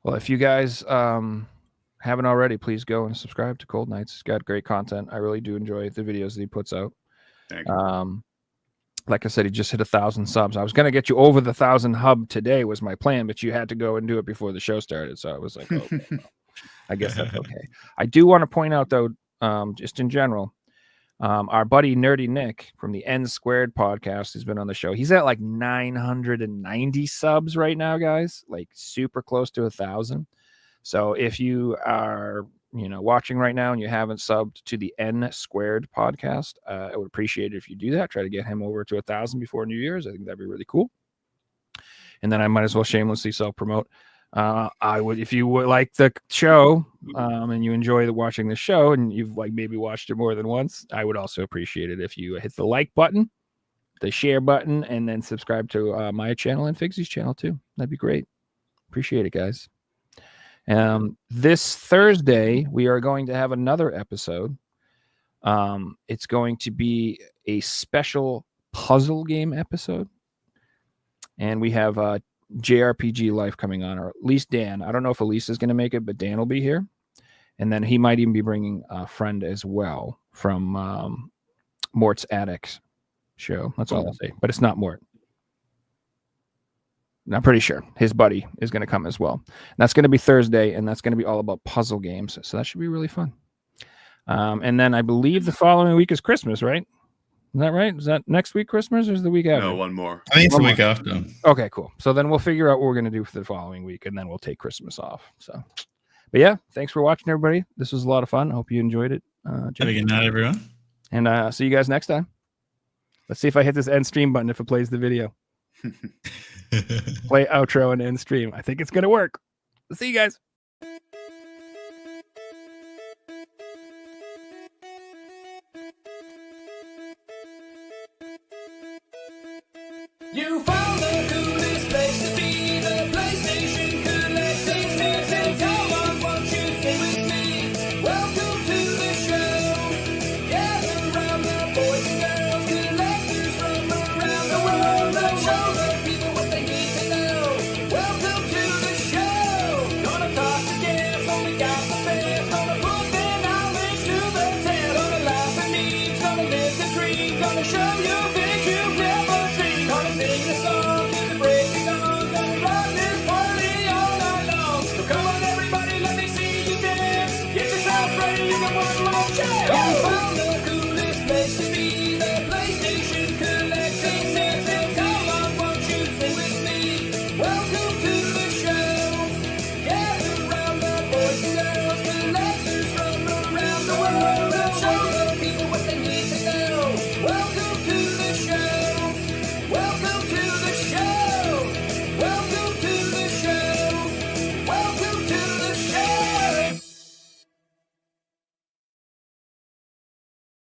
well, if you guys haven't already, please go and subscribe to Cold Nights. It's got great content. I really do enjoy the videos that he puts out. thank you. Like I said, he just hit 1,000 subs. I was going to get you over the 1,000 hub today was my plan, but you had to go and do it before the show started. So I was like, okay, well, I guess that's okay. I do want to point out, though, just in general, our buddy Nerdy Nick from the N Squared podcast has been on the show. He's at like 990 subs right now, guys, like super close to 1,000. So if you are, watching right now and you haven't subbed to the N Squared podcast, I would appreciate it if you do that. Try to get him over to 1,000 before New Year's. I think that'd be really cool. and then I might as well shamelessly self-promote. I would, if you would like the show, and you enjoy watching the show, and you've like maybe watched it more than once, I would also appreciate it if you hit the like button, the share button, and then subscribe to my channel and Figsy's channel too. That'd be great. Appreciate it, guys. This Thursday we are going to have another episode. It's going to be a special puzzle game episode, and we have JRPG Life coming on, or at least Dan. I don't know if Elise is going to make it, but Dan will be here, and then he might even be bringing a friend as well from Mort's Attic show. That's all I'll say, but it's not Mort. I'm pretty sure his buddy is going to come as well. And that's going to be Thursday, and that's going to be all about puzzle games, so that should be really fun. And then I believe the following week is Christmas, right? Is that right? Is that next week Christmas, or is the week after? No, one more. I think it's the One week after. Okay, cool. So then we'll figure out what we're going to do for the following week, and then we'll take Christmas off. So, but yeah, thanks for watching, everybody. This was a lot of fun. I hope you enjoyed it. Have a good night, everyone. And see you guys next time. Let's see if I hit this end stream button if it plays the video. Play outro and end stream. I think it's going to work. See you guys. You found the coolest place to be, the PlayStation Collecting Season. Come on, won't you stay with me? Welcome to the show. Gather round the boys and girls, collectors from around the world. Let's show the people what they need to know. Welcome to the show. Gonna talk to guests, only got the best. Gonna put their knowledge to the test. Gonna laugh and eat, gonna live the dream. Gonna show you things you've never seen. Gonna sing the song to the break of dawn. Gonna rock this party all night long. So come on everybody, let me see you dance. Get yourself ready in the one more chance.